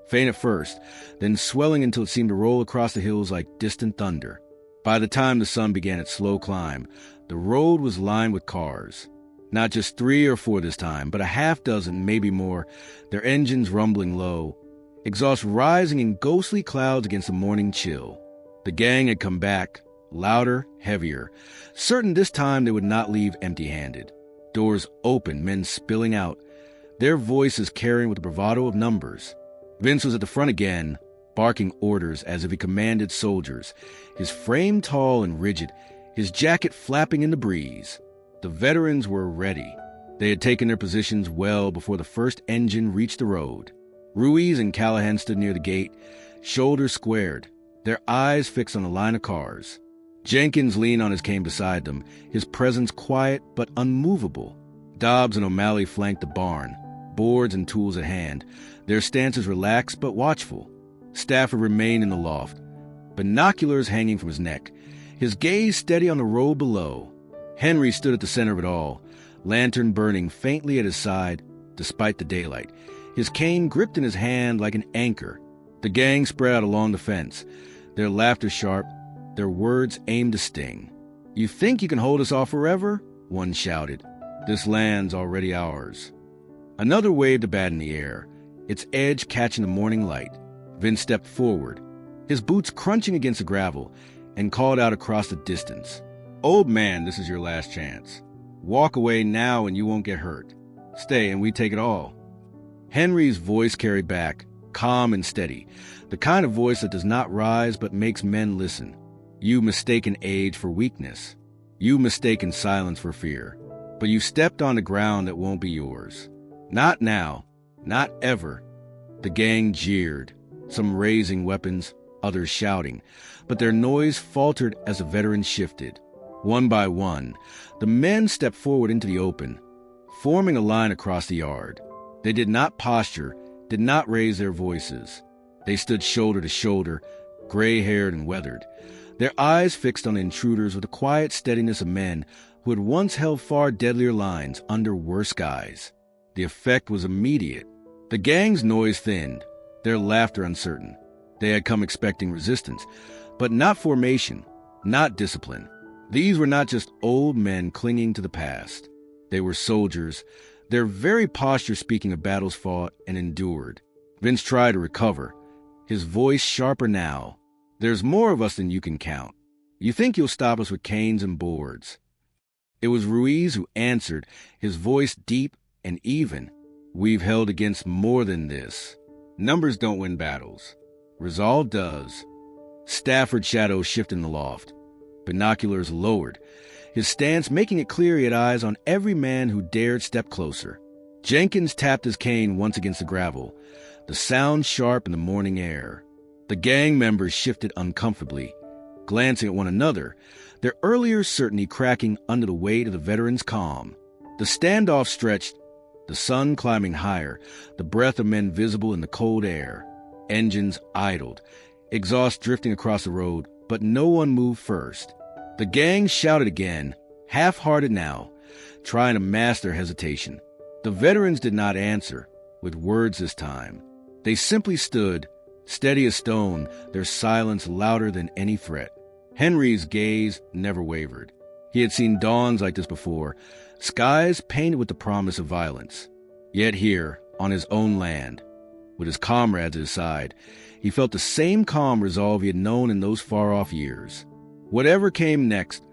[SPEAKER 1] faint at first, then swelling until it seemed to roll across the hills like distant thunder. By the time the sun began its slow climb, the road was lined with cars. Not just 3 or 4 this time, but a half dozen, maybe more, their engines rumbling low, exhaust rising in ghostly clouds against the morning chill. The gang had come back, louder, heavier, certain this time they would not leave empty-handed. Doors open, men spilling out, their voices carrying with the bravado of numbers. Vince was at the front again, barking orders as if he commanded soldiers, his frame tall and rigid, his jacket flapping in the breeze. The veterans were ready. They had taken their positions well before the first engine reached the road. Ruiz and Callahan stood near the gate, shoulders squared, their eyes fixed on the line of cars. Jenkins leaned on his cane beside them, his presence quiet but unmovable. Dobbs and O'Malley flanked the barn, boards and tools at hand, their stances relaxed but watchful. Stafford remained in the loft, binoculars hanging from his neck, his gaze steady on the road below. Henry stood at the center of it all, lantern burning faintly at his side despite the daylight, his cane gripped in his hand like an anchor. The gang spread out along the fence, their laughter sharp, their words aimed to sting. "You think you can hold us off forever?" one shouted. "This land's already ours." Another waved a bat in the air, its edge catching the morning light. Vince stepped forward, his boots crunching against the gravel, and called out across the distance. "Old man, this is your last chance. Walk away now and you won't get hurt. Stay and we take it all." Henry's voice carried back, calm and steady, the kind of voice that does not rise but makes men listen. "You mistaken age for weakness. You mistaken silence for fear. But you stepped on the ground that won't be yours. Not now. Not ever." The gang jeered, some raising weapons, others shouting, but their noise faltered as the veterans shifted. One by one, the men stepped forward into the open, forming a line across the yard. They did not posture, did not raise their voices. They stood shoulder to shoulder, gray-haired and weathered, their eyes fixed on the intruders with the quiet steadiness of men who had once held far deadlier lines under worse skies. The effect was immediate. The gang's noise thinned, their laughter uncertain. They had come expecting resistance, but not formation, not discipline. These were not just old men clinging to the past. They were soldiers, their very posture speaking of battles fought and endured. Vince tried to recover, his voice sharper now. "There's more of us than you can count. You think you'll stop us with canes and boards." It was Ruiz who answered, his voice deep and even. "We've held against more than this. Numbers don't win battles. Resolve does." Stafford's shadow shifted in the loft, binoculars lowered, his stance making it clear he had eyes on every man who dared step closer. Jenkins tapped his cane once against the gravel, the sound sharp in the morning air. The gang members shifted uncomfortably, glancing at one another, their earlier certainty cracking under the weight of the veterans' calm. The standoff stretched, the sun climbing higher, the breath of men visible in the cold air. Engines idled, exhaust drifting across the road, but no one moved first. The gang shouted again, half-hearted now, trying to mask their hesitation. The veterans did not answer with words this time. They simply stood, steady as stone, their silence louder than any threat. Henry's gaze never wavered. He had seen dawns like this before, skies painted with the promise of violence. Yet here, on his own land, with his comrades at his side, he felt the same calm resolve he had known in those far-off years. Whatever came next,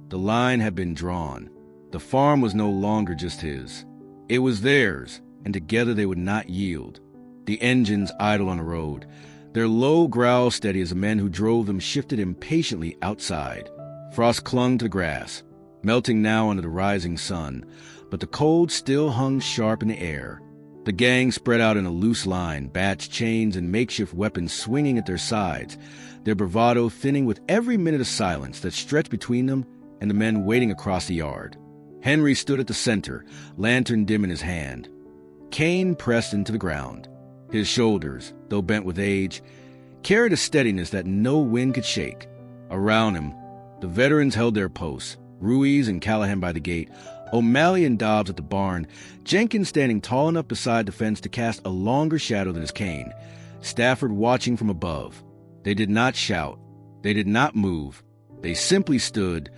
[SPEAKER 1] the line had been drawn. The farm was no longer just his. It was theirs, and together they would not yield. The engines idled on the road, their low growl steady as the men who drove them shifted impatiently outside. Frost clung to the grass, melting now under the rising sun, but the cold still hung sharp in the air. The gang spread out in a loose line, bats, chains, and makeshift weapons swinging at their sides, their bravado thinning with every minute of silence that stretched between them and the men waiting across the yard. Henry stood at the center, lantern dim in his hand. Kane pressed into the ground. His shoulders, though bent with age, carried a steadiness that no wind could shake. Around him, the veterans held their posts, Ruiz and Callahan by the gate, O'Malley and Dobbs at the barn, Jenkins standing tall enough beside the fence to cast a longer shadow than his cane, Stafford watching from above. They did not shout. They did not move. They simply stood,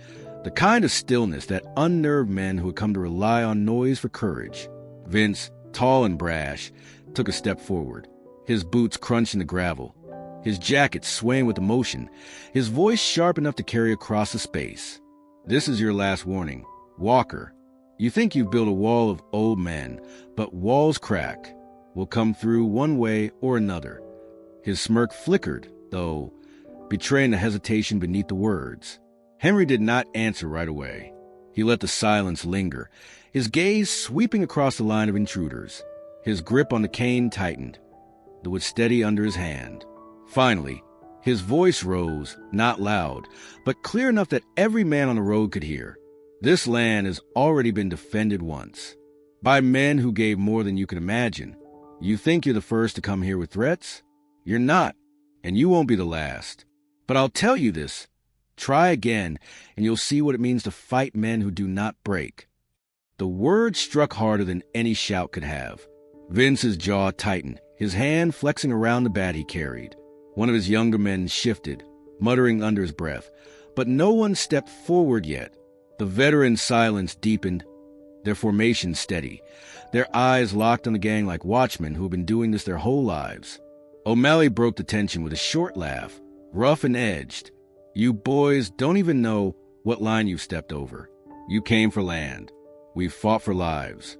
[SPEAKER 1] the kind of stillness that unnerved men who had come to rely on noise for courage. Vince, tall and brash, took a step forward, his boots crunching the gravel, his jacket swaying with emotion, his voice sharp enough to carry across the space. "This is your last warning. Walker, you think you've built a wall of old men, but walls crack. Will come through one way or another." His smirk flickered, though, betraying the hesitation beneath the words. Henry did not answer right away. He let the silence linger, his gaze sweeping across the line of intruders. His grip on the cane tightened, though it steady under his hand. Finally, his voice rose, not loud, but clear enough that every man on the road could hear. "This land has already been defended once, by men who gave more than you could imagine. You think you're the first to come here with threats? You're not, and you won't be the last. But I'll tell you this, try again, and you'll see what it means to fight men who do not break." The word struck harder than any shout could have. Vince's jaw tightened, his hand flexing around the bat he carried. One of his younger men shifted, muttering under his breath, but no one stepped forward yet. The veterans' silence deepened, their formation steady, their eyes locked on the gang like watchmen who had been doing this their whole lives. O'Malley broke the tension with a short laugh, rough and edged. "You boys don't even know what line you've stepped over. You came for land. We've fought for lives."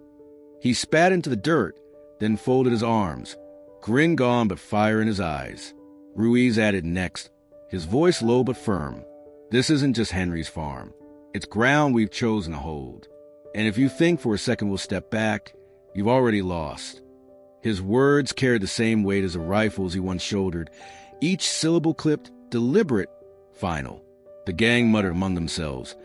[SPEAKER 1] He spat into the dirt, then folded his arms, grin gone but fire in his eyes. Ruiz added next, his voice low but firm. "This isn't just Henry's farm. It's ground we've chosen to hold. And if you think for a second we'll step back, you've already lost." His words carried the same weight as the rifles he once shouldered, each syllable clipped, deliberate, final. The gang muttered among themselves,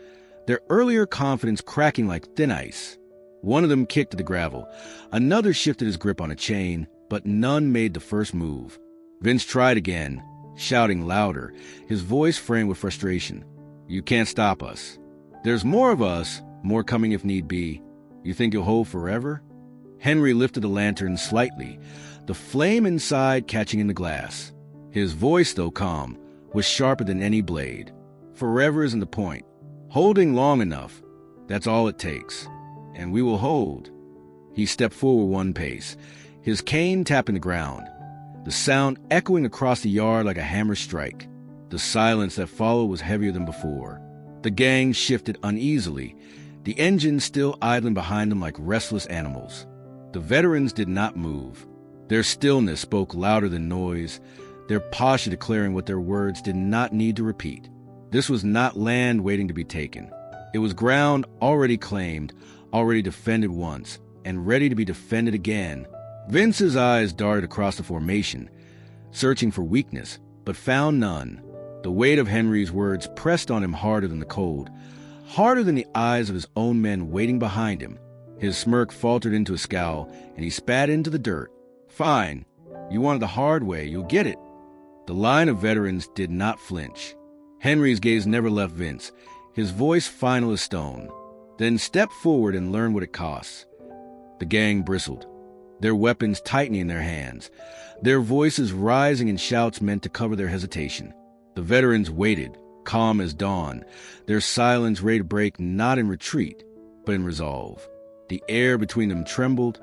[SPEAKER 1] their earlier confidence cracking like thin ice. One of them kicked at the gravel. Another shifted his grip on a chain, but none made the first move. Vince tried again, shouting louder, his voice framed with frustration. "You can't stop us. There's more of us, more coming if need be. You think you'll hold forever?" Henry lifted the lantern slightly, the flame inside catching in the glass. His voice, though calm, was sharper than any blade. "Forever isn't the point. Holding long enough, that's all it takes. And we will hold." He stepped forward one pace, his cane tapping the ground, the sound echoing across the yard like a hammer strike. The silence that followed was heavier than before. The gang shifted uneasily, the engines still idling behind them like restless animals. The veterans did not move. Their stillness spoke louder than noise, their posture declaring what their words did not need to repeat. This was not land waiting to be taken. It was ground already claimed, already defended once, and ready to be defended again. Vince's eyes darted across the formation, searching for weakness, but found none. The weight of Henry's words pressed on him harder than the cold, harder than the eyes of his own men waiting behind him. His smirk faltered into a scowl, and he spat into the dirt. "Fine. You wanted the hard way. You'll get it." The line of veterans did not flinch. Henry's gaze never left Vince, his voice final as stone. "Then step forward and learn what it costs. The gang bristled, their weapons tightening in their hands, their voices rising in shouts meant to cover their hesitation. The veterans waited, calm as dawn, their silence ready to break not in retreat, but in resolve. The air between them trembled,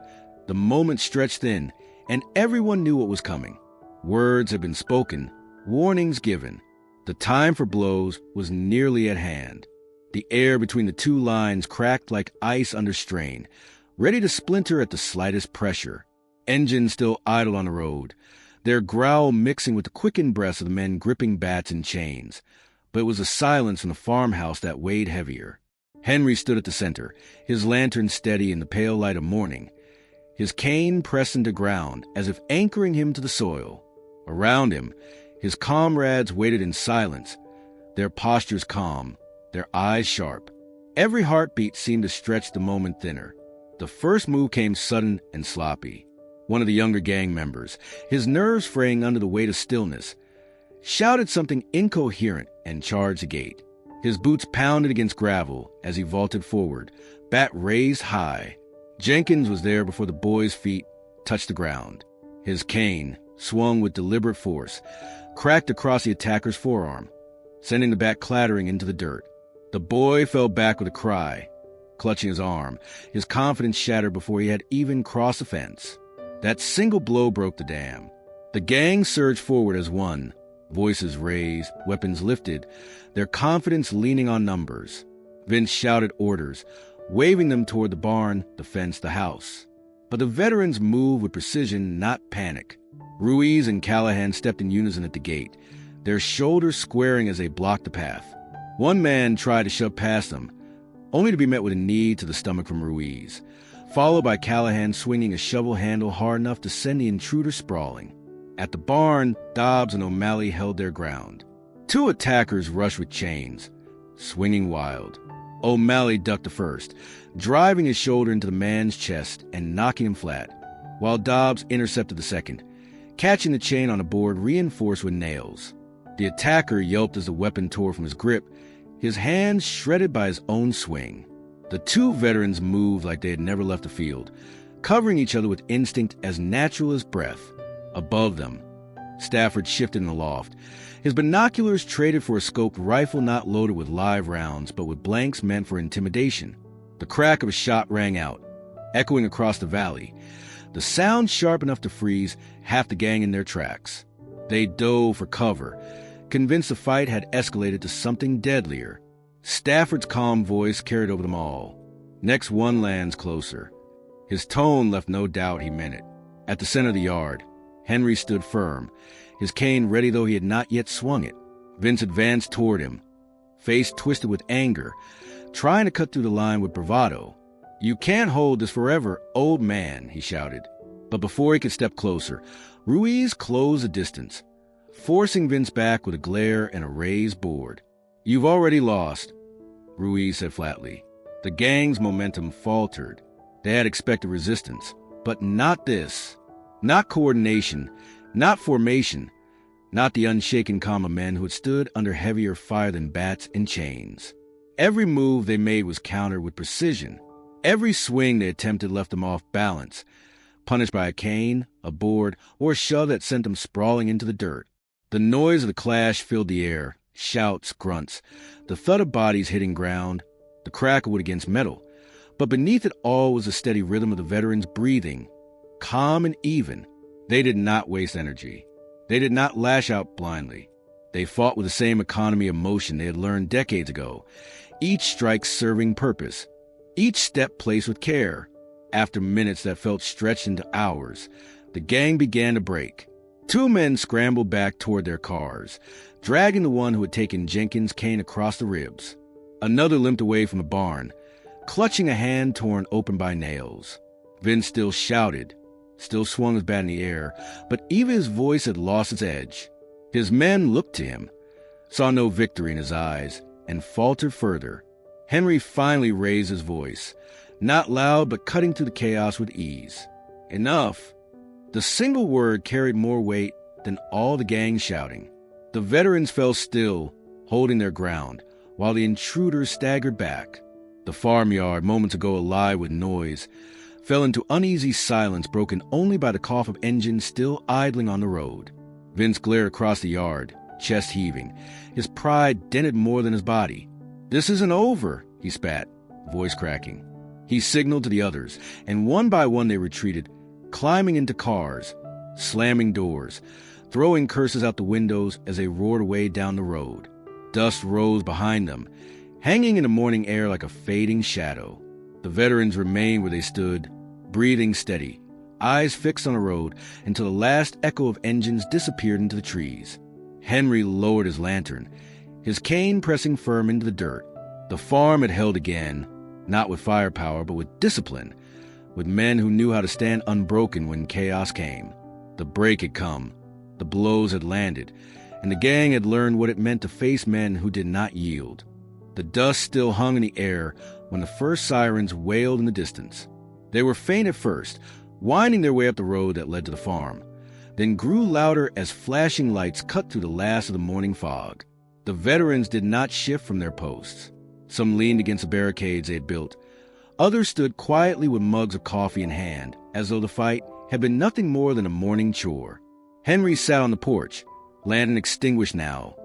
[SPEAKER 1] the moment stretched thin, and everyone knew what was coming. Words had been spoken, warnings given. The time for blows was nearly at hand. The air between the two lines cracked like ice under strain, ready to splinter at the slightest pressure. Engines still idle on the road, their growl mixing with the quickened breaths of the men gripping bats and chains. But it was a silence in the farmhouse that weighed heavier. Henry stood at the center, his lantern steady in the pale light of morning, his cane pressed into ground as if anchoring him to the soil. Around him, his comrades waited in silence, their postures calm, their eyes sharp. Every heartbeat seemed to stretch the moment thinner. The first move came sudden and sloppy. One of the younger gang members, his nerves fraying under the weight of stillness, shouted something incoherent and charged the gate. His boots pounded against gravel as he vaulted forward, bat raised high. Jenkins was there before the boy's feet touched the ground. His cane, swung with deliberate force, cracked across the attacker's forearm, sending the bat clattering into the dirt. The boy fell back with a cry, clutching his arm, his confidence shattered before he had even crossed the fence. That single blow broke the dam. The gang surged forward as one, voices raised, weapons lifted, their confidence leaning on numbers. Vince shouted orders, waving them toward the barn, the fence, the house. But the veterans moved with precision, not panic. Ruiz and Callahan stepped in unison at the gate, their shoulders squaring as they blocked the path. One man tried to shove past them, only to be met with a knee to the stomach from Ruiz, followed by Callahan swinging a shovel handle hard enough to send the intruder sprawling. At the barn, Dobbs and O'Malley held their ground. Two attackers rushed with chains, swinging wild. O'Malley ducked the first, driving his shoulder into the man's chest and knocking him flat, while Dobbs intercepted the second, catching the chain on a board reinforced with nails. The attacker yelped as the weapon tore from his grip, his hands shredded by his own swing. The two veterans moved like they had never left the field, covering each other with instinct as natural as breath. Above them, Stafford shifted in the loft, his binoculars traded for a scoped rifle not loaded with live rounds, but with blanks meant for intimidation. The crack of a shot rang out, echoing across the valley, the sound sharp enough to freeze half the gang in their tracks. They dove for cover, convinced the fight had escalated to something deadlier. Stafford's calm voice carried over them all. Next one lands closer. His tone left no doubt he meant it. At the center of the yard, Henry stood firm, his cane ready though he had not yet swung it. Vince advanced toward him, face twisted with anger, trying to cut through the line with bravado. "You can't hold this forever, old man," he shouted. But before he could step closer, Ruiz closed the distance, forcing Vince back with a glare and a raised board. "You've already lost," Ruiz said flatly. The gang's momentum faltered. They had expected resistance, but not this. Not coordination, not formation, not the unshaken calm of men who had stood under heavier fire than bats and chains. Every move they made was countered with precision. Every swing they attempted left them off balance, punished by a cane, a board, or a shove that sent them sprawling into the dirt. The noise of the clash filled the air, shouts, grunts, the thud of bodies hitting ground, the crack of wood against metal. But beneath it all was the steady rhythm of the veterans breathing, calm and even. They did not waste energy. They did not lash out blindly. They fought with the same economy of motion they had learned decades ago, each strike serving purpose, each step placed with care. After minutes that felt stretched into hours, the gang began to break. Two men scrambled back toward their cars, dragging the one who had taken Jenkins' cane across the ribs. Another limped away from the barn, clutching a hand torn open by nails. Vince still shouted, still swung his bat in the air, but even his voice had lost its edge. His men looked to him, saw no victory in his eyes, and faltered further. Henry finally raised his voice, not loud but cutting through the chaos with ease. "Enough." The single word carried more weight than all the gang shouting. The veterans fell still, holding their ground, while the intruders staggered back. The farmyard, moments ago alive with noise, fell into uneasy silence broken only by the cough of engines still idling on the road. Vince glared across the yard, chest heaving, his pride dented more than his body. "This isn't over," he spat, voice cracking. He signaled to the others, and one by one they retreated, climbing into cars, slamming doors, throwing curses out the windows as they roared away down the road. Dust rose behind them, hanging in the morning air like a fading shadow. The veterans remained where they stood, breathing steady, eyes fixed on the road until the last echo of engines disappeared into the trees. Henry lowered his lantern, his cane pressing firm into the dirt. The farm had held again, not with firepower, but with discipline, with men who knew how to stand unbroken when chaos came. The break had come, the blows had landed, and the gang had learned what it meant to face men who did not yield. The dust still hung in the air when the first sirens wailed in the distance. They were faint at first, winding their way up the road that led to the farm, then grew louder as flashing lights cut through the last of the morning fog. The veterans did not shift from their posts. Some leaned against the barricades they had built. Others stood quietly with mugs of coffee in hand, as though the fight had been nothing more than a morning chore. Henry sat on the porch, lantern extinguished now,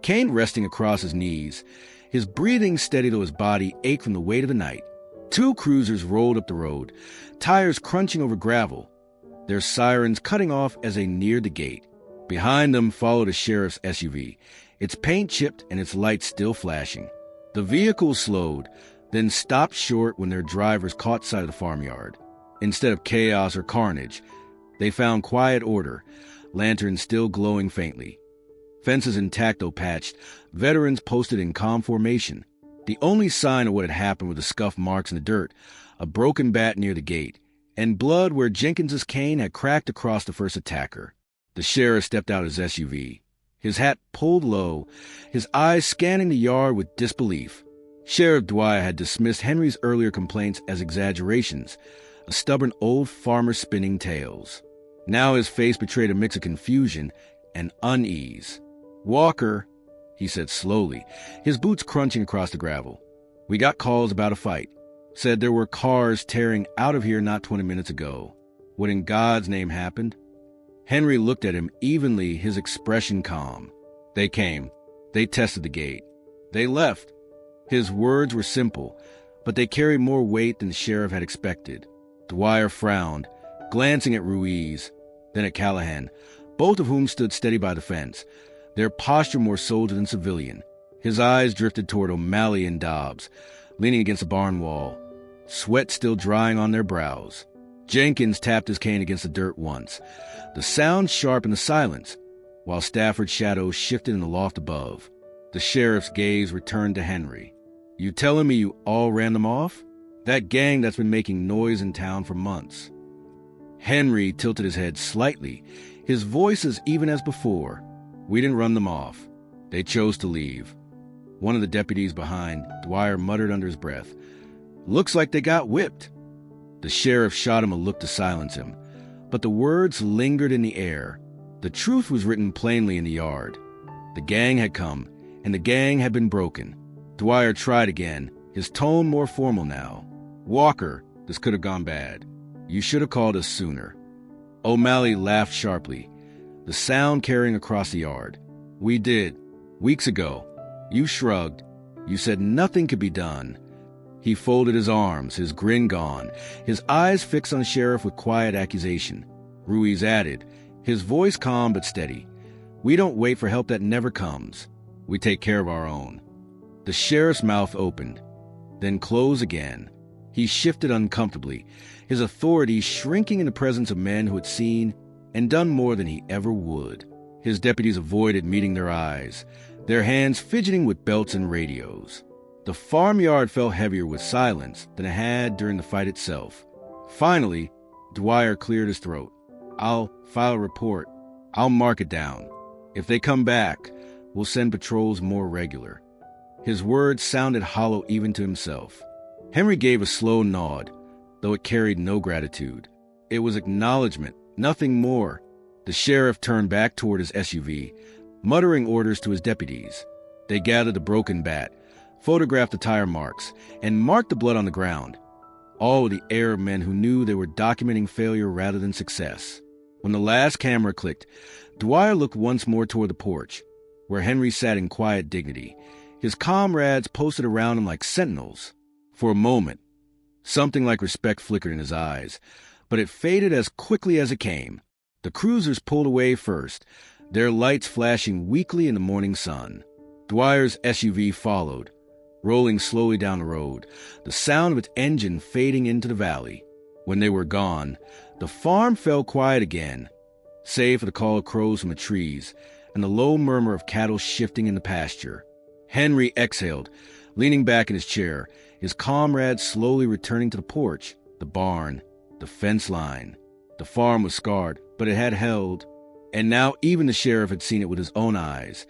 [SPEAKER 1] cane resting across his knees, his breathing steady though his body ached from the weight of the night. Two cruisers rolled up the road, tires crunching over gravel, their sirens cutting off as they neared the gate. Behind them followed a sheriff's SUV, its paint chipped and its lights still flashing. The vehicle slowed, then stopped short when their drivers caught sight of the farmyard. Instead of chaos or carnage, they found quiet order, lanterns still glowing faintly. Fences intact though patched, veterans posted in calm formation. The only sign of what had happened were the scuff marks in the dirt, a broken bat near the gate, and blood where Jenkins's cane had cracked across the first attacker. The sheriff stepped out of his SUV, his hat pulled low, his eyes scanning the yard with disbelief. Sheriff Dwyer had dismissed Henry's earlier complaints as exaggerations, a stubborn old farmer spinning tales. Now his face betrayed a mix of confusion and unease. "Walker," he said slowly, his boots crunching across the gravel. "We got calls about a fight. Said there were cars tearing out of here not 20 minutes ago. What in God's name happened?" Henry looked at him evenly, his expression calm. "They came. They tested the gate. They left." His words were simple, but they carried more weight than the sheriff had expected. Dwyer frowned, glancing at Ruiz, then at Callahan, both of whom stood steady by the fence, their posture more soldier than civilian. His eyes drifted toward O'Malley and Dobbs, leaning against the barn wall, sweat still drying on their brows. Jenkins tapped his cane against the dirt once, the sound sharp in the silence, while Stafford's shadow shifted in the loft above. The sheriff's gaze returned to Henry. "You telling me you all ran them off? That gang that's been making noise in town for months." Henry tilted his head slightly, his voice as even as before. "We didn't run them off. They chose to leave." One of the deputies behind, Dwyer muttered under his breath, "Looks like they got whipped." The sheriff shot him a look to silence him, but the words lingered in the air. The truth was written plainly in the yard. The gang had come, and the gang had been broken. Dwyer tried again, his tone more formal now. "Walker, this could have gone bad. You should have called us sooner." O'Malley laughed sharply, the sound carrying across the yard. "We did. Weeks ago. You shrugged. You said nothing could be done." He folded his arms, his grin gone, his eyes fixed on the sheriff with quiet accusation. Ruiz added, his voice calm but steady, "We don't wait for help that never comes. We take care of our own." The sheriff's mouth opened, then closed again. He shifted uncomfortably, his authority shrinking in the presence of men who had seen and done more than he ever would. His deputies avoided meeting their eyes, their hands fidgeting with belts and radios. The farmyard felt heavier with silence than it had during the fight itself. Finally, Dwyer cleared his throat. "I'll file a report. I'll mark it down. If they come back, we'll send patrols more regular." His words sounded hollow even to himself. Henry gave a slow nod, though it carried no gratitude. It was acknowledgement, nothing more. The sheriff turned back toward his SUV, muttering orders to his deputies. They gathered the broken bat, photographed the tire marks, and marked the blood on the ground. all with the air of men who knew they were documenting failure rather than success. When the last camera clicked, Dwyer looked once more toward the porch, where Henry sat in quiet dignity. His comrades posted around him like sentinels. For a moment, something like respect flickered in his eyes, but it faded as quickly as it came. The cruisers pulled away first, their lights flashing weakly in the morning sun. Dwyer's SUV followed, rolling slowly down the road, the sound of its engine fading into the valley. When they were gone, the farm fell quiet again, save for the call of crows from the trees and the low murmur of cattle shifting in the pasture. Henry exhaled, leaning back in his chair, his comrades slowly returning to the porch, the barn, the fence line. The farm was scarred, but it had held, and now even the sheriff had seen it with his own eyes.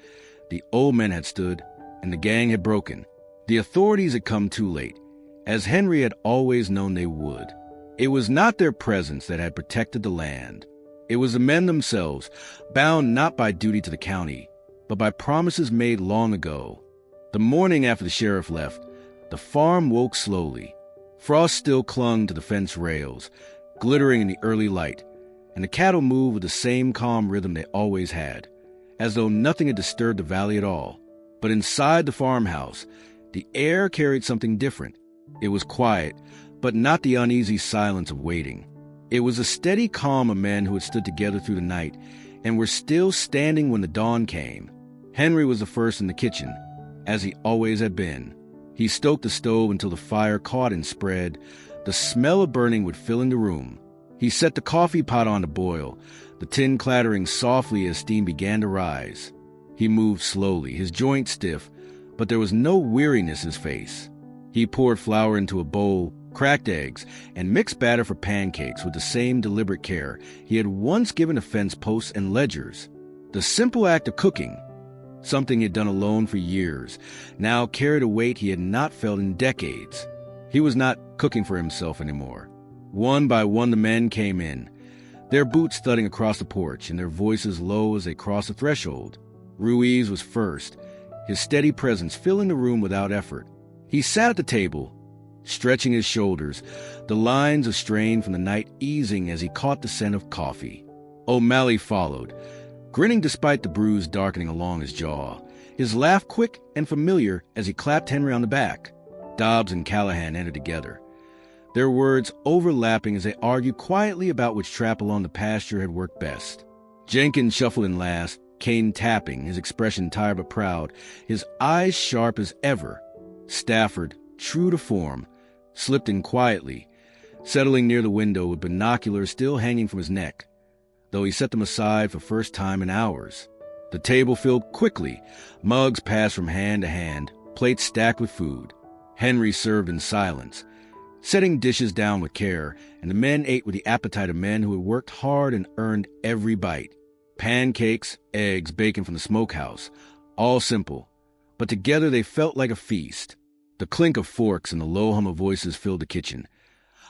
[SPEAKER 1] The old men had stood, and the gang had broken. The authorities had come too late, as Henry had always known they would. It was not their presence that had protected the land. It was the men themselves, bound not by duty to the county, but by promises made long ago. The morning after the sheriff left, the farm woke slowly. Frost still clung to the fence rails, glittering in the early light, and the cattle moved with the same calm rhythm they always had, as though nothing had disturbed the valley at all. But inside the farmhouse, the air carried something different. It was quiet, but not the uneasy silence of waiting. It was a steady calm of men who had stood together through the night and were still standing when the dawn came. Henry was the first in the kitchen, as he always had been. He stoked the stove until the fire caught and spread. The smell of burning would fill in the room. He set the coffee pot on to boil, the tin clattering softly as steam began to rise. He moved slowly, his joints stiff, but there was no weariness in his face. He poured flour into a bowl, cracked eggs, and mixed batter for pancakes with the same deliberate care he had once given to fence posts and ledgers. The simple act of cooking, something he had done alone for years, now carried a weight he had not felt in decades. He was not cooking for himself anymore. One by one the men came in, their boots thudding across the porch and their voices low as they crossed the threshold. Ruiz was first, his steady presence filling the room without effort. He sat at the table, stretching his shoulders, the lines of strain from the night easing as he caught the scent of coffee. O'Malley followed, grinning despite the bruise darkening along his jaw, his laugh quick and familiar as he clapped Henry on the back. Dobbs and Callahan entered together, their words overlapping as they argued quietly about which trap along the pasture had worked best. Jenkins shuffled in last, cane tapping, his expression tired but proud, his eyes sharp as ever. Stafford, true to form, slipped in quietly, settling near the window with binoculars still hanging from his neck, though he set them aside for first time in hours. The table filled quickly, mugs passed from hand to hand, plates stacked with food. Henry served in silence, setting dishes down with care, and the men ate with the appetite of men who had worked hard and earned every bite. Pancakes, eggs, bacon from the smokehouse, all simple, but together they felt like a feast. The clink of forks and the low hum of voices filled the kitchen,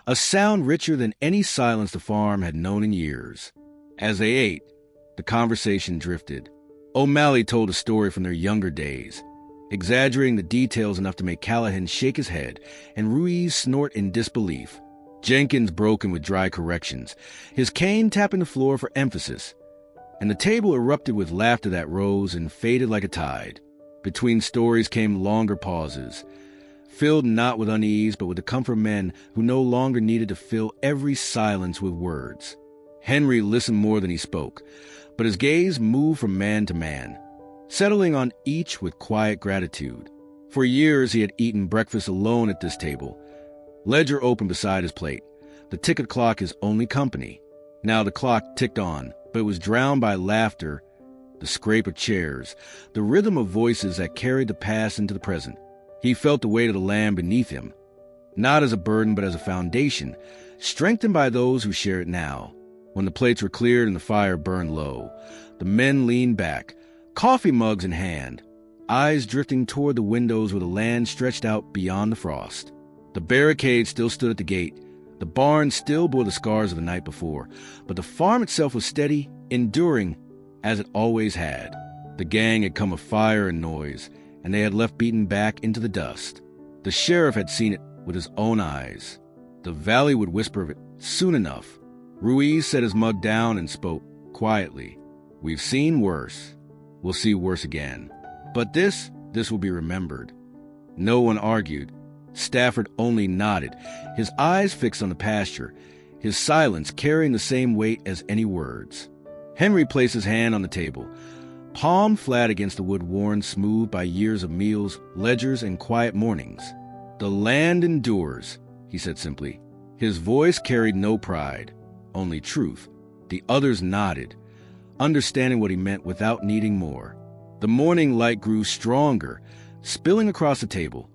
[SPEAKER 1] a sound richer than any silence the farm had known in years. As they ate, the conversation drifted. O'Malley told a story from their younger days, exaggerating the details enough to make Callahan shake his head and Ruiz snort in disbelief. Jenkins broke in with dry corrections, his cane tapping the floor for emphasis, and the table erupted with laughter that rose and faded like a tide. Between stories came longer pauses, filled not with unease but with the comfort of men who no longer needed to fill every silence with words. Henry listened more than he spoke, but his gaze moved from man to man, settling on each with quiet gratitude. For years he had eaten breakfast alone at this table, ledger open beside his plate, the ticket clock his only company. Now the clock ticked on, but it was drowned by laughter, the scrape of chairs, the rhythm of voices that carried the past into the present. He felt the weight of the land beneath him, not as a burden but as a foundation, strengthened by those who share it now. When the plates were cleared and the fire burned low, the men leaned back, coffee mugs in hand, eyes drifting toward the windows where the land stretched out beyond the frost. The barricade still stood at the gate. The barn still bore the scars of the night before, but the farm itself was steady, enduring, as it always had. The gang had come of fire and noise, and they had left beaten back into the dust. The sheriff had seen it with his own eyes. The The valley would whisper of it soon enough. Ruiz set his mug down and spoke quietly. We've seen worse. We'll see worse again. But this will be remembered. No one argued. Stafford only nodded, his eyes fixed on the pasture, his silence carrying the same weight as any words. Henry placed his hand on the table, palm flat against the wood worn smooth by years of meals, ledgers, and quiet mornings. The land endures, he said simply. His voice carried no pride, only truth. The others nodded, understanding what he meant without needing more. The morning light grew stronger, spilling across the table,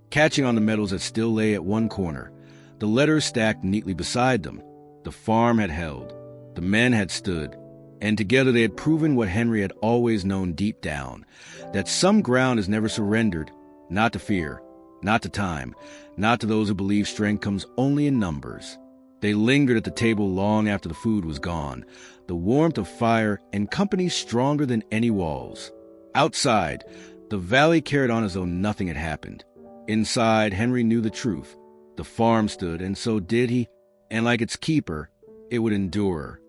[SPEAKER 1] catching on the medals that still lay at one corner, the letters stacked neatly beside them. The farm had held, the men had stood, and together they had proven what Henry had always known deep down, that some ground is never surrendered, not to fear, not to time, not to those who believe strength comes only in numbers. They lingered at the table long after the food was gone, the warmth of fire and company stronger than any walls. Outside, the valley carried on as though nothing had happened. Inside, Henry knew the truth. The farm stood, and so did he, and like its keeper, it would endure.